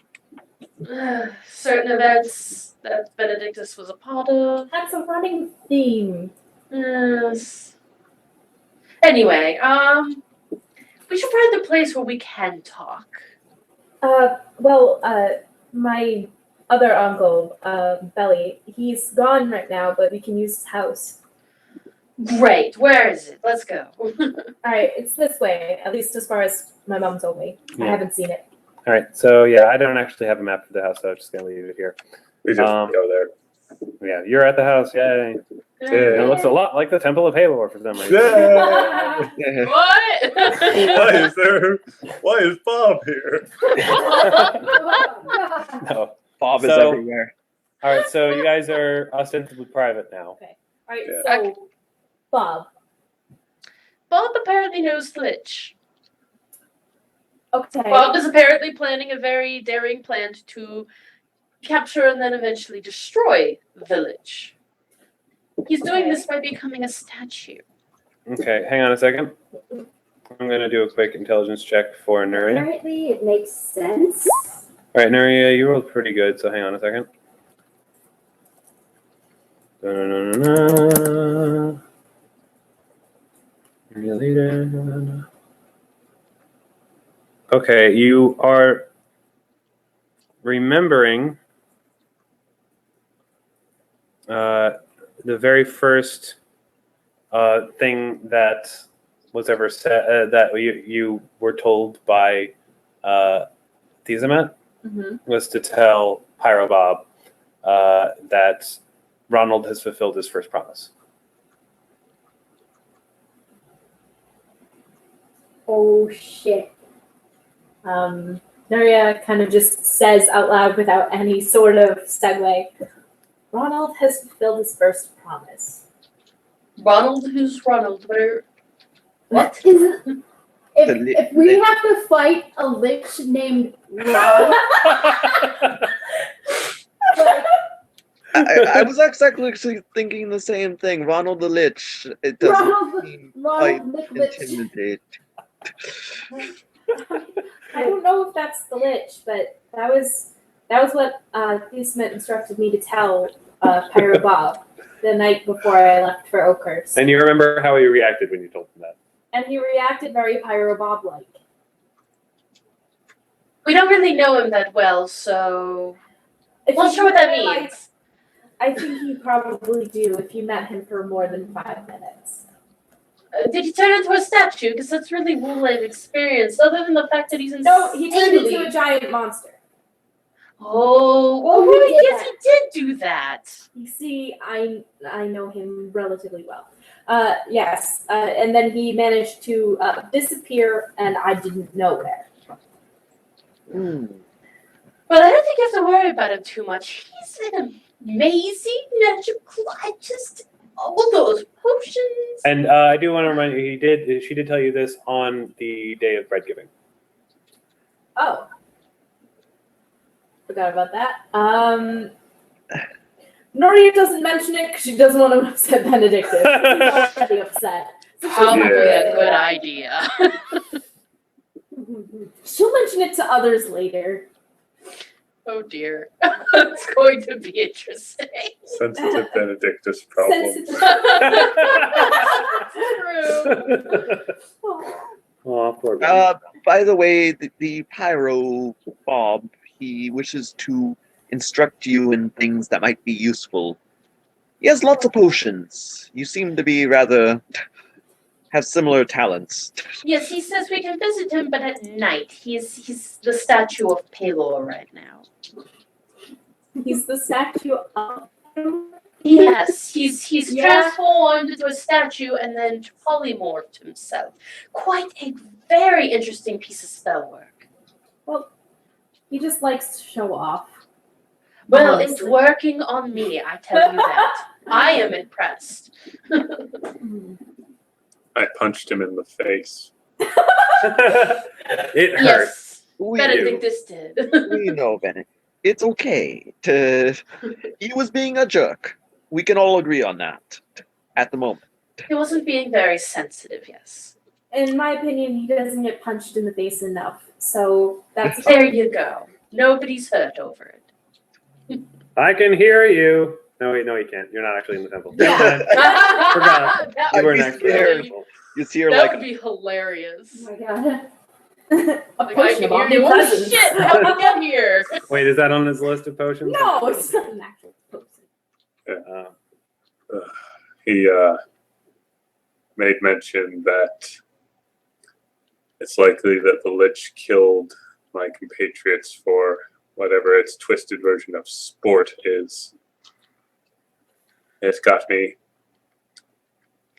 certain events that Benedictus was a part of. That's a running theme. Yes. Anyway, we should find a place where we can talk. My other uncle, Belly, he's gone right now, but we can use his house. Great. Where is it? Let's go. All right, it's this way, at least as far as my mom told me. I Yeah. haven't seen it. All right. So yeah, I don't actually have a map for the house, so I'm just gonna leave it here. We just go there. Yeah, you're at the house. Yay! It looks a lot like the Temple of Pelor for some reason. Yeah. What? Why is Bob here? No. Bob is So- everywhere. All right. So you guys are ostensibly private now. All right, Yeah. so Bob. Bob apparently knows the Lich. Okay. Bob is apparently planning a very daring plan to capture and then eventually destroy the village. He's doing this by becoming a statue. Okay. Hang on a second. I'm gonna do a quick intelligence check for Nuria. Apparently, it makes sense. All right, Nuria, you rolled pretty good. So hang on a second. Da-na-na-na-na. Related. Okay, you are remembering the very first thing that was ever said that you were told by Tiamat was to tell Pyro Bob that Ronald has fulfilled his first promise. Oh shit. Nuria kind of just says out loud without any sort of segue, Ronald has fulfilled his first promise. Ronald, who's Ronald? What? Is The li- if we have to fight a lich named Ron, like, I was exactly thinking the same thing. Ronald the Lich. It doesn't Ronald, seem quite Ronald Lich. intimidate. I don't know if that's the Lich, but that was what Smith instructed me to tell Pyro Bob the night before I left for Oakhurst. And you remember how he reacted when you told him that. And he reacted very Pyro Bob-like. We don't really know him that well, so If not you sure what that met him, means. I think you probably do if you met him for more than 5 minutes. Did he turn into a statue? Because that's really all I've experienced, other than the fact that he's No, he turned into insanely- a giant monster. Oh, Oh, right, he did yes, he did do that. You see, I know him relatively well. Yes, and then he managed to disappear, and I didn't know where. But I don't think you have to worry about him too much. He's an amazing magical. All those potions. And I do want to remind you, she did tell you this on the day of bread giving. Oh. Forgot about that. Nuria doesn't mention it because she doesn't want to upset Benedictus. She's already upset. Probably Yeah. a good idea. She'll mention it to others later. Oh dear. It's going to be interesting. Sensitive Benedictus problem. Sensitive. True. Oh, poor baby. By the way, the Pyro Bob, he wishes to instruct you in things that might be useful. He has lots of potions. You seem to be have similar talents. Yes, he says we can visit him, but at night. He's the statue of Pelor right now. He's the statue of. Yes, he's Yeah. transformed into a statue and then polymorphed himself. Quite a very interesting piece of spell work. Well, he just likes to show off. Well, Honestly. it's working on me, I tell you that. I am impressed. I punched him in the face. It hurt. Yes, We Benedictus did. we know, Bennett. It's okay. He was being a jerk. We can all agree on that at the moment. He wasn't being very sensitive, yes. In my opinion, he doesn't get punched in the face enough. So that's There you go. Nobody's hurt over it. I can hear you. No, wait, no, you can't. You're not actually in the temple. Yeah. Forgot. That You would weren't be actually in the scared. temple. You see her that like would be hilarious. Oh my god. A Like, I potion can of hear you. Oh omnipresence. shit, how did we get here? Wait, is that on his list of potions? No, it's not an actual potion. He made mention that It's likely that the Lich killed my compatriots for whatever its twisted version of sport is. It's got me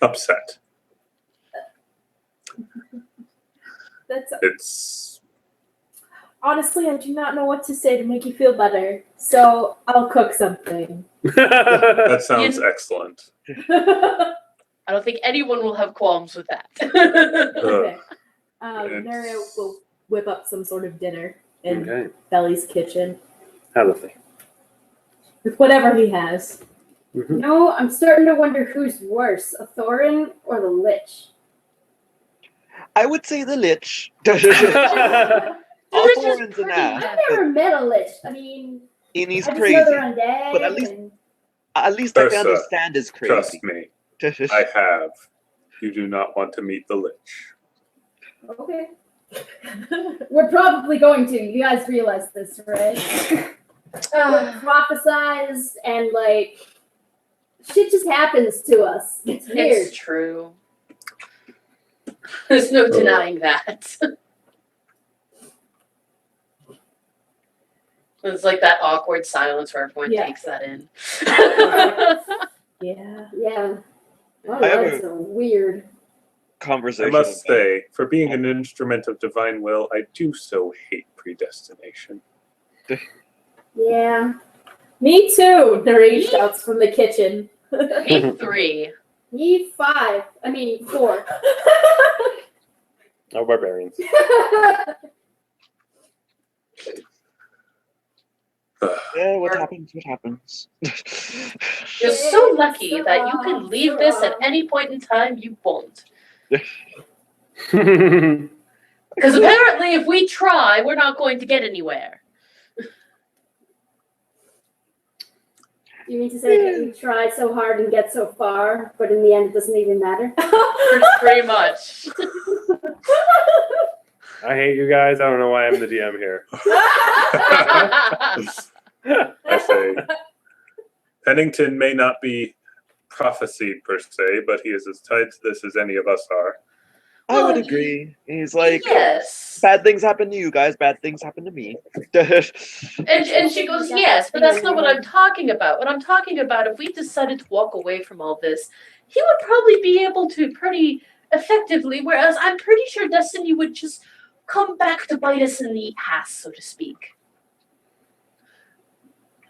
upset. It's Honestly, I do not know what to say to make you feel better, so I'll cook something. that sounds excellent. I don't think anyone will have qualms with that. Okay. It's- Nuria will whip up some sort of dinner in Okay. Belly's kitchen How lovely. with whatever he has. No, I'm starting to wonder who's worse, Authoren or the Lich. I would say the Lich. Lich is Authoren's an pretty ass. I've never met a Lich. I mean, And he's I just crazy. know they're undead. but at least- and- At least I can Ursa, understand his crazy. Trust me, I have. You do not want to meet the Lich. Okay. We're probably going to. You guys realize this, right? Prophesize and like shit just happens to us. It's weird. It's true. There's no denying that. It's like that awkward silence where everyone Yeah. takes that in. Yeah. Yeah. Oh, I have that's so weird. I Conversation. must say, for being an instrument of divine will, I do so hate predestination. Yeah. Me too, Nuria shouts from the kitchen. Me 3. Me 5. I mean 4. Oh, barbarians. Yeah, what happens? What happens? You're so lucky that you can leave this at any point in time you won't. Because apparently if we try, we're not going to get anywhere. You mean to say that you try so hard and get so far, but in the end it doesn't even matter? Pretty much. I hate you guys. I don't know why I'm the DM here. I say, Pennington may not be prophesied per se, but he is as tied to this as any of us are. I would Well, agree. He's like, yes. bad things happen to you guys, bad things happen to me. And she goes, yes, but that's not what I'm talking about. What I'm talking about, if we decided to walk away from all this, he would probably be able to pretty effectively, whereas I'm pretty sure Destiny would just come back to bite us in the ass, so to speak.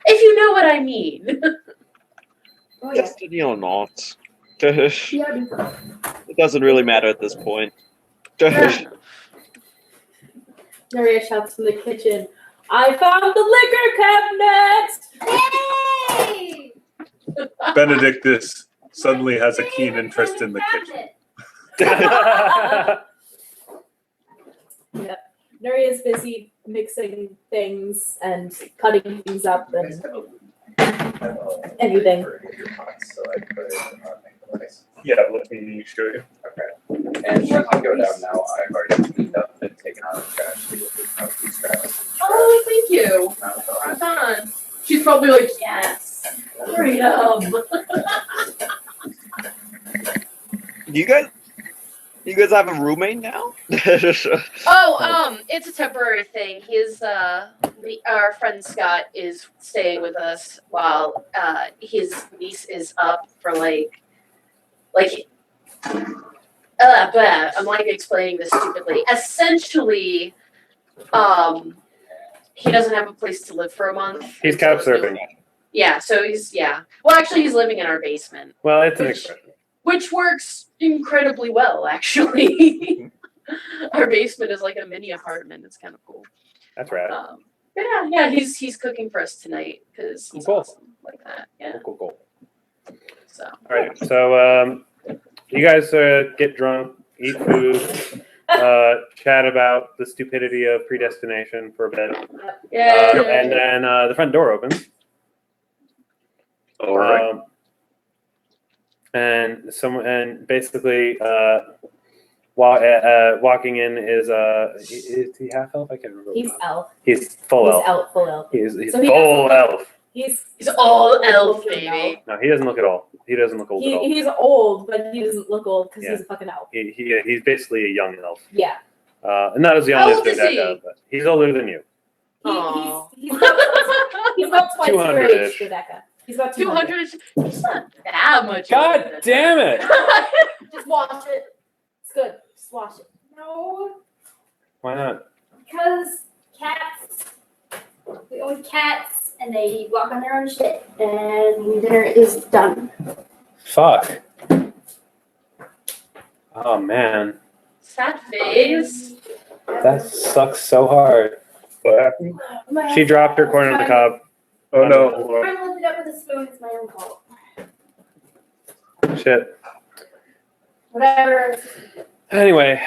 If you know what I mean. Oh yeah. Destiny or not. Yeah. It doesn't really matter at this point. Nuria shouts from the kitchen. I found the liquor cabinet! Hey! Benedictus suddenly has a keen interest in the kitchen. Yep. Nuria's busy mixing things and cutting things up and everything. Yeah, let me show you. And you can go down now. I've already cleaned up and taken out the trash. Oh, thank you. Right on. She's probably like, yes, freedom. You guys have a roommate now? Oh, it's a temporary thing. Our friend Scott is staying with us while his lease is up for I'm like explaining this stupidly. Essentially, he doesn't have a place to live for a month. He's couch surfing. Yeah, so well, actually, he's living in our basement, Well, it's an expression. which works incredibly well, actually. Our basement is like a mini apartment. It's kind of cool. That's rad. Yeah, he's cooking for us tonight because he's Cool. awesome like that. Yeah, Cool. so. All right. So you guys get drunk, eat food, chat about the stupidity of predestination for a bit. Yeah. And then the front door opens. All right. And basically, walking in is he half elf? I can't remember. He's elf. He's full He's elf. out full elf. He's So he full doesn't elf. He's all elf, baby. No, he doesn't look at all. He doesn't look old at all. he's old, but he doesn't look old because Yeah. he's a fucking elf. He's basically a young elf. Yeah. Not as young How as old is Dodeka, he? but he's older than you. Aw. He's about twice your 200-ish. age, Dodeka. He's about 200. 200. He's not that much. God older than damn it! her. Just wash it. It's good. Just wash it. No, Why not? because cats. We own cats, and they walk on their own shit, and dinner is done. Fuck. Oh man, Sad face. that sucks so hard. What happened? She dropped her corn on the cob. Oh no. I lifted it up with a spoon. It's my own fault. Shit. Whatever. Anyway,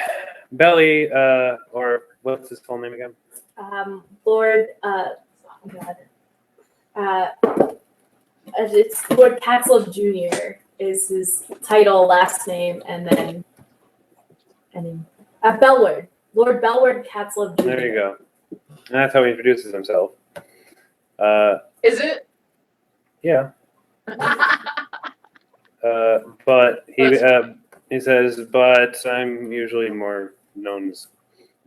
Belly, or what's his full name again? Lord, oh God. It's Lord Patzlove Jr. is his title, last name, and then Bellward. Lord Bellward Patzlove Jr. There you go. That's how he introduces himself. Is it? Yeah. But he says, but I'm usually more known as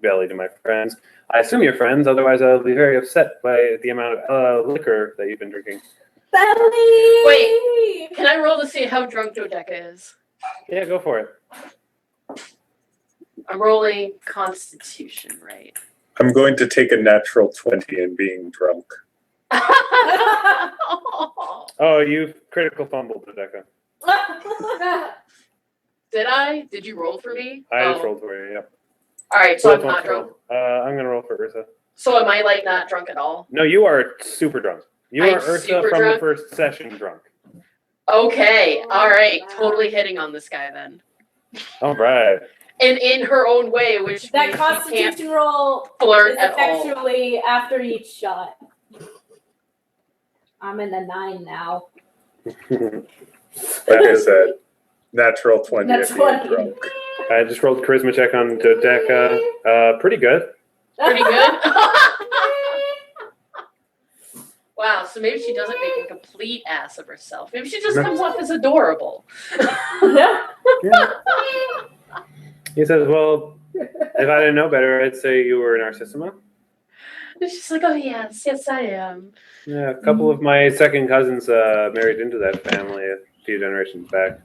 Belly to my friends. I assume you're friends, otherwise I'll be very upset by the amount of liquor that you've been drinking. Belly! Wait. Can I roll to see how drunk Dodeka is? Yeah, go for it. I'm rolling Constitution, right? I'm going to take a natural 20 in being drunk. Oh, you critical fumbled, Dodeka. Did I? Did you roll for me? I just rolled for you, yep. All right, so I'm Both not wants to drunk. roll. I'm going to roll for Ursa. So am I like not drunk at all? No, you are super drunk. You I'm are Ursa super from drunk? the first session drunk. Okay, all right, totally hitting on this guy then, All right. and in her own way, which That means she can't Constitution roll flirt is at all. effectually after each shot. I'm in the 9 now. Like I said, natural 20 That's in being 20. drunk. I just rolled charisma check on Dodeka. Pretty good. Pretty good. Wow, so maybe she doesn't make a complete ass of herself. Maybe she just comes off as adorable. Yeah. He says, well, if I didn't know better, I'd say you were Narcissima. And she's like, oh yes, yes I am. Yeah, a couple of my second cousins married into that family a few generations back.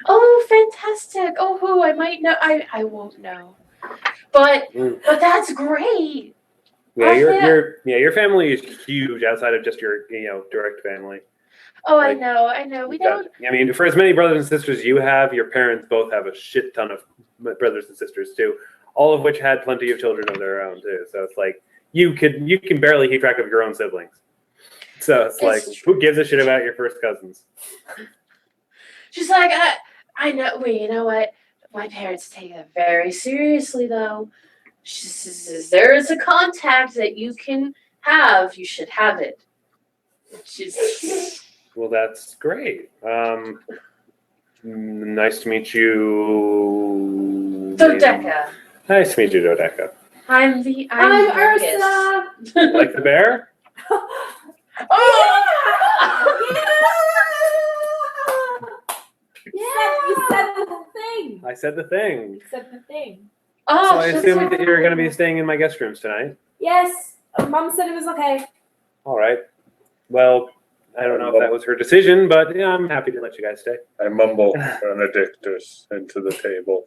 Oh, fantastic. Oh, who I might know. I won't know. But that's great. Yeah, Oh, your family is huge outside of just your direct family. Oh, Like, I know. We don't. I mean, for as many brothers and sisters you have, your parents both have a shit ton of brothers and sisters too, all of which had plenty of children of their own too. So it's like you can barely keep track of your own siblings. So it's like, who gives a shit about your first cousins? She's like, I know. Well, you know what? My parents take it very seriously, though. She says, there is a contact that you can have. You should have it. She's. Well, that's great. Nice to meet you. Dodeka. Nice to meet you, Dodeka. I'm I'm Marcus. Ursa. Like the bear? You said the thing. I said the thing. You said the thing. Oh, So I assume that you're going to be staying in my guest rooms tonight. Yes. Mom said it was okay. All right. Well, I don't know if that was her decision, but yeah, I'm happy to let you guys stay. I mumble Benedictus into the table.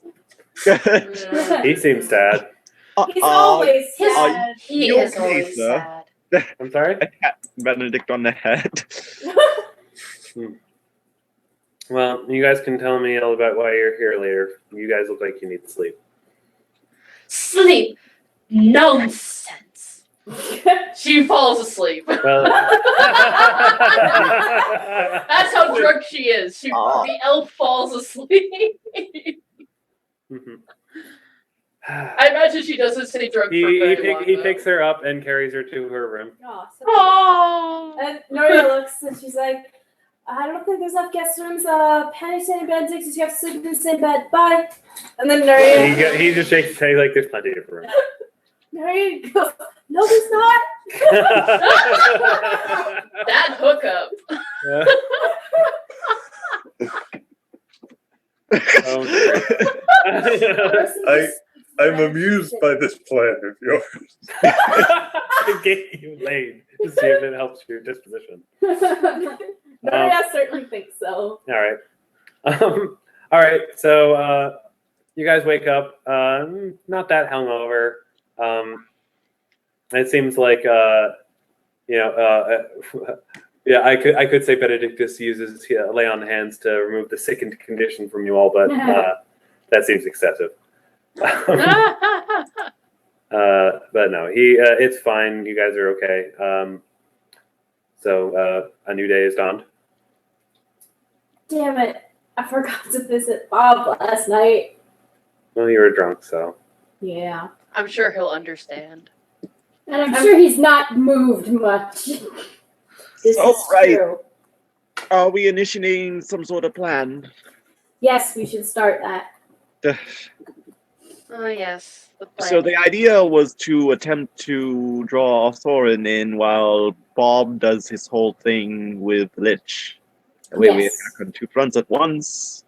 He seems sad. He's always His- sad. He You is okay, always sir? sad. I'm sorry? Benedict on the head. Well, you guys can tell me all about why you're here later. You guys look like you need to sleep. Sleep. Nonsense. She falls asleep. Well, That's how drunk she is. The elf falls asleep. Mhm. I imagine she doesn't stay drunk for very long. he though. picks her up and carries her to her room. Oh, Oh. and Nuria looks and she's like, I don't think there's enough guest rooms. Pennington and Benedictus, you have to sleep in the same bed. Bye. And then Nuria, He just shakes his head like there's plenty of room. Nuria goes, no, there's not. That hookup. Oh, great. amused by this plan of yours. I get you laid to see if it helps your disposition. Nuria certainly thinks so. All right. All right. So you guys wake up, not that hungover. It seems like yeah, I could say Benedictus uses lay on hands to remove the sickened condition from you all, but that seems excessive. But no, it's fine. You guys are okay. So a new day is dawned. Damn it. I forgot to visit Bob last night. Well, you were drunk, so. Yeah. I'm sure he'll understand. And I'm sure he's not moved much. This Oh, is right. true. Are we initiating some sort of plan? Yes, we should start that. Oh, yes. The plan. So the idea was to attempt to draw Authoren in while Bob does his whole thing with Lich. That way we Yes. attack on two fronts at once.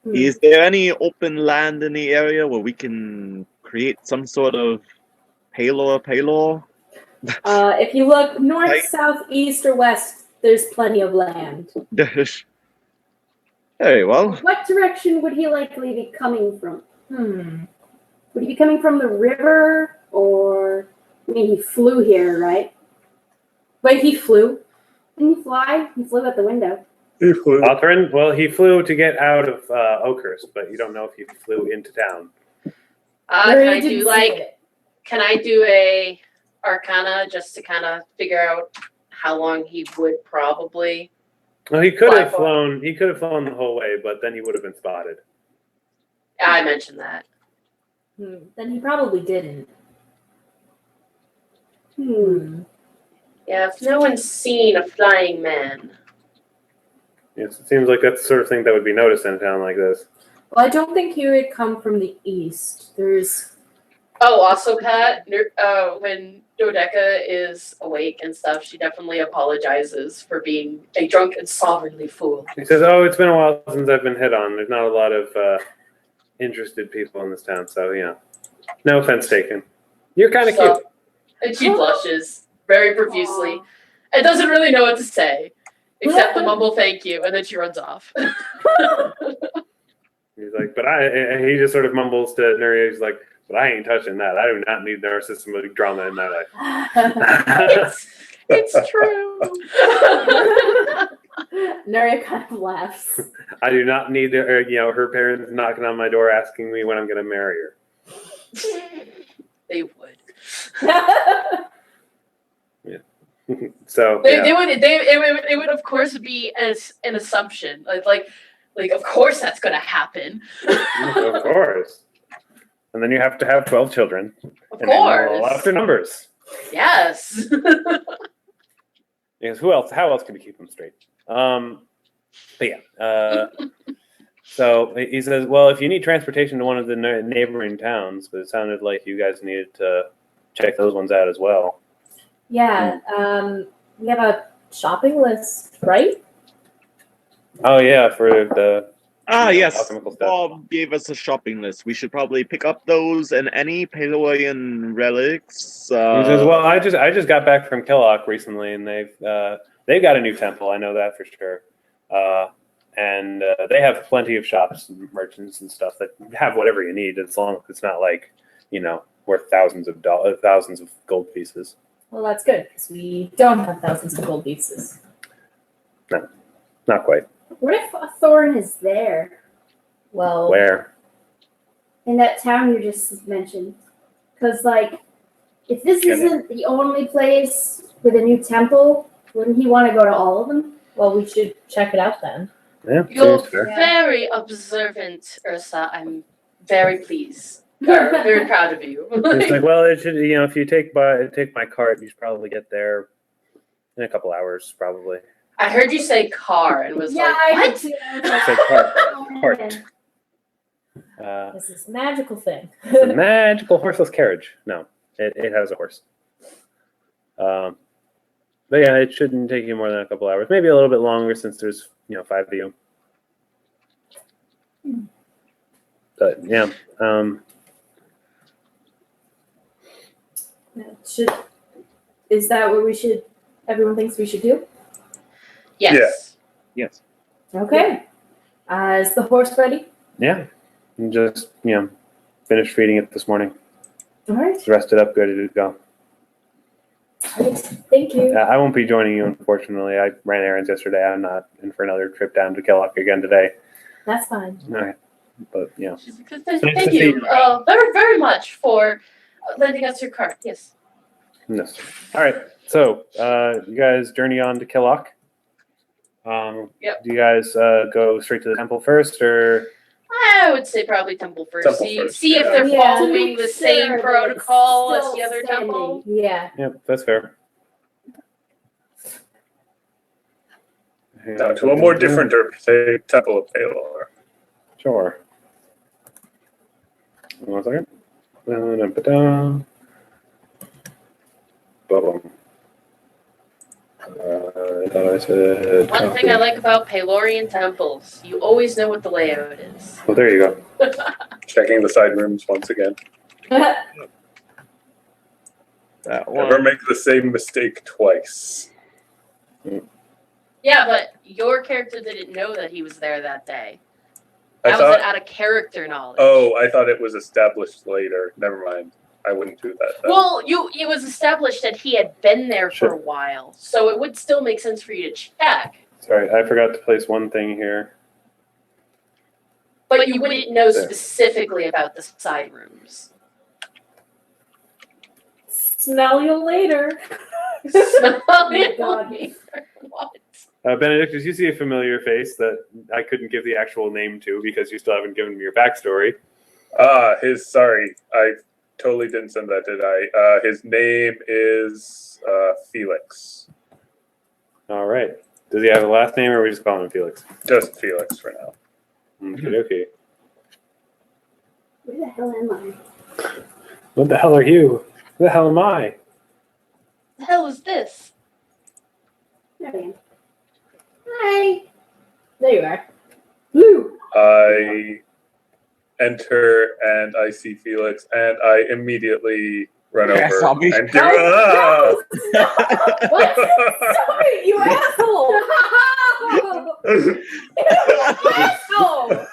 Hmm. Is there any open land in the area where we can create some sort of Pelor? If you look north, Right. south, east, or west, there's plenty of land. Very well. What direction would he likely be coming from? Would he be coming from the river, or I mean, he flew here, right? Wait, he flew? Didn't he fly? He flew out the window. Authoren, well, he flew to get out of Oakhurst, but you don't know if he flew into town. Can Nuria I didn't do see it. Can I do a Arcana just to kind of figure out how long he would probably? Well, he could have Fly flown. He could have flown the whole way, but then he would have been spotted. I mentioned that. Then he probably didn't. Yeah, if no one's seen a flying man. Yes, it seems like that's the sort of thing that would be noticed in a town like this. Well, I don't think he would come from the east. There's Oh, also, Pat, when Dodeka is awake and stuff, she definitely apologizes for being a drunk and sovereignly fool. He says, "Oh, it's been a while since I've been hit on. There's not a lot of interested people in this town, so no offense taken. You're kind of So- cute." And she blushes very profusely and doesn't really know what to say, except the mumble thank you, and then she runs off. He's like, and he just sort of mumbles to Nuria. He's like, "But I ain't touching that. I do not need narcissistic drama in my life." It's true. Nuria kind of laughs. I do not need her parents knocking on my door asking me when I'm going to marry her. They would. So It would of course be as an assumption, like of course that's going to happen. of course. And then you have to have 12 children. Of And then course. roll out their numbers. Yes. Because how else can we keep them straight? But yeah. So he says, well, if you need transportation to one of the neighboring towns, but it sounded like you guys needed to check those ones out as well. Yeah, we have a shopping list, right? Oh, yeah, for the Yes. alchemical stuff. Bob gave us a shopping list. We should probably pick up those and any Pelorian relics. He says, well, I just got back from Killock recently, and they've got a new temple. I know that for sure. And they have plenty of shops and merchants and stuff that have whatever you need, as long as it's not like, worth thousands of gold pieces. Well, that's good, because we don't have thousands of gold pieces. No, not quite. What if Authoren is there Well, Where? in that town you just mentioned? Because, if this isn't the only place with a new temple, wouldn't he want to go to all of them? well, we should check it out then. Yeah, You're seems fair. very observant, Ursa. I'm very pleased. Very proud of you. It's like, well, it should, if you take my cart, you should probably get there in a couple hours, probably. I heard you say car and was like, I what? did too. It's like cart. This is a magical thing. It's a magical horseless carriage. No, it has a horse. But yeah, it shouldn't take you more than a couple hours. Maybe a little bit longer since there's 5 of you. But yeah, Is that what everyone thinks we should do? Yes. Yes. Okay. Is the horse ready? Yeah. And just, finished feeding it this morning. All right. It's rested up, ready to go. Thank you. I won't be joining you, unfortunately. I ran errands yesterday. I'm not in for another trip down to Killock again today. That's fine. All right. But, Thank you very, very much for lending us your card. Yes. Yes. All right. So, you guys journey on to Killock. Yep. Do you guys go straight to the temple first, or? I would say probably temple first. Temple see first, if yeah. they're Yeah, following make the sure same that protocol it's as the still other standing. temple. Yeah. Yep, that's fair. Now to a more different say Temple of Pelor. Sure. 1 second. Boom. I thought I said. One thing I like about Pelorian temples, you always know what the layout is. Well, there you go. Checking the side rooms once again. That Never one. make the same mistake twice. Yeah, but your character didn't know that he was there that day. I That was thought. an out of character knowledge. Oh, I thought it was established later. Never mind. I wouldn't do that. Then. Well, it was established that he had been there for Sure. a while, so it would still make sense for you to check. Sorry, I forgot to place one thing here. But you wouldn't know There. specifically about the side rooms. Smell you later. Smell my God. What? Benedictus, you see a familiar face that I couldn't give the actual name to because you still haven't given me your backstory. Sorry. I totally didn't send that, did I? His name is Felix. All right. Does he have a last name, or are we just calling him Felix? Just Felix for now. Okay. Where the hell am I? What the hell are you? Who the hell am I? The hell is this? There I am. Hi. There you are. Blue. I enter and I see Felix, and I immediately run Yeah, over zombie. and No, What? Sorry, you asshole. Asshole.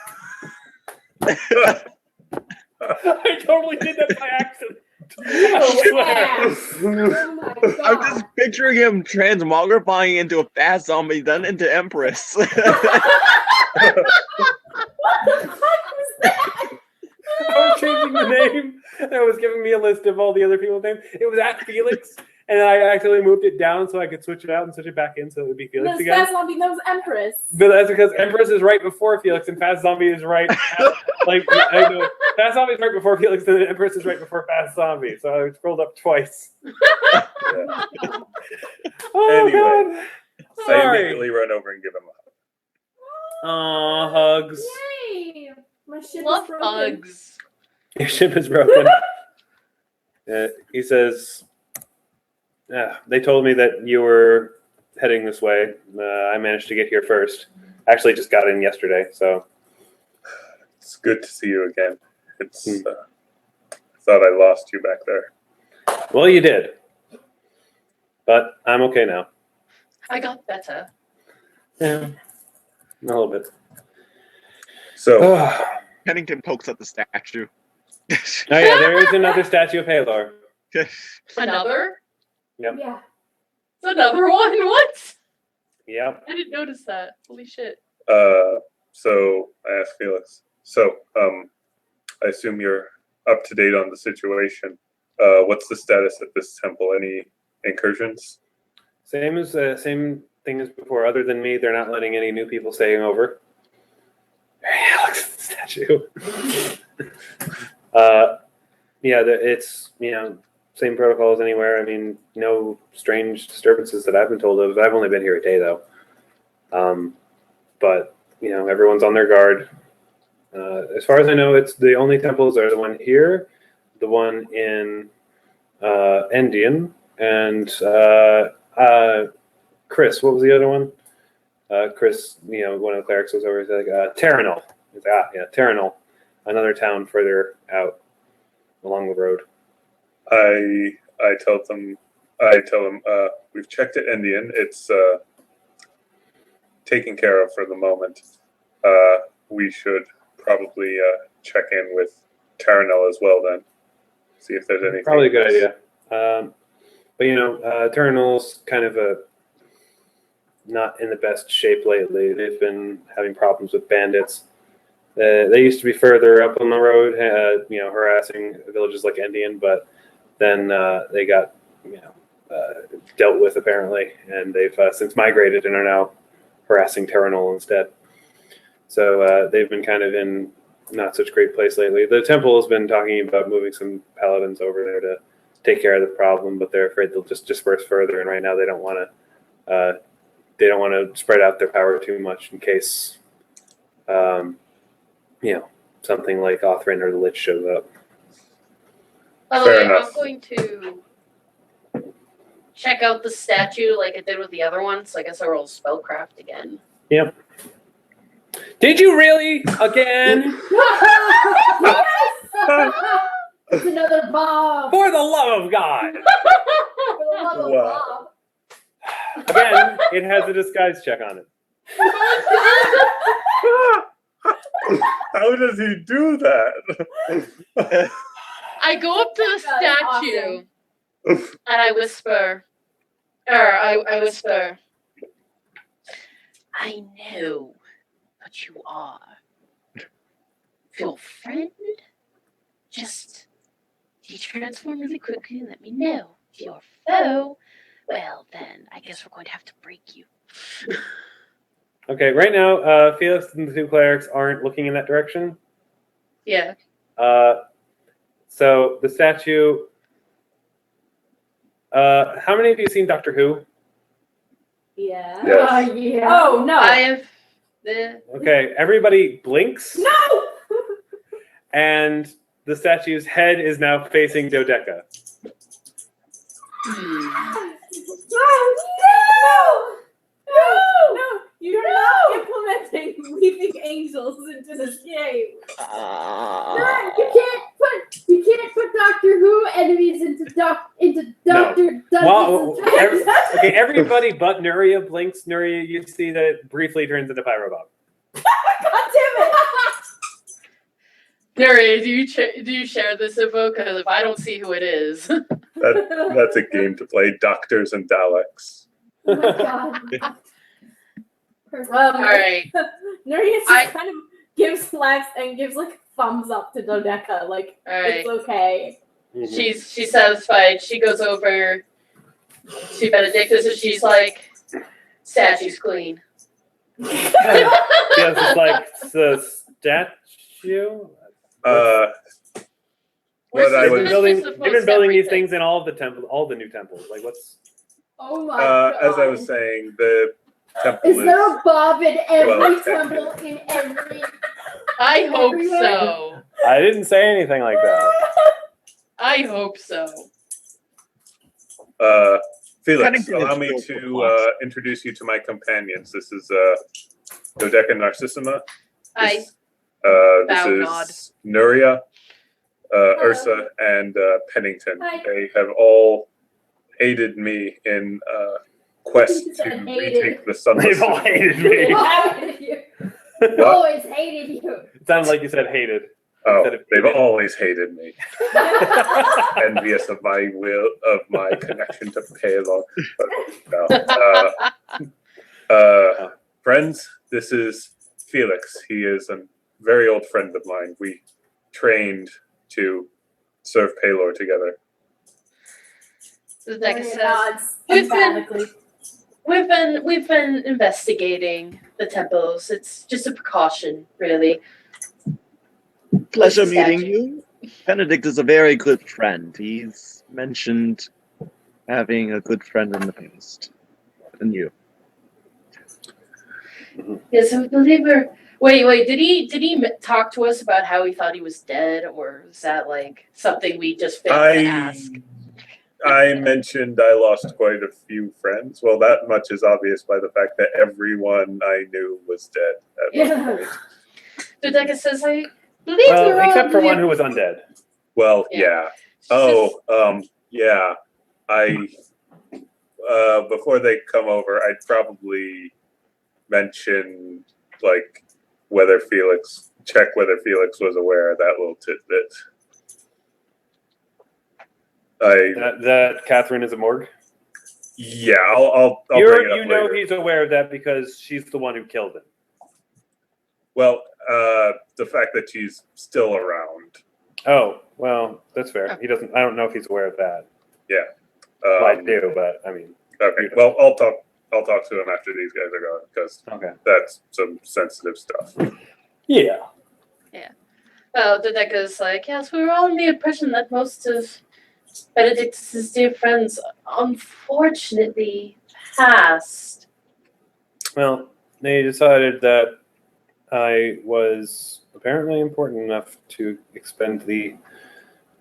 I totally did that by accident. You ass. Oh my god. I'm just picturing him transmogrifying into a fast zombie, then into Empress. What the fuck was that? I was changing the name, and it was giving me a list of all the other people's names. It was at Felix, and then I accidentally moved it down so I could switch it out and switch it back in so it would be Felix This again. fast zombie knows Empress. But that's because Empress is right before Felix, and Fast Zombie is right. I know Fast Zombie is right before Felix, and then Empress is right before Fast Zombie. So I scrolled up twice. Oh Anyway. God! I Sorry. immediately run over and give him a hug. Aw, hugs. Yay! My ship Love is broken. hugs. Your ship is broken. He says, they told me that you were heading this way. I managed to get here first. Actually, just got in yesterday, so. It's good to see you again. It's. I thought I lost you back there. Well, you did. But I'm okay now. I got better. Yeah. A little bit. So, Oh, Pennington pokes at the statue. yeah, there is another statue of Pelor. Another? Yeah. It's another one? What? Yep. I didn't notice that. Holy shit. so I asked Felix. So, I assume you're up to date on the situation. What's the status at this temple? Any incursions? Same same thing as before. Other than me, they're not letting any new people staying over. Yeah, look at the statue. It's same protocol as anywhere. I mean, no strange disturbances that I've been told of. I've only been here a day though. But everyone's on their guard. As far as I know, it's the only temples are the one here, the one in Endian, and Chris. What was the other one? Chris, one of the clerics was over. He's like Terranol. Terranol, another town further out along the road. I I tell them, we've checked it Indian. It's taken care of for the moment. We should probably check in with Taranel as well then. See if there's anything. Probably a good idea. But Taranel's kind of not in the best shape lately. They've been having problems with bandits. They used to be further up on the road, harassing villages like Indian, but then they got, dealt with apparently, and they've since migrated and are now harassing Taranel instead. So they've been kind of in not such great place lately. The temple has been talking about moving some paladins over there to take care of the problem, but they're afraid they'll just disperse further, and right now they don't want to spread out their power too much in case something like Authoren or the Lich shows up. By the Fair way, enough. I'm going to check out the statue like I did with the other ones. So I guess I roll spellcraft again. Yep. Did you really? Again? It's another Bob. For the love of God! For the love of Wow. Bob. Again, it has a disguise check on it. How does he do that? I go up to the That's statue and I whisper, I whisper, I know what you are. Your friend? Just de-transform really quickly and let me know. If you're a foe, well then, I guess we're going to have to break you. Okay, right now, Felix and the two clerics aren't looking in that direction. Yeah. So the statue. How many of you have seen Doctor Who? Yeah. Yes. Yeah. Oh no. I have the Okay, everybody blinks, No. and the statue's head is now facing Dodeka. Oh, no! No! You're not implementing weeping angels into this game. No, you can't put Doctor Who enemies into Doctor Well, Dungeons. okay, everybody but Nuria blinks. Nuria, you see that it briefly turns into Pyrobob. God damn it! Nuri, do you share this info? Because if I don't see who it is, That's a game to play. Doctors and Daleks. Oh my god. all right. Nuria I- just kind of gives laughs and gives like thumbs up to Dodeka, like All right. it's okay. She's satisfied. She goes over to Benedictus and she's like, statue's clean. Yeah, it's like the statue. What I They've was been building, these things in all of the temples, all the new temples. Like what's? Oh my god. as I was saying, the temple Is there a Bob in every Well, temple in every? I hope Everywhere. so. I didn't say anything like that. I hope so. Felix, Pennington allow is me still to lost. introduce you to my companions. This is Dodeka Narcissima. I This Bow is Nuria, Ursa, and Pennington. Hi. They have all aided me in quest You to said hated. retake the Sunless They've all City. hated me. I've always hated you. It sounded like you said hated. Oh, Instead of they've hated. always hated me. Envious of my my connection to Pelor. No. Friends, this is Felix. He is a very old friend of mine. We trained to serve Pelor together. Dodeka says, Nods We've been- emphatically. we've been investigating the temples. It's just a precaution, really. Pleasure With the meeting statue. you. Benedict is a very good friend. He's mentioned having a good friend in the past. And you. Yes, I believe we're. Wait. Did he talk to us about how he thought he was dead, or is that like something we just failed to ask? I mentioned I lost quite a few friends. Well, that much is obvious by the fact that everyone I knew was dead at one point. Dodeka says, I believe Well, they're all except for here." one who was undead. Well, Yeah. yeah. She says, Yeah. Before they come over, I'd probably mention like check whether Felix was aware of that little tidbit. That Catherine is a morgue. Yeah, I'll bring it up You know later. he's aware of that because she's the one who killed him. Well, the fact that she's still around. Oh, well, that's fair. He doesn't. I don't know if he's aware of that. Yeah. Well, I do, but I mean. Okay. Well, I'll talk to him after these guys are gone because that's some sensitive stuff. Yeah. Well, Dodeka's like, yes, we were all under the impression that most of Benedictus' dear friends unfortunately passed. Well, they decided that I was apparently important enough to expend the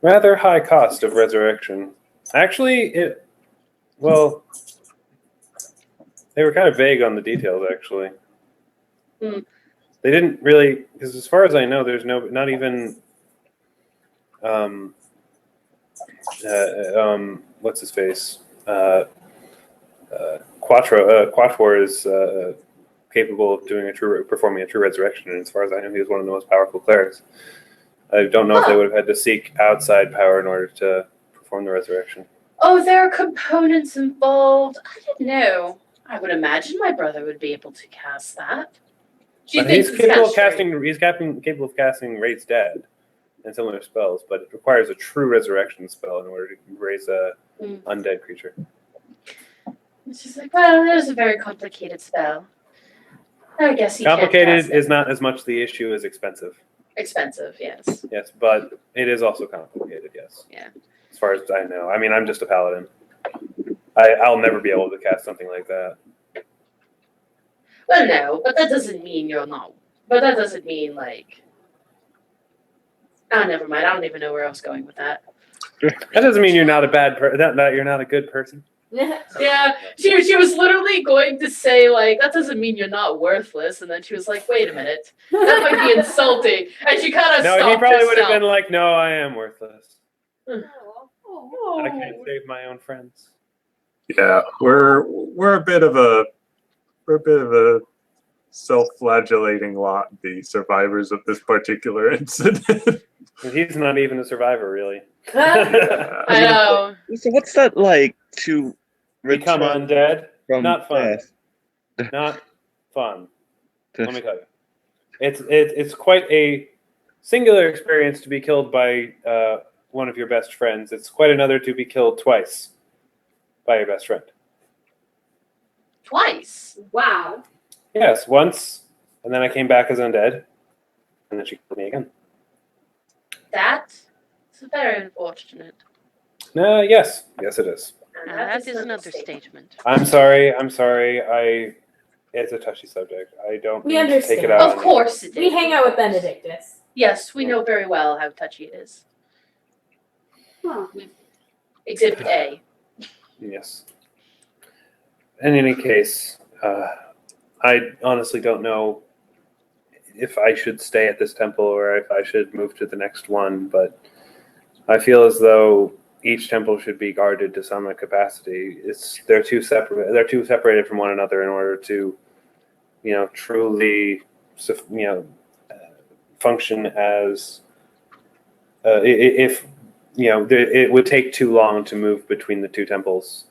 rather high cost of resurrection. Actually, they were kind of vague on the details, actually. They didn't really, because as far as I know, there's not even, what's his face? Quattro is capable of performing a true resurrection, and as far as I know, he was one of the most powerful clerics. I don't know if they would have had to seek outside power in order to perform the resurrection. Oh, there are components involved. I didn't know. I would imagine my brother would be able to cast that. He's capable of casting Raise Dead and similar spells, but it requires a true resurrection spell in order to raise a undead creature. It's just like, well, that is a very complicated spell. I guess Complicated is not as much the issue as expensive. Expensive, yes. Yes, but it is also complicated, yes. Yeah. As far as I know. I mean, I'm just a paladin. I'll never be able to cast something like that. Well, no, but that doesn't mean you're not. But that doesn't mean, like... Oh, never mind. I don't even know where I was going with that. That doesn't mean you're not a bad person. That you're not a good person. Yeah, she was literally going to say, like, that doesn't mean you're not worthless. And then she was like, wait a minute. That might be insulting. And she kind of stopped No, he probably would have herself. been like, no, I am worthless. Oh. I can't save my own friends. Yeah, we're a bit of a self-flagellating lot, the survivors of this particular incident. He's not even a survivor, really. I know. So what's that like to Become return undead? from Not fun. death? Not fun. Let me tell you. It's quite a singular experience to be killed by one of your best friends. It's quite another to be killed twice by your best friend. Twice. Wow. Yes, once, and then I came back as undead, and then she killed me again. That is very unfortunate. Yes, it is. And That is an understatement. I'm sorry. It's a touchy subject. I don't We mean to take it understand. out. Of course it is. We hang out with Benedictus. Yes, we know very well how touchy it is. Huh. Exhibit A. Yes. In any case, I honestly don't know if I should stay at this temple or if I should move to the next one, but I feel as though each temple should be guarded to some capacity. They're too separated from one another in order to, truly, function as it would take too long to move between the two temples.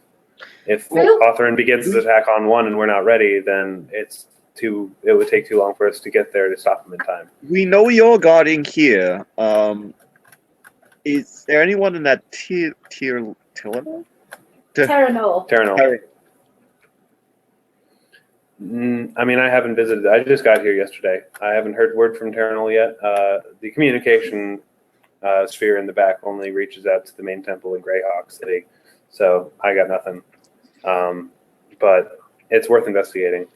If Authoren begins his attack on one and we're not ready, then it would take too long for us to get there to stop him in time. We know you're guarding here. Is there anyone in that Terranol? Terranol. I mean, I haven't visited. I just got here yesterday. I haven't heard word from Terranol yet. The communication sphere in the back only reaches out to the main temple in Greyhawk City, so I got nothing. But it's worth investigating.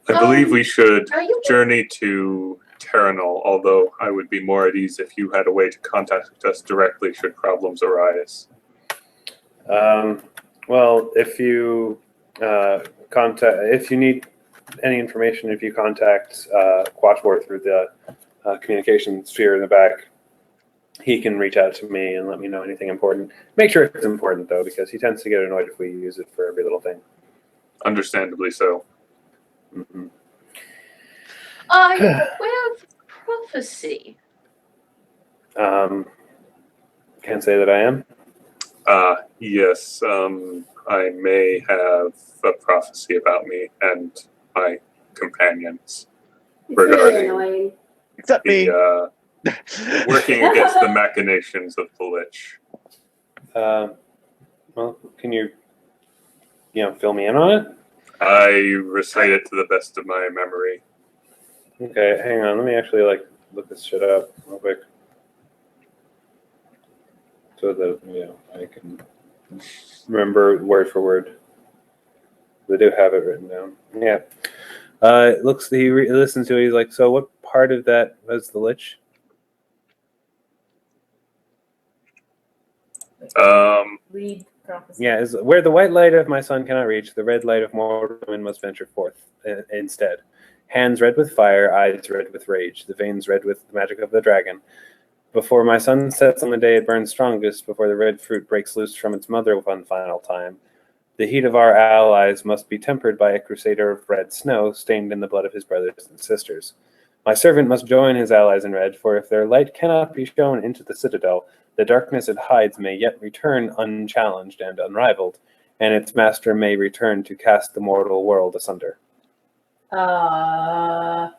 I believe we should Are you journey to Terranol, although I would be more at ease if you had a way to contact us directly should problems arise. Well, if you if you need any information, if you contact Quatchwar through the communication sphere in the back, he can reach out to me and let me know anything important. Make sure it's important, though, because he tends to get annoyed if we use it for every little thing. Understandably so. Mm-hmm. Are you aware of prophecy? Can't say that I am. Yes, I may have a prophecy about me and my companions It's really regarding annoying. Except me. the working against the machinations of the Lich. Well, can you fill me in on it? I recite it to the best of my memory. Okay, hang on. Let me actually look this shit up real quick, so that I can remember word for word. They do have it written down. Yeah. It looks. He listens to it. He's like, so what part of that was the Lich? Read prophecy. Yeah, is where the white light of my sun cannot reach, the red light of mortal women must venture forth instead. Hands red with fire, eyes red with rage, the veins red with the magic of the dragon. Before my sun sets on the day it burns strongest, before the red fruit breaks loose from its mother one final time, the heat of our allies must be tempered by a crusader of red snow, stained in the blood of his brothers and sisters. My servant must join his allies in red, for if their light cannot be shown into the citadel, the darkness it hides may yet return unchallenged and unrivaled, and its master may return to cast the mortal world asunder. I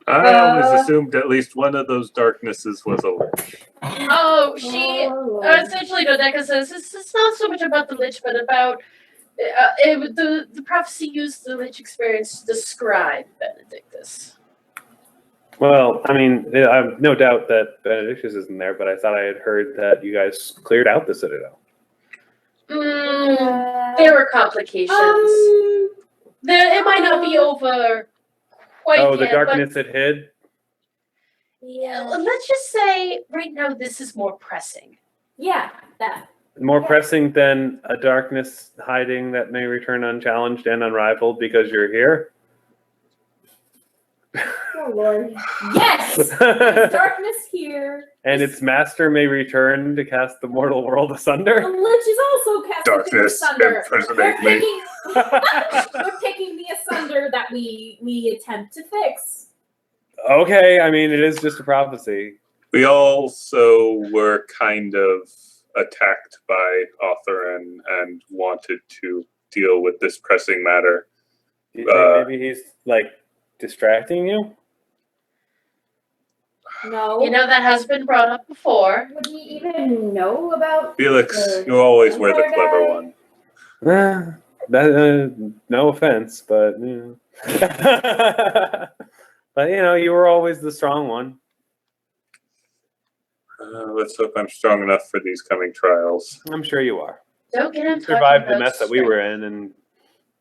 always assumed at least one of those darknesses was a Lich. Oh, she essentially Dodeka says it's not so much about the Lich, but about the prophecy used the Lich experience to describe Benedictus. Well, I mean, I have no doubt that Benedictus isn't there, but I thought I had heard that you guys cleared out the citadel. There were complications. It might not be over quite yet. Oh, the darkness it hid? Yeah, let's just say right now this is more pressing. Yeah, that. More pressing than a darkness hiding that may return unchallenged and unrivaled because you're here? Oh Lord. Yes. There's darkness here. And its master may return to cast the mortal world The asunder? Lich is also casting Darkness asunder. impersonate me. We're taking the asunder that we attempt to fix. Okay, I mean, it is just a prophecy. We also were kind of attacked by Authoren and wanted to deal with this pressing matter. Do you think maybe he's, distracting you? No. You know, that has been brought up before. Would he even know about? Felix, you always were the clever one. No offense, but but you were always the strong one. Let's hope I'm strong enough for these coming trials. I'm sure you are. Don't get him You survived the mess that we were in, and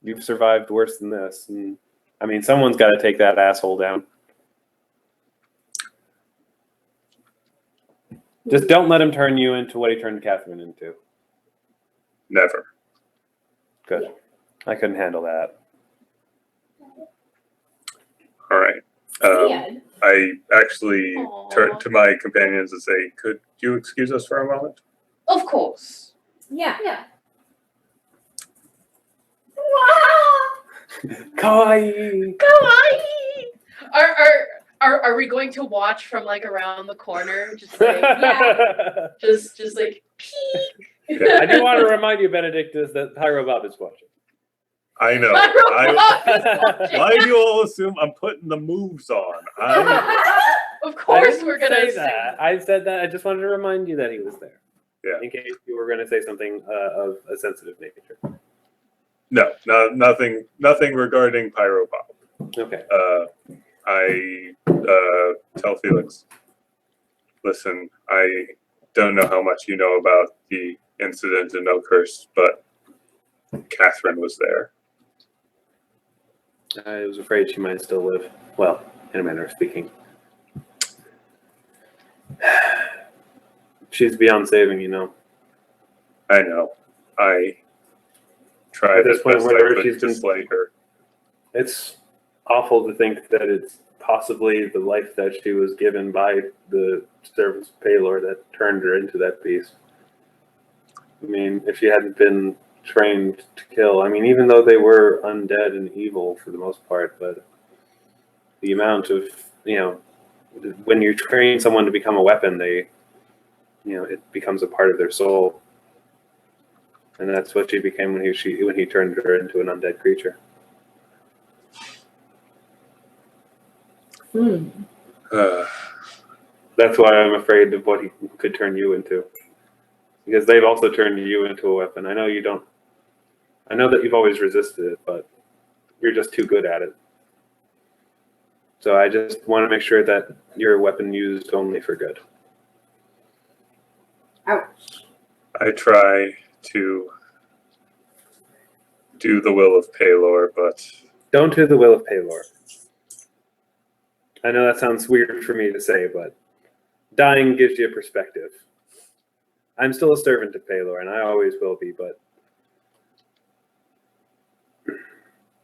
you've survived worse than this. And I mean, someone's got to take that asshole down. Just don't let him turn you into what he turned Catherine into. Never. Good. Yeah. I couldn't handle that. All right. Sad. I actually Aw. turned to my companions and say, could you excuse us for a moment? Of course. Yeah. Kaye! Kawaii! Are we going to watch from around the corner? Just Yeah. just peek. I do want to remind you, Benedictus, that Pyrobot is watching. I know. Why do you all assume I'm putting the moves on? Of course, I we're didn't gonna say that. I said that. I just wanted to remind you that he was there. Yeah. In case you were going to say something of a sensitive nature. No, nothing regarding Pyropop. Okay. I tell Felix, listen, I don't know how much you know about the incident in Oakhurst, but Catherine was there. I was afraid she might still live. Well, in a manner of speaking. She's beyond saving, I know. I tried At this as point, best I whatever could she's to been- slay her. It's awful to think that it's possibly the life that she was given by the Servants of Pelor that turned her into that beast. I mean, if she hadn't been trained to kill, I mean, even though they were undead and evil for the most part, but the amount of, when you train someone to become a weapon, they, it becomes a part of their soul. And that's what she became when he turned her into an undead creature. That's why I'm afraid of what he could turn you into. Because they've also turned you into a weapon. I know you don't. I know that you've always resisted it, but you're just too good at it. So I just want to make sure that you're a weapon used only for good. Ouch. I try to do the will of Pelor, but Don't do the will of Pelor. I know that sounds weird for me to say, but dying gives you a perspective. I'm still a servant of Pelor, and I always will be, but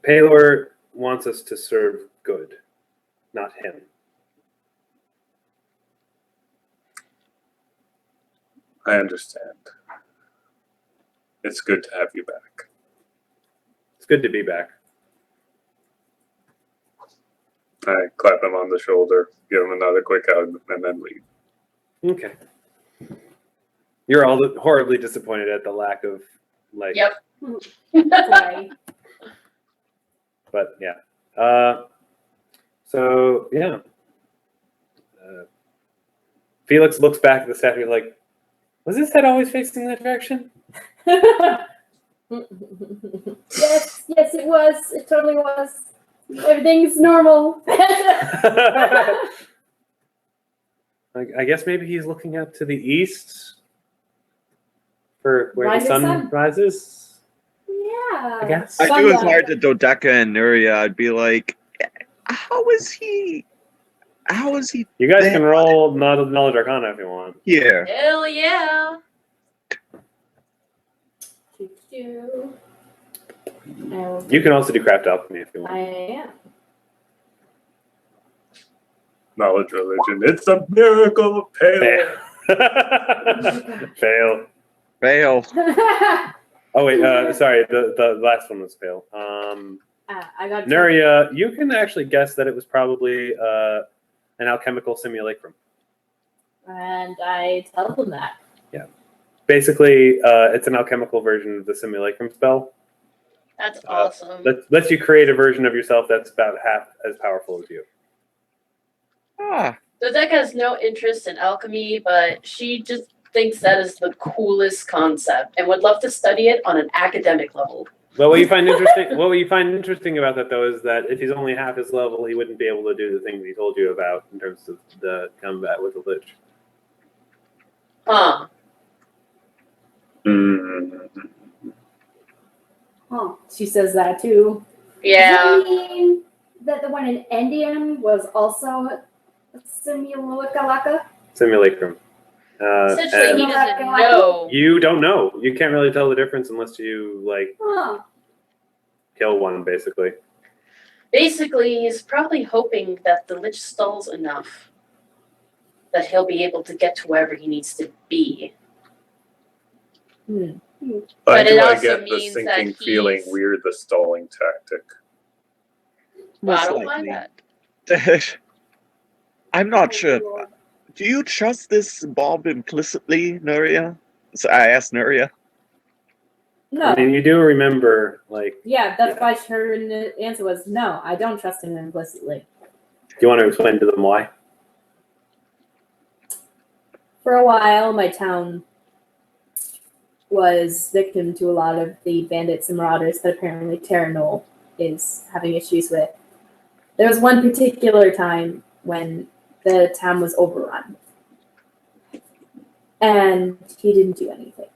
Pelor wants us to serve good, not him. I understand. It's good to have you back. It's good to be back. I clap him on the shoulder, give him another quick hug, and then leave. Okay. You're all horribly disappointed at the lack of, Yep. Sorry. But yeah. So, yeah. Felix looks back at the statue like, was his head always facing that direction? Yes, it was. It totally was. Everything's normal. I guess maybe he's looking out to the east for where the sun rises. Yeah. I guess. I do Sunlight. inquire to Dodeka and Nuria. I'd be like, how is he You guys can roll knowledge arcana if you want. here? Hell yeah. You can also do craft alchemy if you I want. am. Knowledge religion. It's a miracle of Pelor. Fail. Fail. Oh wait, sorry. The last one was fail. I got Nuria, you can actually guess that it was probably an alchemical simulacrum. and I tell them that. Basically, it's an alchemical version of the simulacrum spell. That's awesome. Lets you create a version of yourself that's about half as powerful as you. Ah, Dodeka has no interest in alchemy, but she just thinks that is the coolest concept and would love to study it on an academic level. Well, what you find interesting about that, though, is that if he's only half his level, he wouldn't be able to do the things he told you about in terms of the combat with the Lich. Huh. Huh. She says that too. Yeah. Does that mean that the one in Endian was also a simulacra? Simulacrum. Essentially, he And doesn't know. you don't know. You can't really tell the difference unless you Huh. kill one, basically. Basically, he's probably hoping that the Lich stalls enough that he'll be able to get to wherever he needs to be. Why But do it I also get the means that sinking feeling he's- we're the stalling tactic? Well, I most don't mind likely. that. I'm not sure. Do you trust this Bob implicitly, Nuria? So I asked Nuria. No. I mean, you do remember, Yeah, that's why her answer was no. I don't trust him implicitly. do you want to explain to them why? For a while, my town was victim to a lot of the bandits and marauders that apparently Terranol is having issues with. There was one particular time when the town was overrun. And he didn't do anything.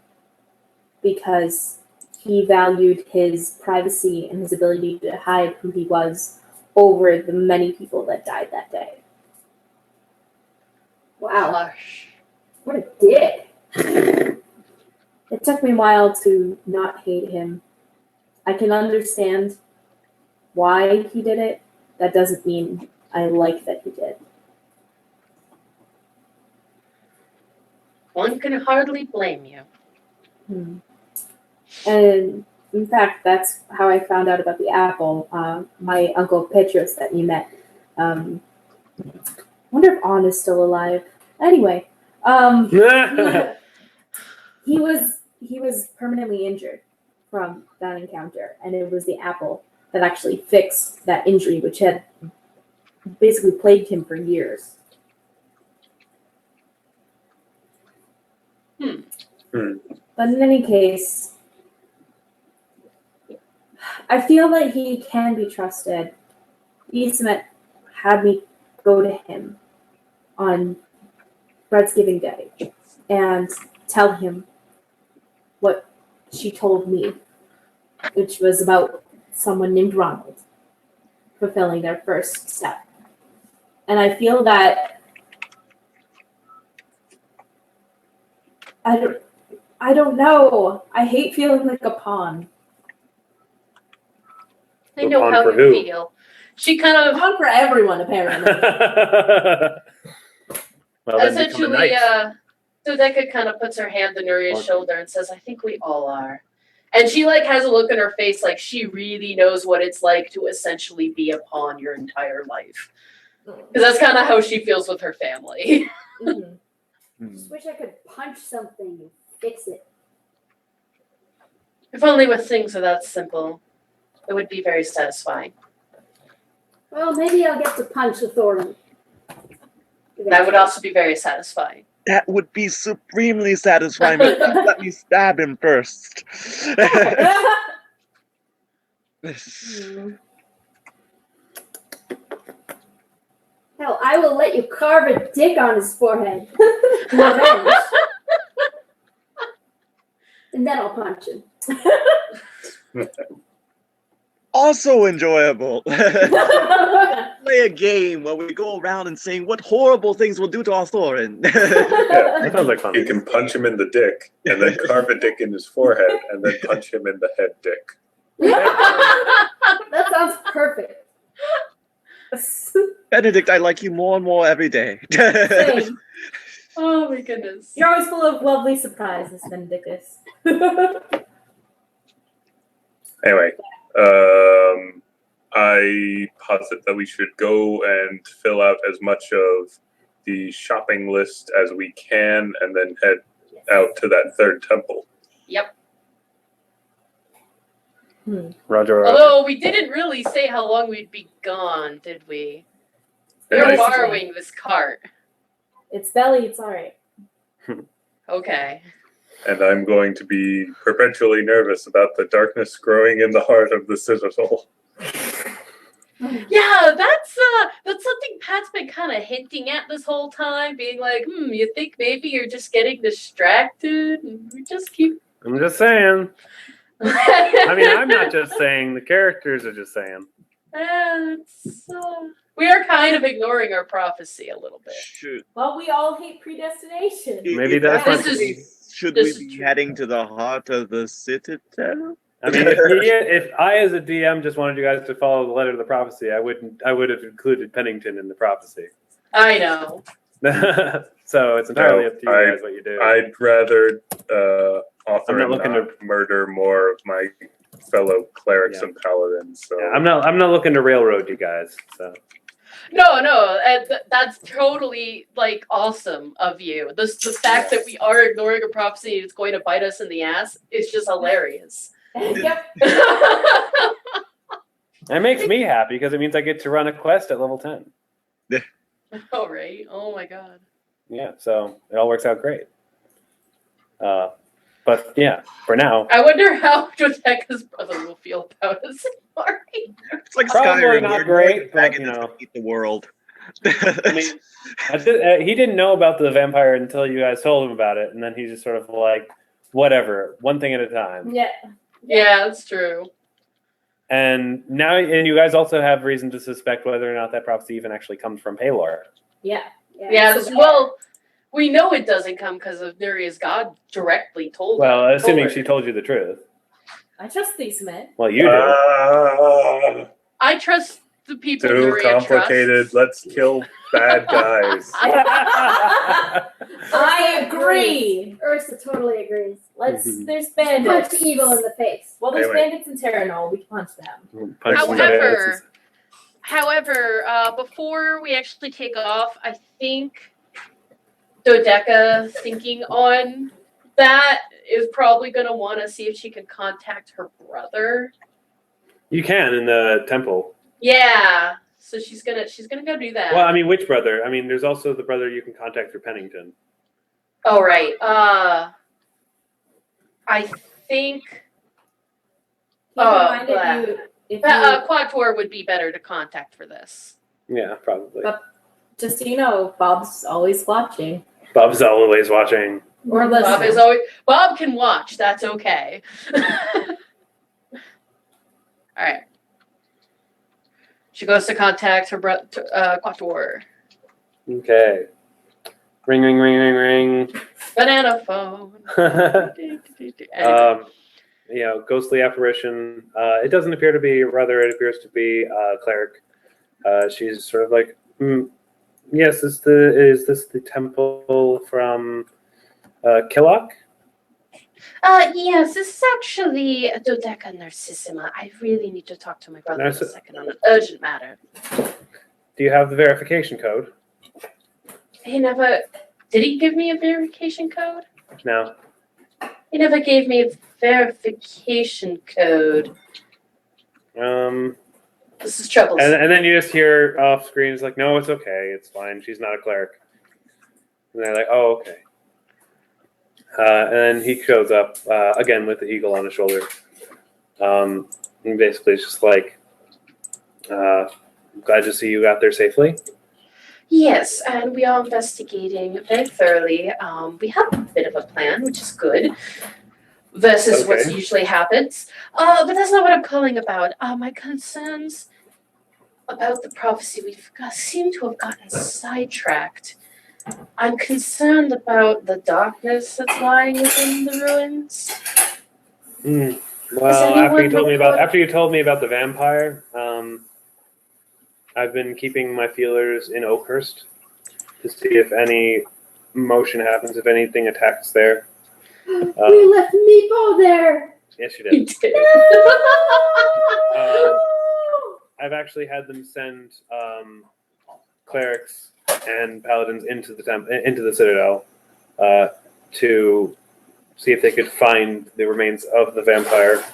Because he valued his privacy and his ability to hide who he was over the many people that died that day. Wow. Hush. What a dick. It took me a while to not hate him. I can understand why he did it. That doesn't mean I like that he did. One can hardly blame you. And in fact, that's how I found out about the apple. My uncle Petrus that you met. I wonder if On is still alive. Anyway, he was permanently injured from that encounter, and it was the apple that actually fixed that injury, which had basically plagued him for years. But in any case, I feel that he can be trusted. Ismet had me go to him on Bread's Giving Day and tell him what she told me, which was about someone named Ronald fulfilling their first step. And I feel that I don't know. I hate feeling like a pawn. I know pawn how for you who? feel. She kind of Pawn for everyone, apparently. Well, then become a essentially, knight. Dodeka kind of puts her hand on Nuria's shoulder and says, "I think we all are." And she like has a look in her face like she really knows what it's like to essentially be a pawn your entire life. Because that's kind of how she feels with her family. Just wish I could punch something and fix it. If only with things are that simple, it would be very satisfying. Well, maybe I'll get to punch Authoren. That would also be very satisfying. That would be supremely satisfying. But please let me stab him first. Hell, I will let you carve a dick on his forehead. Revenge. And then I'll punch him. Also enjoyable. Play a game where we go around and saying what horrible things we'll do to Authoren. That sounds like fun. You can punch him in the dick, and then carve a dick in his forehead, and then punch him in the head dick. That sounds perfect. Benedict, I like you more and more every day. Same. Oh my goodness. You're always full of lovely surprises, Benedictus. Anyway, I posit that we should go and fill out as much of the shopping list as we can, and then head out to that third temple. Yep. Roger. Although we didn't really say how long we'd be gone, did we? And We're I- borrowing this cart. It's belly, it's alright. Okay. And I'm going to be perpetually nervous about the darkness growing in the heart of the citadel. Yeah, that's something Pat's been kind of hinting at this whole time, being like, you think maybe you're just getting distracted? And we just keep. I'm just saying. I mean, I'm not just saying. The characters are just saying. We are kind of ignoring our prophecy a little bit. Should, Well, we all hate predestination. Maybe if that's that's what- the case, should this we is be true. heading to the heart of the citadel? I mean, if I, as a DM, just wanted you guys to follow the letter of the prophecy, I would have included Pennington in the prophecy. I know. So it's entirely No, up to you guys what you do. I'd rather I'm author not and looking not murder more of my fellow clerics Yeah. and paladins. So Yeah, I'm not looking to railroad you guys. So No, that's totally like awesome of you. The fact that we are ignoring a prophecy and it's going to bite us in the ass is just hilarious. Yep. it makes me happy because it means I get to run a quest at level 10. Oh, right. Oh my god. Yeah, so it all works out great. But yeah, for now, I wonder how Dodeka's brother will feel about us. Sorry. It's like Probably Skyrim. not where great, the but, dragon you is know. gonna eat the world. I mean, he didn't know about the vampire until you guys told him about it, and then he's just sort of like, whatever, one thing at a time. Yeah. Yeah, that's true. And now, and you guys also have reason to suspect whether or not that prophecy even actually comes from Pelor. Yeah. Yeah, well, we know it doesn't come because of Nuria's God directly told Well, her. assuming she told you the truth. I trust these men. Well, you do. I trust the people Too Nuria complicated. Let's kill bad guys. I agree. Ursa totally agrees. There's Punch bandits. evil in the face. Well, there's Anyway. bandits in Terranol. We can punch them. Punch some However, bandits. before we actually take off, I think Dodeka, thinking on that, is probably going to want to see if she can contact her brother. You can in the temple. Yeah, so she's gonna go do that. Well, I mean, which brother? I mean, there's also the brother you can contact through Pennington. Oh right. I think Keep in mind blah. if you Quad Tour would be better to contact for this. Yeah, probably. just so you know, Bob's always watching Bob's always watching. or listening. Bob can watch. That's okay. All right. She goes to contact her brother, Quad Tour. Okay. Ring, ring, ring, ring, ring. Banana phone. Ghostly apparition. It doesn't appear to be a brother. It appears to be a cleric. She's sort of like, yes, is this the temple from Killock? Yes, this is actually Dodeka Narcissima. I really need to talk to my brother for a second on an urgent matter. Do you have the verification code? He never... Did he give me a verification code? No. He never gave me a verification code. This is trouble. And then you just hear off screen, it's like, no, it's okay. It's fine. She's not a cleric. And they're like, oh, okay. And then he shows up again with the eagle on his shoulder. And basically, it's just like, glad to see you got there safely. Yes, and we are investigating very thoroughly. We have a bit of a plan, which is good, versus what Okay. usually happens. But that's not what I'm calling about. My concerns about the prophecy, seem to have gotten sidetracked. I'm concerned about the darkness that's lying within the ruins. Well, anyone after you told me about the vampire, I've been keeping my feelers in Oakhurst to see if any motion happens, if anything attacks there. We left Meatball there. Yes, you You did. did. I've actually had them send clerics and paladins into the citadel to see if they could find the remains of the vampire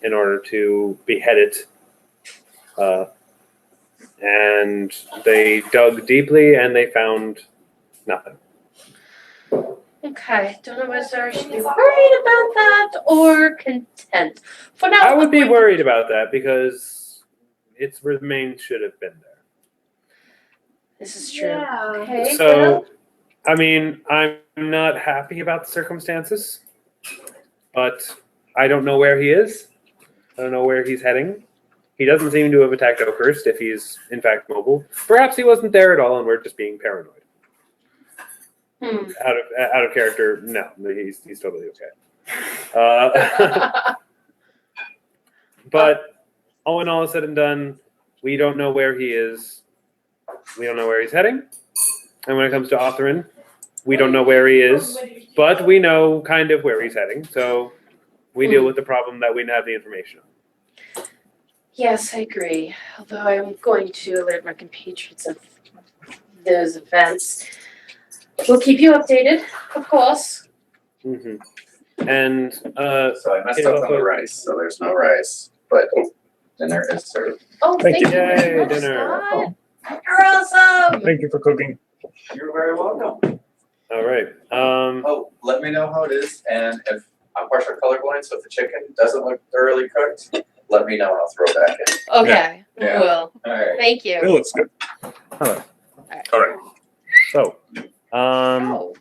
in order to behead it. And they dug deeply and they found nothing. Okay, don't know whether I should be worried about that or content. For now, I would be worried about that because its remains should have been there. This is true. Yeah. Okay, So, well, I mean, I'm not happy about the circumstances, but I don't know where he is. I don't know where he's heading. He doesn't seem to have attacked Oakhurst if he's, in fact, mobile. Perhaps he wasn't there at all and we're just being paranoid. Out of character, no. He's totally okay. But all in all said and done, we don't know where he is. We don't know where he's heading. And when it comes to Authoren, we don't know where he is, but we know kind of where he's heading. So we deal with the problem that we have the information on. yes, I agree. Although I'm going to alert my compatriots of those events. We'll keep you updated, of course. Mm-hmm. And So I messed up on the rice, so there's no rice, but dinner is served. Oh, Thank you. very Yay, much, dinner. Scott. You're awesome. Thank you for cooking. You're very welcome. all right. Oh, let me know how it is, and if I'm partially colorblind, so if the chicken doesn't look thoroughly cooked, let me know and I'll throw it back in. Okay, Yeah. well, All right. thank It you. looks good. Hello. All right. So, Oh.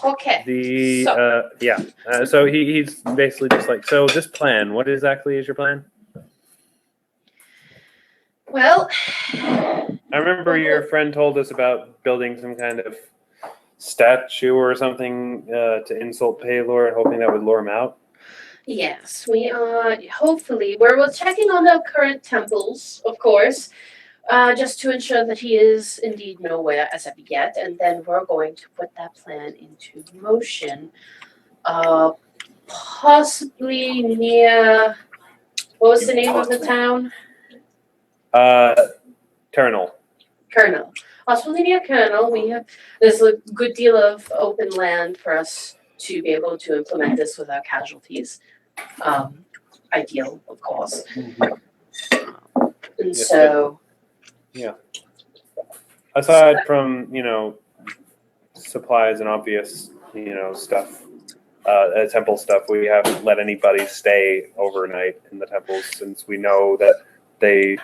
Okay. So he's basically just like, so this plan, what exactly is your plan? Well, I remember your friend told us about building some kind of statue or something to insult Pelor and hoping that would lure him out. Yes, we are. Hopefully, we're checking on the current temples, of course, just to ensure that he is indeed nowhere as of yet, and then we're going to put that plan into motion. Possibly near. What was the name of the town? Ternal. Colonel. Possibly near Colonel. There's a good deal of open land for us to be able to implement this without casualties. Ideal, of course. And so. Yeah. Aside from, supplies and obvious, stuff, temple stuff, we haven't let anybody stay overnight in the temples since we know that they,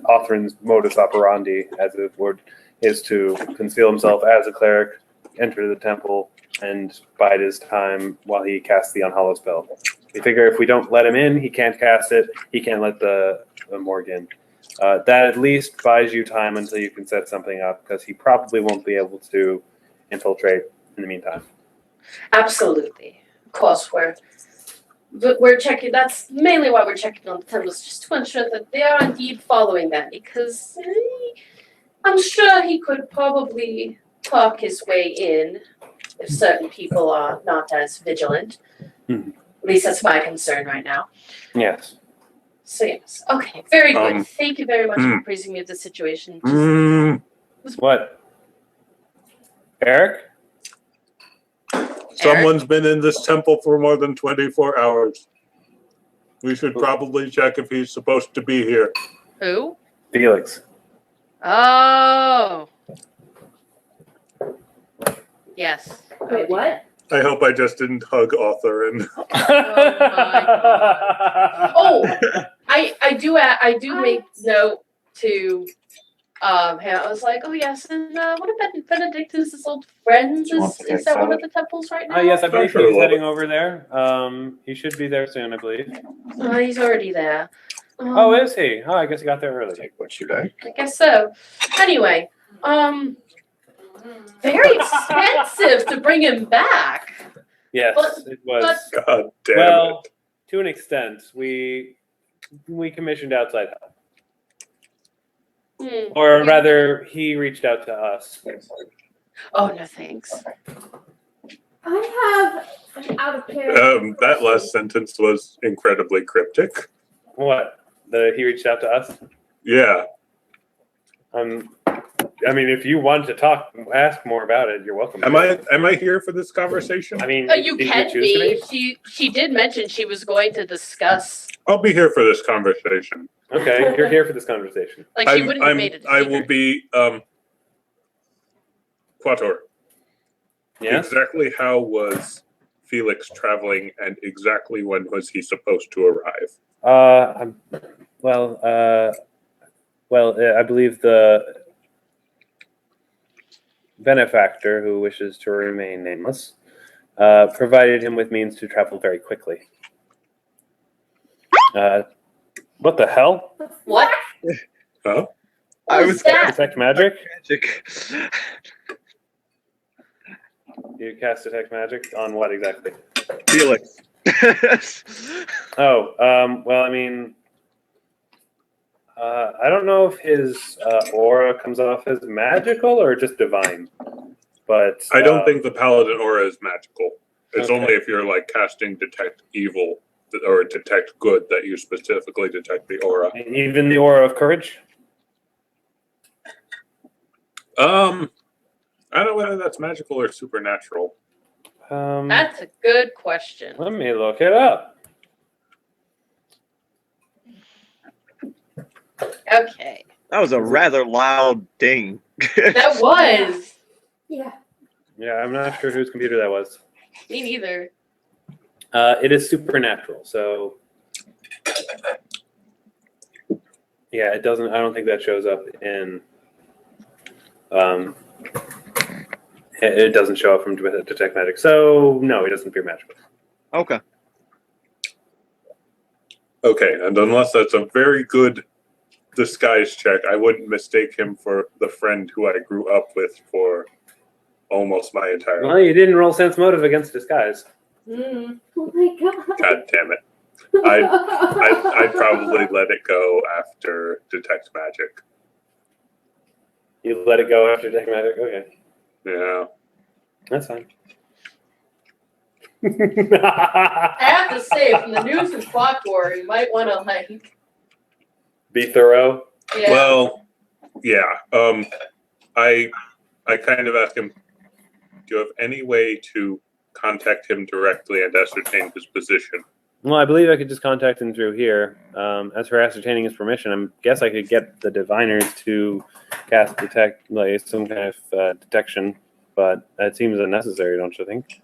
Authoren's modus operandi, as it would, is to conceal himself as a cleric, enter the temple, and bide his time while he casts the Unhallow spell. We figure if we don't let him in, he can't cast it, he can't let the Morg in. That at least buys you time until you can set something up, because he probably won't be able to infiltrate in the meantime. Absolutely. Of course, we're checking. That's mainly why we're checking on the temples, just to ensure that they are indeed following that, because I'm sure he could probably talk his way in if certain people are not as vigilant. Mm-hmm. At least that's my concern right now. Yes. So yes. Okay, very good. Thank you very much for praising me of the situation. What? Eric? Someone's been in this temple for more than 24 hours. We should probably check if he's supposed to be here. Who? Felix. Oh. Yes. Wait, what? I hope I just didn't hug Authoren. I do make note to I was like, oh yes, and what about Benedictus' old friends? Is that one of the temples right now? Yes, I believe he's heading over there. He should be there soon, I believe. He's already there. Oh, is he? Oh, I guess he got there early. Take what you like. I guess so. Anyway, very expensive to bring him back. Yes, it was. God damn Well, it. to an extent, we commissioned outside help. Or rather, he reached out to us. Oh, no thanks. I have an out of character. That last sentence was incredibly cryptic. What? He reached out to us? Yeah. I mean, if you want to ask more about it, you're welcome. Am I here for this conversation? I mean, You can be. She did mention she was going to discuss. I'll be here for this conversation. Okay, you're here for this conversation. Like she wouldn't have made a decision. I will be Quator. Yes? Exactly how was Felix traveling, and exactly when was he supposed to arrive? I believe the benefactor, who wishes to remain nameless, provided him with means to travel very quickly. What the hell? What? Huh? I was that? Detect magic? magic. You cast detect magic on what exactly? Felix. Oh, well, I mean, I don't know if his aura comes off as magical or just divine, but I don't think the Paladin aura is magical. It's Okay. only if you're like casting detect evil or detect good that you specifically detect the aura. even the aura of courage. I don't know whether that's magical or supernatural. That's a good question. Let me look it up. Okay. That was a rather loud ding. That was. Yeah. Yeah, I'm not sure whose computer that was. Me neither. It is supernatural, so yeah, it doesn't. I don't think that shows up in. It doesn't show up from detect magic, so no, it doesn't appear magical. Okay. Okay, and unless that's a very good disguise check, I wouldn't mistake him for the friend who I grew up with for almost my entire life. Well, you didn't roll sense motive against disguise. Mm. Oh my god. God damn it. I'd probably let it go after Detect Magic. You let it go after Detect Magic? Okay. Yeah. That's fine. I have to say, from the news from Clockwork, you might want to like. Be thorough. Yeah. Well, yeah. I kind of asked him, do you have any way to contact him directly and ascertain his position? Well, I believe I could just contact him through here. As for ascertaining his permission, I guess I could get the diviners to cast detect, like some kind of detection, but that seems unnecessary, don't you think?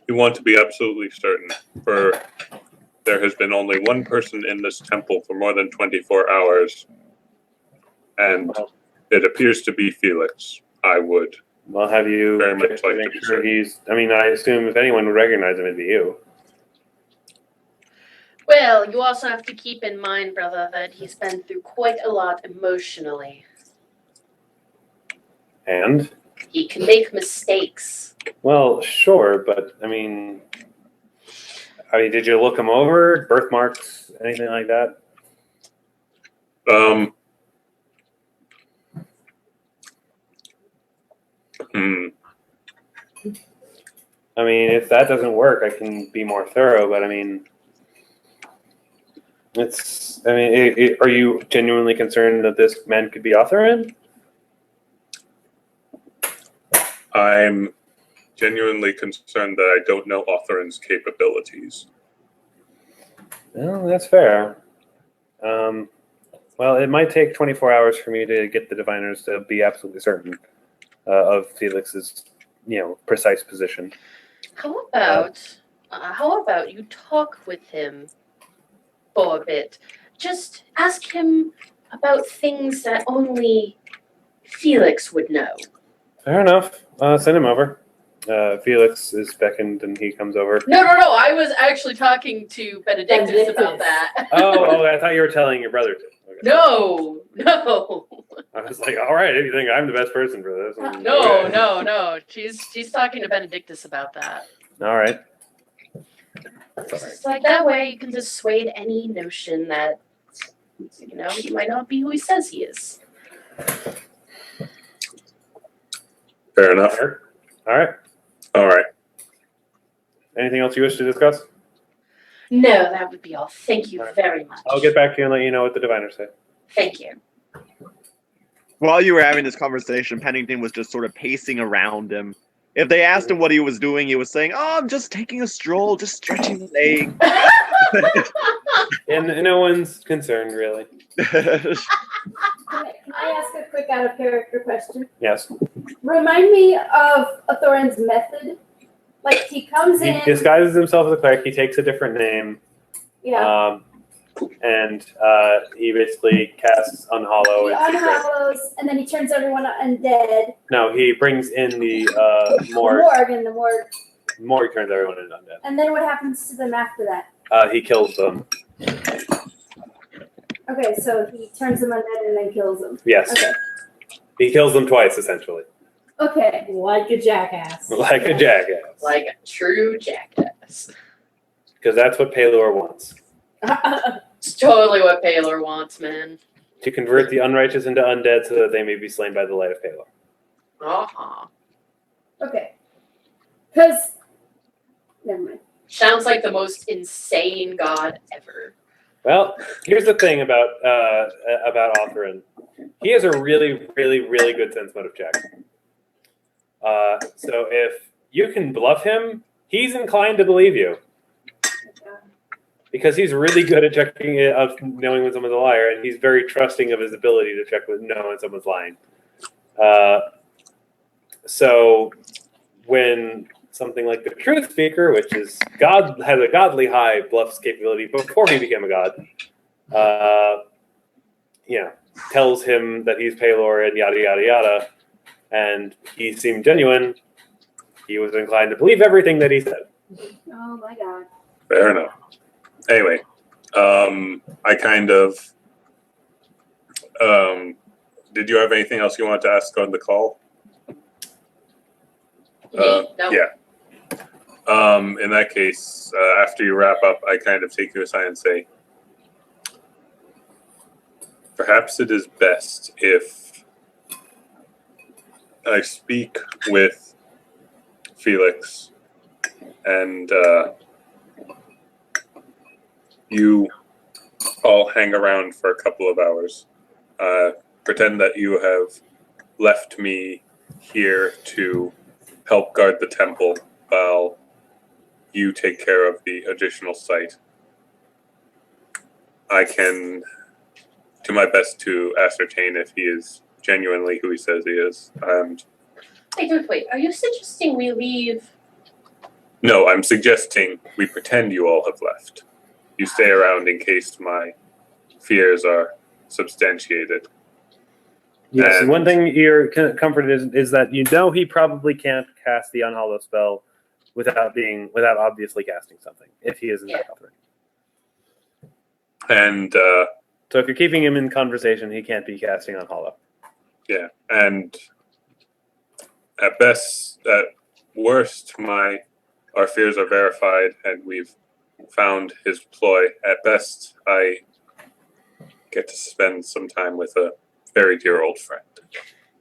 You want to be absolutely certain, for there has been only one person in this temple for more than 24 hours, and it appears to be Felix. I would Well, have you very much checked like to to make be sure certain. he's? I mean, I assume if anyone would recognize him, it'd be you. Well, you also have to keep in mind, brother, that he's been through quite a lot emotionally. And He can make mistakes. well, sure, but I mean, did you look him over? Birthmarks, anything like that? I mean, if that doesn't work, I can be more thorough. But I mean, it's. I mean, are you genuinely concerned that this man could be Authoren? I'm genuinely concerned that I don't know Authoren's capabilities. Well, that's fair. Well, it might take 24 hours for me to get the diviners to be absolutely certain of Felix's, precise position. How about you talk with him for a bit? Just ask him about things that only Felix would know. Fair enough. Send him over. Felix is beckoned and he comes over. No. I was actually talking to Benedictus about that. Oh, I thought you were telling your brother to. Okay. No. I was like, all right, if you think I'm the best person for this. then No. okay. She's talking to Benedictus about that. All right. It's like that way you can dissuade any notion that he might not be who he says he is. Fair enough. All right. Anything else you wish to discuss? No, that would be all. Thank you very much. I'll get back to you and let you know what the diviners say. Thank you. While you were having this conversation, Pennington was just sort of pacing around him. If they asked him what he was doing, he was saying, "Oh, I'm just taking a stroll, just stretching the leg." And no one's concerned, really. Can I ask a quick out of character question? Yes. Remind me of Authoren's method. Like he comes He in. disguises himself as a cleric. He takes a different name. Yeah. And he basically casts Unhallow. He in secret. unhallows, and then he turns everyone undead. No, he brings in the morgue. The morgue. Morgue turns everyone into undead. And then what happens to them after that? He kills them. Okay, so he turns them undead and then kills them. Yes. Okay. He kills them twice, essentially. Okay. Like a jackass. Like a jackass. Like a true jackass. Because that's what Pelor wants. It's totally what Pelor wants, man. To convert the unrighteous into undead so that they may be slain by the light of Pelor. Uh-huh. Okay. Because. Never mind. Sounds like the most insane god ever. Well, here's the thing about Authoren. He has a really, really, really good sense motive check. So if you can bluff him, he's inclined to believe you. Because he's really good at checking it, of knowing when someone's a liar, and he's very trusting of his ability to check with know when someone's lying. So when something like the Truth Speaker, which is God, has a godly high bluffs capability before he became a god, tells him that he's Pelor and yada yada yada, and he seemed genuine, he was inclined to believe everything that he said. Oh my god. Fair enough. Anyway, I kind of. Did you have anything else you wanted to ask on the call? No. Yeah. In that case, after you wrap up, I kind of take you aside and say, perhaps it is best if I speak with Felix and you all hang around for a couple of hours. Pretend that you have left me here to help guard the temple while you take care of the additional site. I can do my best to ascertain if he is genuinely who he says he is. And Hey, wait. Are you suggesting we leave? no, I'm suggesting we pretend you all have left. You stay around in case my fears are substantiated. Yes, And- one thing you're comforted is that you know he probably can't cast the Unhallow spell without obviously casting something if he isn't that Authoren. And So if you're keeping him in conversation, he can't be casting Unhallow. yeah, and at worst, our fears are verified, and we've found his ploy. At best, I get to spend some time with a very dear old friend.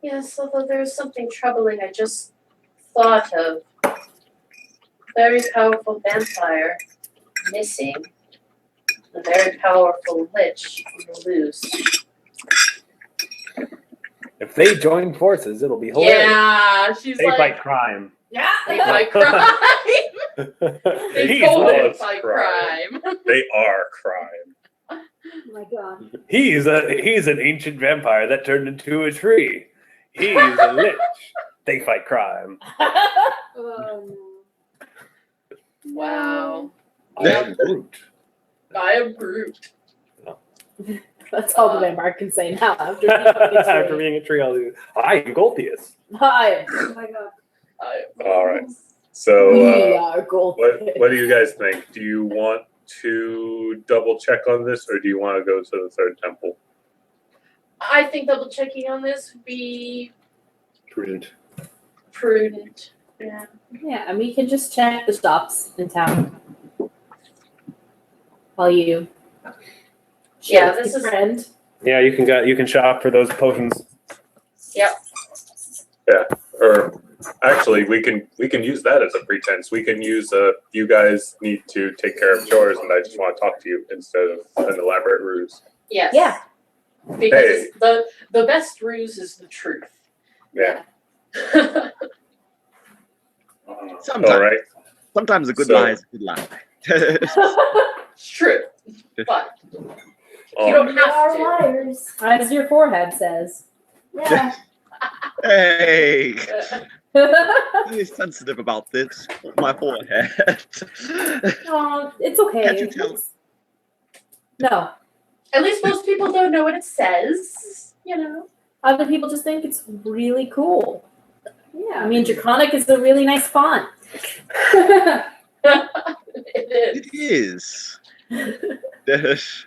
Yes, although there's something troubling I just thought of. Very powerful vampire missing. A very powerful lich on the loose. If they join forces, it'll be hilarious. Yeah, she's They fight crime. yeah, they fight crime. They He's totally lit. fight crime. They are crime. Oh my god. He's an ancient vampire that turned into a tree. He's a lich. They fight crime. Oh no. Wow. I am Groot. I am Groot. That's all the vampire can say now after After being a tree, I am Golthius. Hi. Oh my god. I am All right. We So, are gold. what do you guys think? Do you want to double check on this, or do you want to go to the third temple? I think double checking on this would be Prudent. prudent. Yeah. Yeah, and we can just check the shops in town while you. Yeah, shake this your is- friend. Yeah, you can shop for those potions. Or actually, we can use that as a pretense. We can use you guys need to take care of chores, and I just want to talk to you instead of an elaborate ruse. Yes. Yeah. Because the best ruse is the truth. Yeah. Sometimes. All right. Sometimes a good So- lie is a good lie. It's true. But you Um, don't We have are to. liars. As your forehead says. Yeah. Hey, really sensitive about this. My forehead. Oh, it's okay. Can't you tell? No. At least most people don't know what it says. You know. Other people just think it's really cool. Yeah. I mean, Draconic is a really nice font. It is. It is.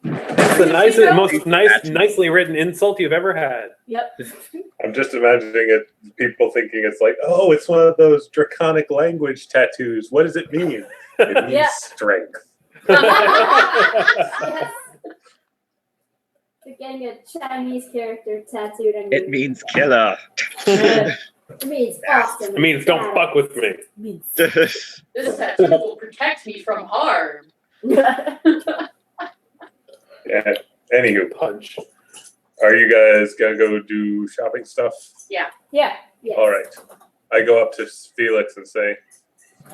It's the nicely written insult you've ever had. Yep. I'm just imagining it. People thinking it's like, oh, it's one of those draconic language tattoos. What does it mean? It means Yeah. strength. Yes. You're getting a Chinese character tattooed on you. It means killer. It means awesome. It means don't fuck with me. Means. This tattoo will protect me from harm. Yeah. Anywho, Punch. are you guys gonna go do shopping stuff? Yeah. Yes. All right. I go up to Felix and say,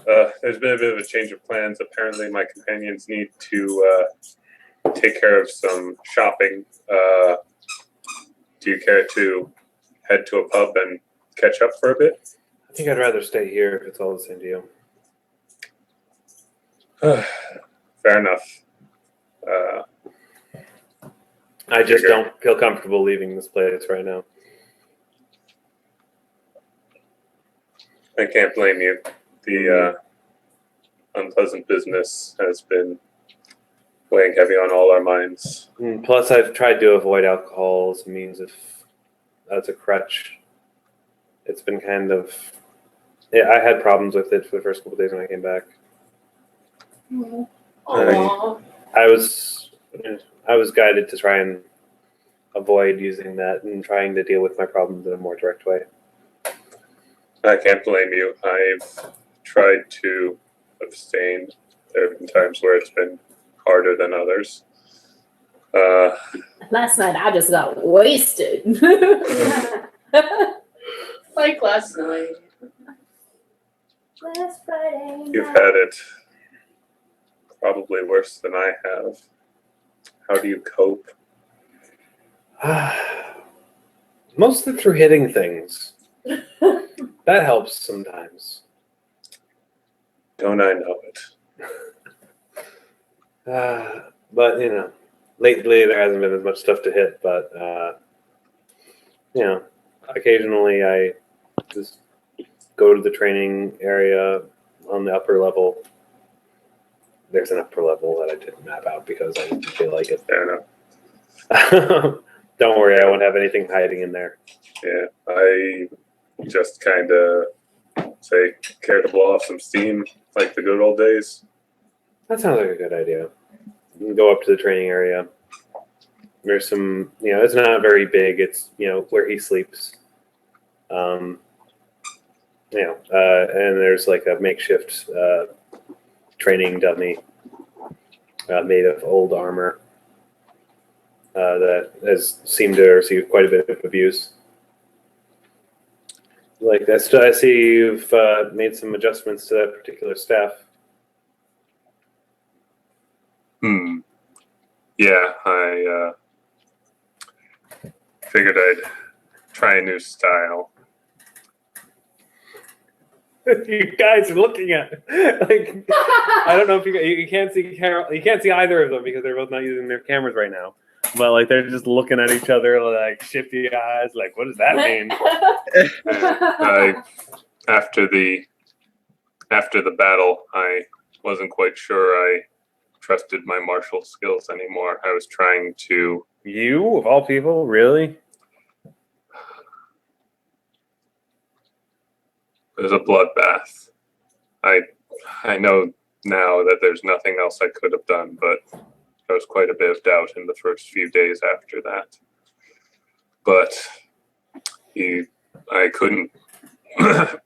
there's been a bit of a change of plans. Apparently, my companions need to take care of some shopping. Do you care to head to a pub and catch up for a bit? I think I'd rather stay here if it's all the same to you. Fair enough. I just don't feel comfortable leaving this place right now. I can't blame you. The unpleasant business has been weighing heavy on all our minds. Plus, I've tried to avoid alcohol as a means of as a crutch. It's been kind of Yeah, I had problems with it for the first couple days when I came back. Aww. I was guided to try and avoid using that and trying to deal with my problems in a more direct way. I can't blame you. I've tried to abstain. There have been times where it's been harder than others. Last night I just got wasted. Like last night. Last Friday. You've had it probably worse than I have. How do you cope? Mostly through hitting things. That helps sometimes. Don't I know it? But, lately there hasn't been as much stuff to hit, but, occasionally I just go to the training area on the upper level. There's an upper level that I didn't map out because I didn't feel like it. Fair enough. Don't worry, I won't have anything hiding in there. Yeah, I just kind of say, care to blow off some steam like the good old days? That sounds like a good idea. You can go up to the training area. There's some, it's not very big. It's, where he sleeps. And there's like a makeshift training dummy made of old armor that has seemed to receive quite a bit of abuse. Like I see you've made some adjustments to that particular staff. Yeah, I figured I'd try a new style. You guys are looking at like I don't know if you can't see you can't see either of them because they're both not using their cameras right now. But like they're just looking at each other like shifty eyes, like what does that mean? After the battle, I wasn't quite sure I trusted my martial skills anymore. I was trying to. You of all people, really? It was a bloodbath. I know now that there's nothing else I could have done, but there was quite a bit of doubt in the first few days after that. But I couldn't. I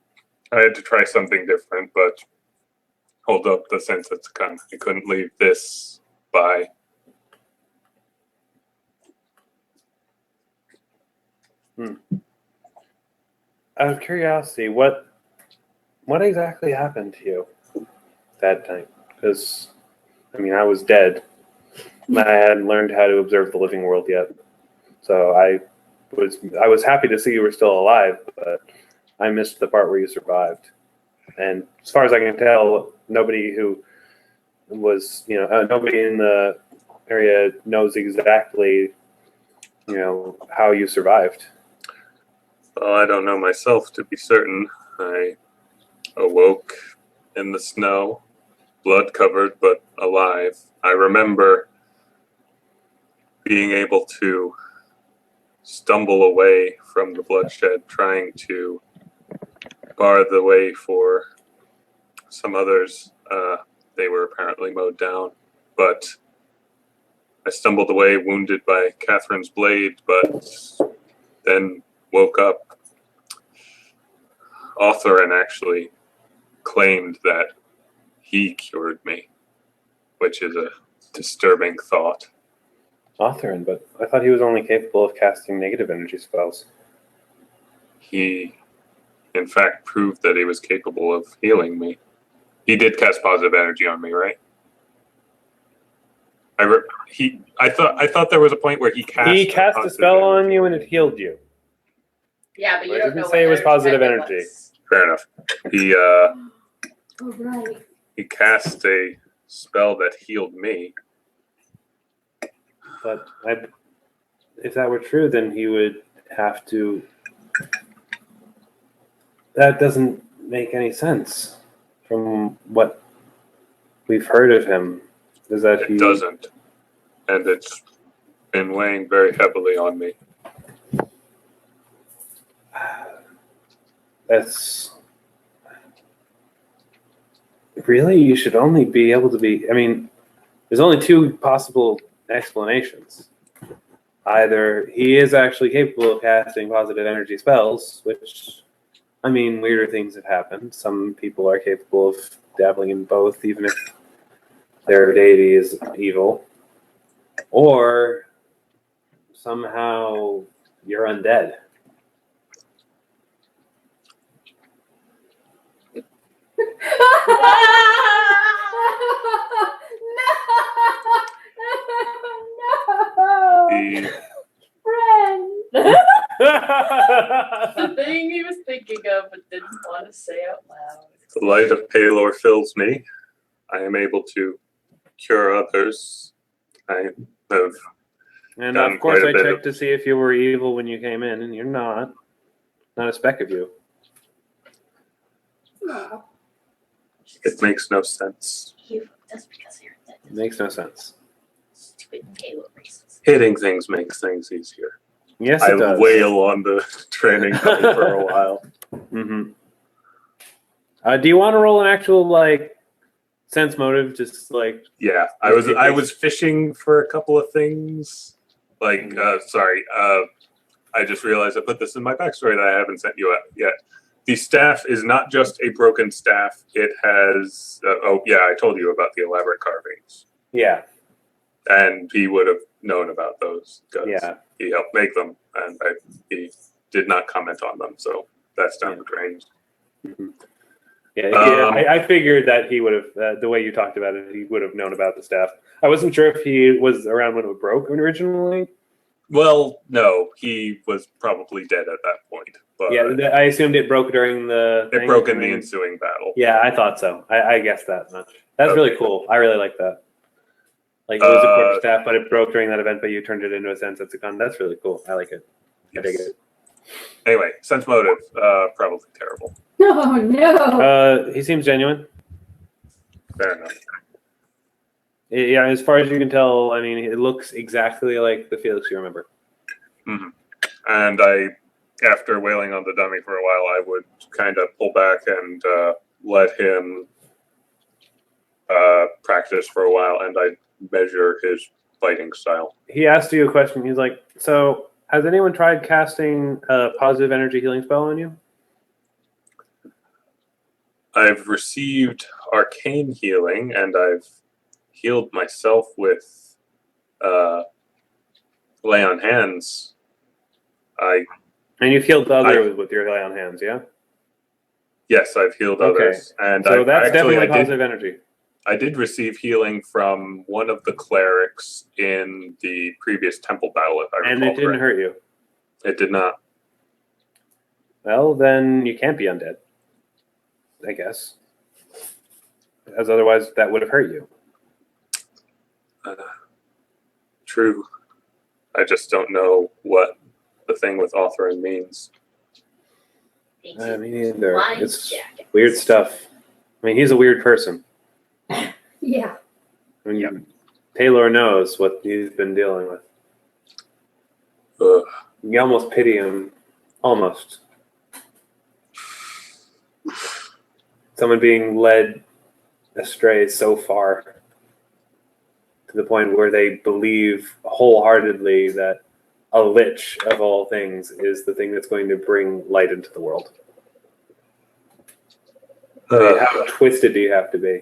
had to try something different, but hold up the sense that's come. I couldn't leave this by. Out of curiosity, what exactly happened to you that time? Because, I was dead. I hadn't learned how to observe the living world yet. So I was happy to see you were still alive, but I missed the part where you survived. And as far as I can tell, nobody who was, nobody in the area knows exactly, how you survived. Well, I don't know myself to be certain. I awoke in the snow, blood covered but alive. I remember being able to stumble away from the bloodshed, trying to bar the way for some others. They were apparently mowed down, but I stumbled away, wounded by Catherine's blade, but then woke up. Authoren actually claimed that he cured me, which is a disturbing thought. Authoren, but I thought he was only capable of casting negative energy spells. He, in fact, proved that he was capable of healing me. He did cast positive energy on me, right? I thought there was a point where he cast a spell on you and it healed you. Yeah, but you Well, it don't didn't know say it was what positive type it energy. was. Fair enough. Oh, right. He cast a spell that healed me. But if that were true, then he would have to. That doesn't make any sense from what we've heard of him. Is that It doesn't. And it's been weighing very heavily on me. really, you should only be able to be. I mean, there's only two possible explanations. Either he is actually capable of casting positive energy spells, which, I mean, weirder things have happened. Some people are capable of dabbling in both, even if their deity is evil. Or somehow you're undead. No! The Friend! The thing he was thinking of but didn't want to say out loud. The light of Pelor fills me. I am able to cure others. I have. And Done of course, quite a I bit checked to see if you were evil when you came in, and you're not. Not a speck of you. No. It makes no sense. Just because you're dead. It makes no sense. Stupid Halo races. Hitting things makes things easier. Yes, I it does. wail on the training dummy for a while. Mm-hmm. Do you want to roll an actual sense motive? Just Yeah, I was fishing for a couple of things. I just realized I put this in my backstory that I haven't sent you yet. The staff is not just a broken staff. It has. I told you about the elaborate carvings. yeah. And he would have known about those because Yeah. he helped make them, and he did not comment on them. So that's down the drain. Mm-hmm. Yeah, I figured that he would have, the way you talked about it, he would have known about the staff. I wasn't sure if he was around when it broke originally. Well, no, he was probably dead at that point. But Yeah, I assumed it broke during the it thing, broke in and the then- ensuing battle. Yeah, I thought so. I guessed that much. That's Okay. really cool. I really like that. Like, it was a quarter staff, but it broke during that event, but you turned it into a sense it's a gun. That's really cool. I like it. I dig it. Anyway, sense motive, probably terrible. No, no. He seems genuine. Fair enough. Yeah, as far as you can tell, I mean, it looks exactly like the Felix you remember. Mm-hmm. And after wailing on the dummy for a while, I would kind of pull back and let him practice for a while, and I'd measure his fighting style. He asked you a question. He's like, so has anyone tried casting a positive energy healing spell on you? I've received arcane healing, and I've healed myself with lay on hands. And you've healed others with your lay on hands, yeah? Yes, I've healed Okay. others, and So that's definitely I positive energy. I did receive healing from one of the clerics in the previous temple battle, if I recall. And it didn't correctly. hurt you. It did not. Well, then you can't be undead, I guess. As otherwise, that would have hurt you. True. I just don't know what the thing with Authoren means. Me neither. Blind It's jacket. weird stuff. I mean, he's a weird person. Yeah. I mean, Pelor knows what he's been dealing with. Ugh. You almost pity him. Almost. Someone being led astray so far to the point where they believe wholeheartedly that a lich of all things is the thing that's going to bring light into the world. I mean, how twisted do you have to be?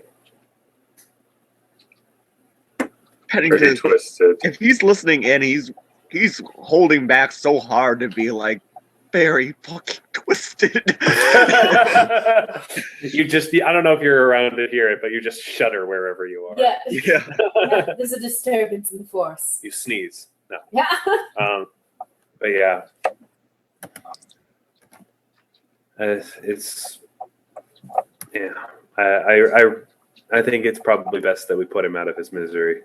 Pennington, Pretty twisted. if he's listening in, he's holding back so hard to be like very fucking twisted. I don't know if you're around to hear it, but you just shudder wherever you are. Yeah. Yeah. Yeah, there's a disturbance in the force. You sneeze. No. Yeah. But yeah. It's yeah. I think it's probably best that we put him out of his misery.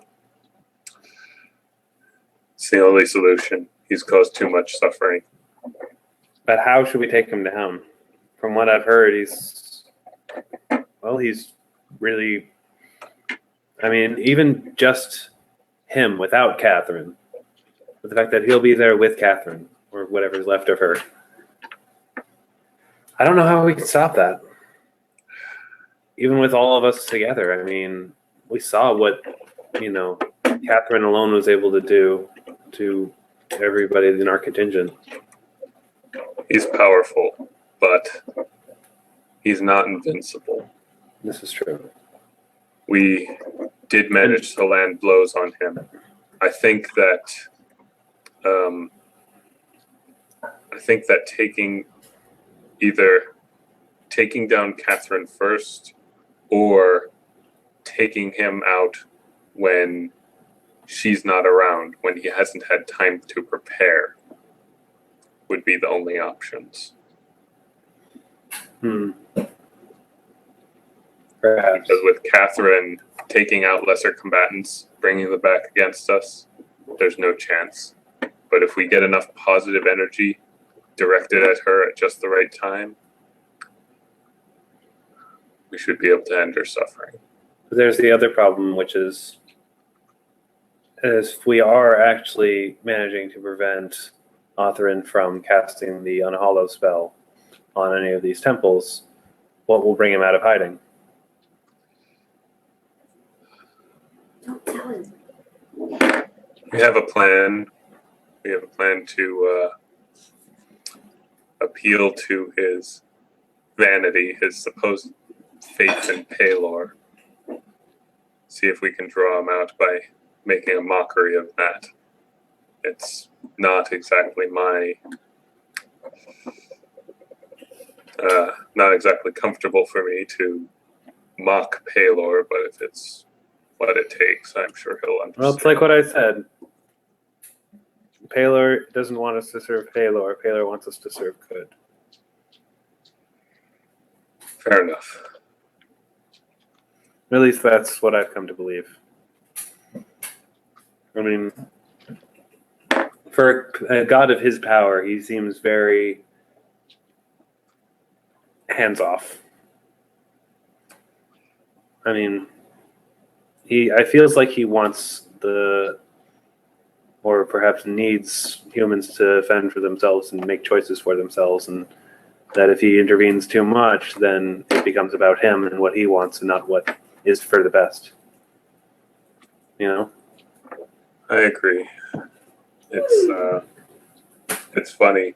It's the only solution. He's caused too much suffering. But how should we take him down? From what I've heard, he's really, I mean, even just him without Catherine, with the fact that he'll be there with Catherine, or whatever's left of her. I don't know how we can stop that. even with all of us together, I mean, we saw what, Catherine alone was able to do to everybody in our contingent. He's powerful, but he's not invincible. This is true. We did manage to land blows on him. I think that taking down Catherine first or taking him out when she's not around, when he hasn't had time to prepare, would be the only options. Perhaps. Because with Catherine taking out lesser combatants, bringing them back against us, there's no chance. But if we get enough positive energy directed at her at just the right time, we should be able to end her suffering. There's the other problem, which is if we are actually managing to prevent Authoren from casting the Unhallow spell on any of these temples, what will bring him out of hiding? Don't tell him. We have a plan. We have a plan to appeal to his vanity, his supposed faith in Pelor. See if we can draw him out by making a mockery of that. It's not exactly not exactly comfortable for me to mock Pelor, but if it's what it takes, I'm sure he'll understand. Well, it's like what I said. Pelor doesn't want us to serve Pelor. Pelor wants us to serve good. Fair enough. At least that's what I've come to believe. I mean, for a god of his power, he seems very hands-off. I mean, I feels like he wants or perhaps needs humans to fend for themselves and make choices for themselves, and that if he intervenes too much, then it becomes about him and what he wants and not what is for the best. I agree. It's funny.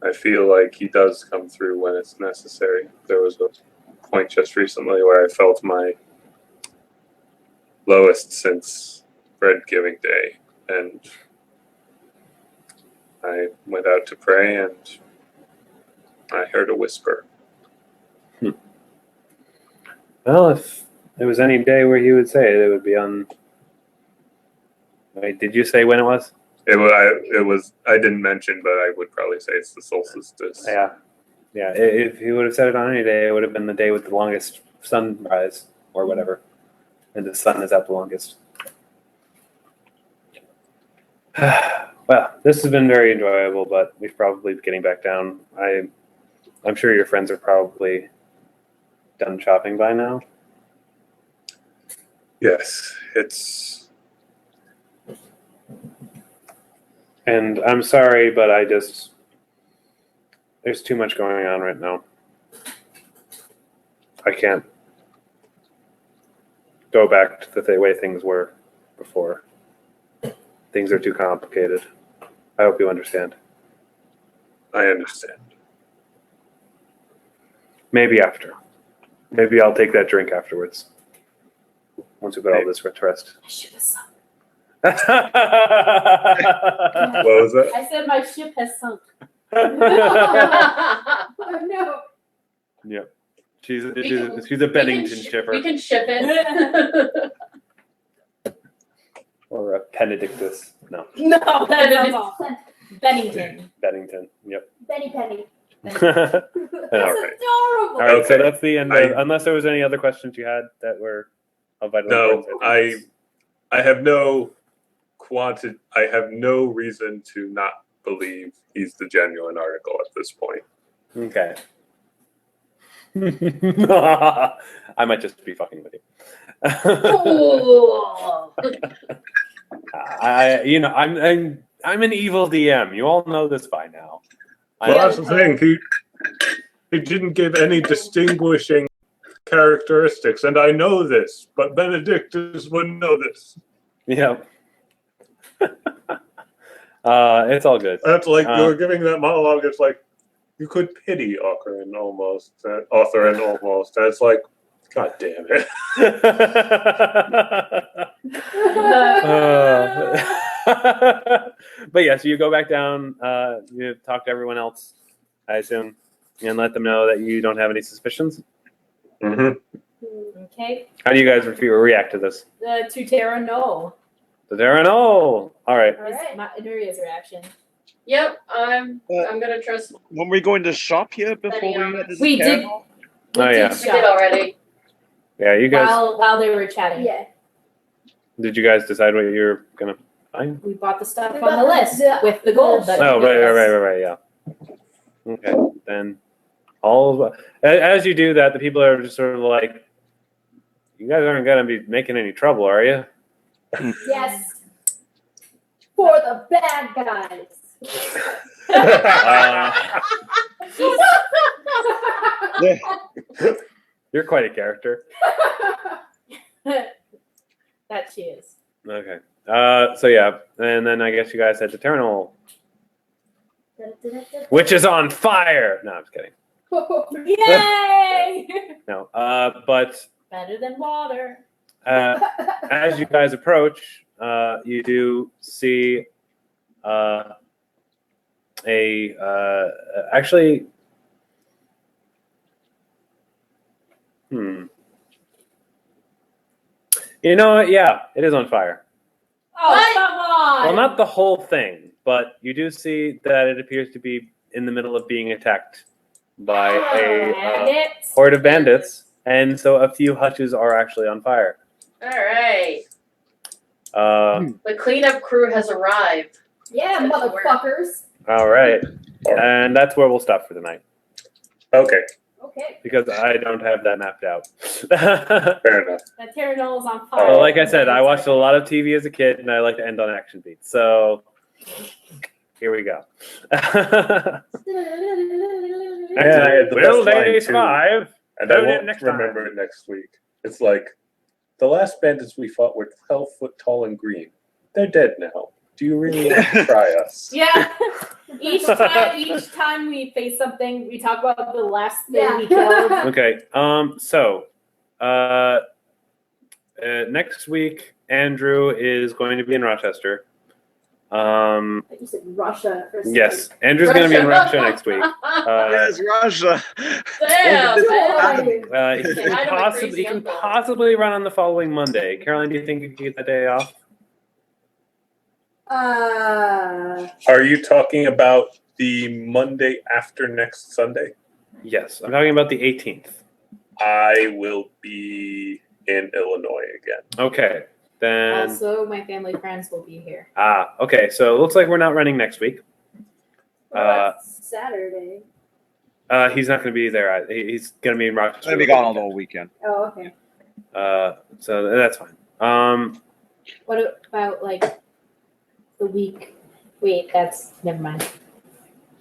I feel like he does come through when it's necessary. There was a point just recently where I felt my lowest since bread giving day, and I went out to pray and I heard a whisper. Well, if there was any day where he would say it would be on... Wait, did you say when it was? It was. I didn't mention, but I would probably say it's the solstice. Yeah. If he would have said it on any day, it would have been the day with the longest sunrise or whatever, and the sun is out the longest. Well, this has been very enjoyable, but we're probably getting back down. I'm sure your friends are probably done shopping by now. Yes, it's. And I'm sorry, but there's too much going on right now. I can't go back to the way things were before. Things are too complicated. I hope you understand. I understand. Maybe after. Maybe I'll take that drink afterwards. Once we put all this to rest. I should have sunk. What was that? I said my ship has sunk. Oh, no. Yep. She's a Pennington shipper. We can ship it. Or a Benedictus. No. No, that sounds awful. Bennington. Bennington. Yep. Benny Penny. That's That's right. adorable. All right, so Okay. that's the end. Unless there was any other questions you had that were of vital No, importance, I have no reason to not believe he's the genuine article at this point. Okay. I might just be fucking with you. Oh. I'm an evil DM. You all know this by now. Well, that's the thing. He didn't give any distinguishing characteristics, and I know this, but Benedictus wouldn't know this. Yep. It's all good. That's like you were giving that monologue. It's like you could pity Authoren almost. And it's like, God damn it. But yeah, so you go back down, you talk to everyone else, I assume, and let them know that you don't have any suspicions. Mm-hmm. Okay. How do you guys react to this? To Terra, no. So Darren, all right. Is Nuria's reaction. Yep, I'm gonna trust. When we going to shop here before we head to the We did. castle? Oh yeah, We did already. yeah. You guys, While they were chatting. Yeah. did you guys decide what you're gonna find? We bought the stuff We on bought the list with the gold. that Oh, you gave us. right. Yeah. Okay, then as you do that, the people are just sort of like, "You guys aren't gonna be making any trouble, are you?" Yes. For the bad guys. You're quite a character. That she is. Okay. So yeah, and then I guess you guys head to Terminal, which is on fire. No, I'm just kidding. Yay! No. But Better than water. as you guys approach, you do see actually. You know what? Yeah, it is on fire. Oh, What? come on! Well, not the whole thing, but you do see that it appears to be in the middle of being attacked by a Bandits. horde of bandits, and so a few hutches are actually on fire. All right, Uh, the cleanup crew has arrived. Yeah, motherfuckers. all right, and that's where we'll stop for tonight Okay, Okay. because I don't have that mapped out. fair enough. That Terranol is on fire. Well, like I said, I watched a lot of TV as a kid, and I like to end on action beats. So here we go. And I had the Will best line, they too. survive? And I Tune in won't next time. remember it next week. It's like, the last bandits we fought were 12 foot tall and green. They're dead now. Do you really want to try us? Yeah. Each time we face something, we talk about the last thing Yeah. we killed. Okay. So next week, Andrew is going to be in Rochester. You said Russia. For a second. Yes, Andrew's going to be in Russia next week. Yes, Russia. Damn, man. He I can know my possibly crazy uncle. run on the following Monday. Caroline, do you think you can get that day off? Are you talking about the Monday after next Sunday? Yes, I'm talking about the 18th. I will be in Illinois again. Okay, then. Also, my family friends will be here. Okay. So it looks like we're not running next week. What about Saturday? He's not going to be there. He's going to be in Rochester. Gonna be gone all the whole weekend. Oh, okay. So that's fine. What about like the week? Wait, that's never mind.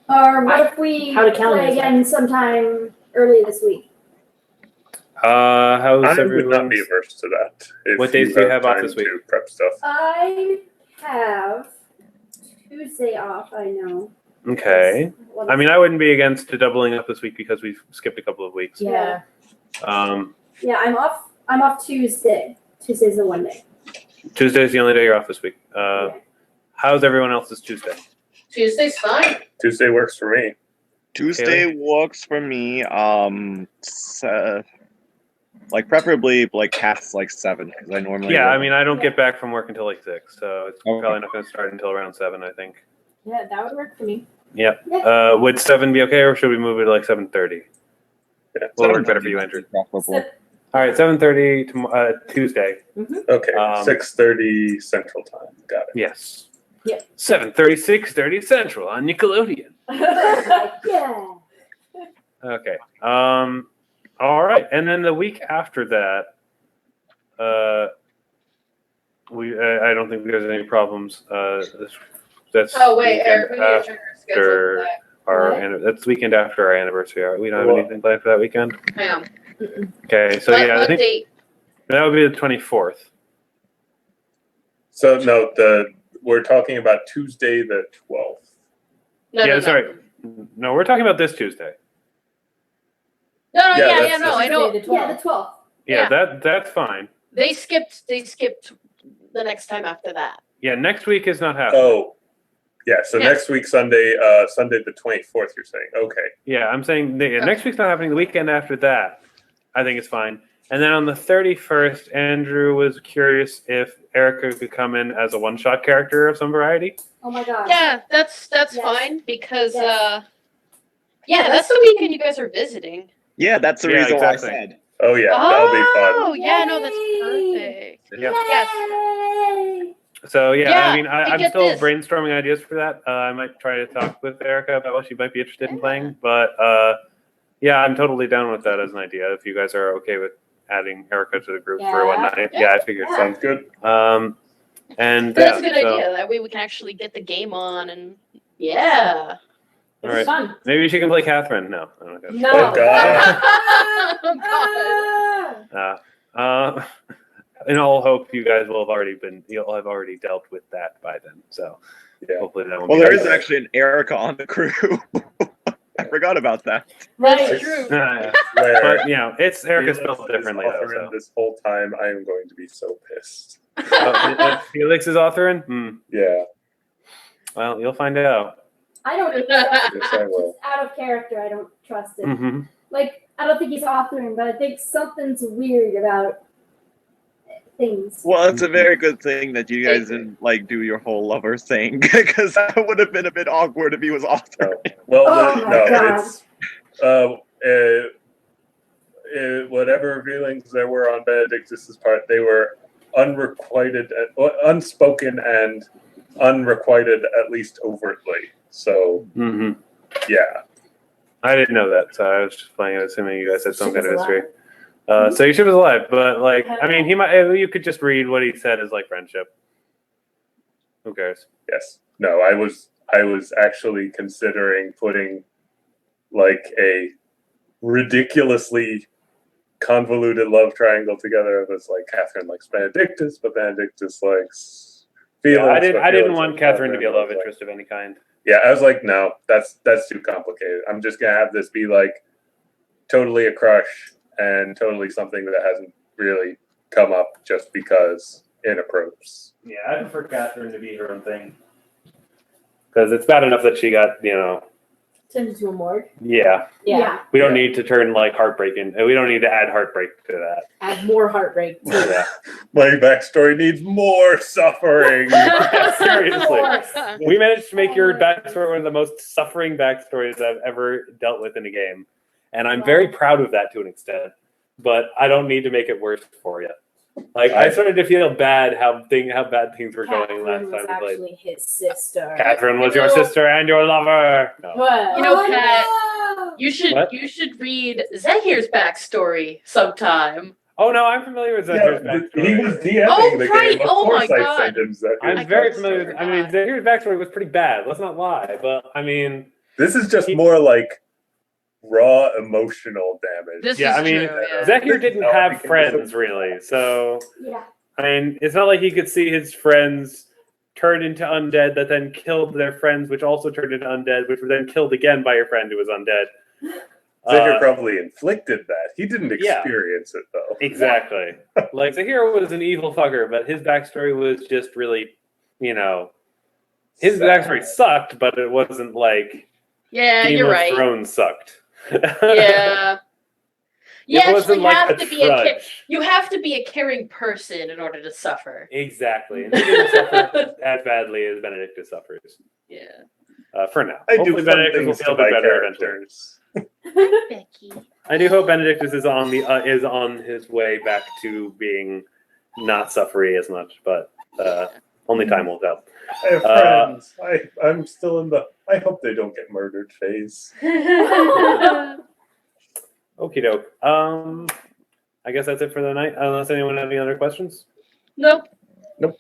Or what if we How do calendars play again sometime early this week? How's I would not everyone? be averse to that. If What days do you have off time this week? To prep stuff. I have Tuesday off, I know. Okay. I mean, I wouldn't be against doubling up this week because we've skipped a couple of weeks. Yeah. Yeah, I'm off Tuesday. Tuesday's the one day. Tuesday's the only day you're off this week. Yeah. How's everyone else's Tuesday? Tuesday's fine. Tuesday works for me. Tuesday works for me. Like preferably like past like 7 because I normally. Yeah, I mean, I don't get back from work until like 6, so it's Okay. probably not going to start until around 7, I think. Yeah, that would work for me. Yep. Yeah. Would 7 be okay, or should we move it to like 7:30? Yeah, Will work better for you, Andrew. Preferable. All right, 7:30 Tuesday. Okay, 6:30 Central Time. Got it. Yes. Yeah. 7:30, 6:30 Central on Nickelodeon. Yeah. Okay. All right, and then the week after that, I don't think there's any problems. That's Oh wait, weekend Eric, we need to check our schedule for that. our What? that's the weekend after our anniversary. We don't have anything planned for that weekend. Hang on. Okay, so What, yeah, I what think date? that would be the 24th. So no, we're talking about Tuesday the 12th. No, yeah, no, sorry. No, we're talking about this Tuesday. No, Yeah, yeah, that's no, I know. Tuesday the Yeah, 12th. the 12th. Yeah, Yeah. that's fine. They skipped the next time after that. Yeah, next week is not happening. Oh, yeah. So Yeah. next week, Sunday the 24th. You're saying, okay. Yeah, I'm saying next week's not happening. The weekend after that, I think it's fine. And then on the 31st, Andrew was curious if Erica could come in as a one-shot character of some variety. Oh my god. Yeah, that's Yes. fine because Yes. yeah, that's the weekend you guys are visiting. Yeah, that's the Yeah, reason exactly. why I said. Oh yeah, that'll be fun. Oh, yeah, no, that's Yay! perfect. Yeah. Yay! So yeah, Yeah, I mean, I I'm get still this. brainstorming ideas for that. I might try to talk with Erica about what she might be interested in Yeah. playing, but yeah, I'm totally down with that as an idea. If you guys are okay with adding Erica to the group for one Yeah. night, yeah, I figured. Sounds good. And That's a good so- idea. That way we can actually get the game on and yeah. All It's right, fun. maybe she can play Catherine. No, I don't know. No. Oh god. Oh, God. Ah! In all hope, you'll have already dealt with that by then. So Yeah. hopefully that won't Well, be there too is bad. actually an Erica on the crew. I forgot about that. That's Right. true. Yeah. Where But you know, it's Erica Felix spelled is differently though. Authoren So. this whole time, I am going to be so pissed. Felix is Authoren? Hmm. Yeah, Well, you'll find out. I don't trust yes, I it. will. Just out of character, I don't trust it. Mm-hmm. Like, I don't think he's authoring, but I think something's weird about things. Well, it's a very good thing that you guys didn't like do your whole lover thing, because that would have been a bit awkward if he was author. No. Well, Oh my God. it's whatever feelings there were on Benedictus's part, they were unrequited, unspoken, and unrequited, at least overtly. So Mm-hmm. yeah, I didn't know that, so I was just playing it, assuming you guys had some Ship kind of was history. So your ship is alive, but like, I mean, you could just read what he said as like friendship. Who cares? yes, no, I was actually considering putting like a ridiculously convoluted love triangle together that's like Catherine likes Benedictus, but Benedictus likes Felix. Yeah, I but didn't Felix want likes Catherine to be a I was love like- interest of any kind. Yeah, I was like, no, that's too complicated. I'm just gonna have this be like totally a crush and totally something that hasn't really come up just because in approach. Yeah, I prefer Catherine to be her own thing. Because it's bad enough that she got, Turned into a morgue. yeah. Yeah. We don't need to turn like heartbreak in. We don't need to add heartbreak to that. Add more heartbreak to it. Yeah. My backstory needs more suffering. Seriously. Of course. We managed to make your backstory one of the most suffering backstories I've ever dealt with in a game. And I'm very proud of that to an extent. But I don't need to make it worse for you. Like, I started to feel bad how bad things were going last Catherine was time we played. actually his sister. Catherine was your sister and your lover. No. What? You know, Oh, Pat, no! What? you should read Zahir's backstory sometime. Oh, no, I'm familiar with Zahir's backstory. he was DMing Oh, the right. game. Of Oh, course my I God. sent him Zahir's I'm very I familiar with, completely forgot. Zahir's backstory was pretty bad. Let's not lie. But, I mean, This is just more like raw emotional damage. This Yeah, is I mean, true. Yeah. Zahir didn't No, have because- friends, really. So, Yeah. I mean, it's not like he could see his friends turn into undead that then killed their friends, which also turned into undead, which were then killed again by your friend who was undead. Zahir probably inflicted that. He didn't yeah. experience it, though. Exactly. Like, Zahir was an evil fucker, but his backstory was just really, his Sad. backstory sucked, but it wasn't like Yeah, Game you're of right. Thrones sucked. Yeah. You It wasn't actually like have a to be trudge. you have to be a caring person in order to suffer. Exactly. And he didn't suffer as badly as Benedictus suffers. Yeah. For now. I do Hopefully fun Benedictus will things to feel a my bit better eventually. characters. Becky. I do hope Benedictus is on his way back to being not suffery as much, but only time will tell. I have friends. I'm still in the I hope they don't get murdered phase. Okie doke. I guess that's it for the night, unless anyone has any other questions. Nope. All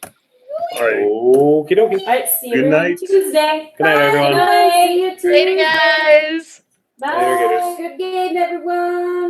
right. Okie dokie. All right, see you Good everyone night. Tuesday. Good night, everyone. Bye. See you Later, Tuesday. guys. Bye. Later, gators. Good game, everyone.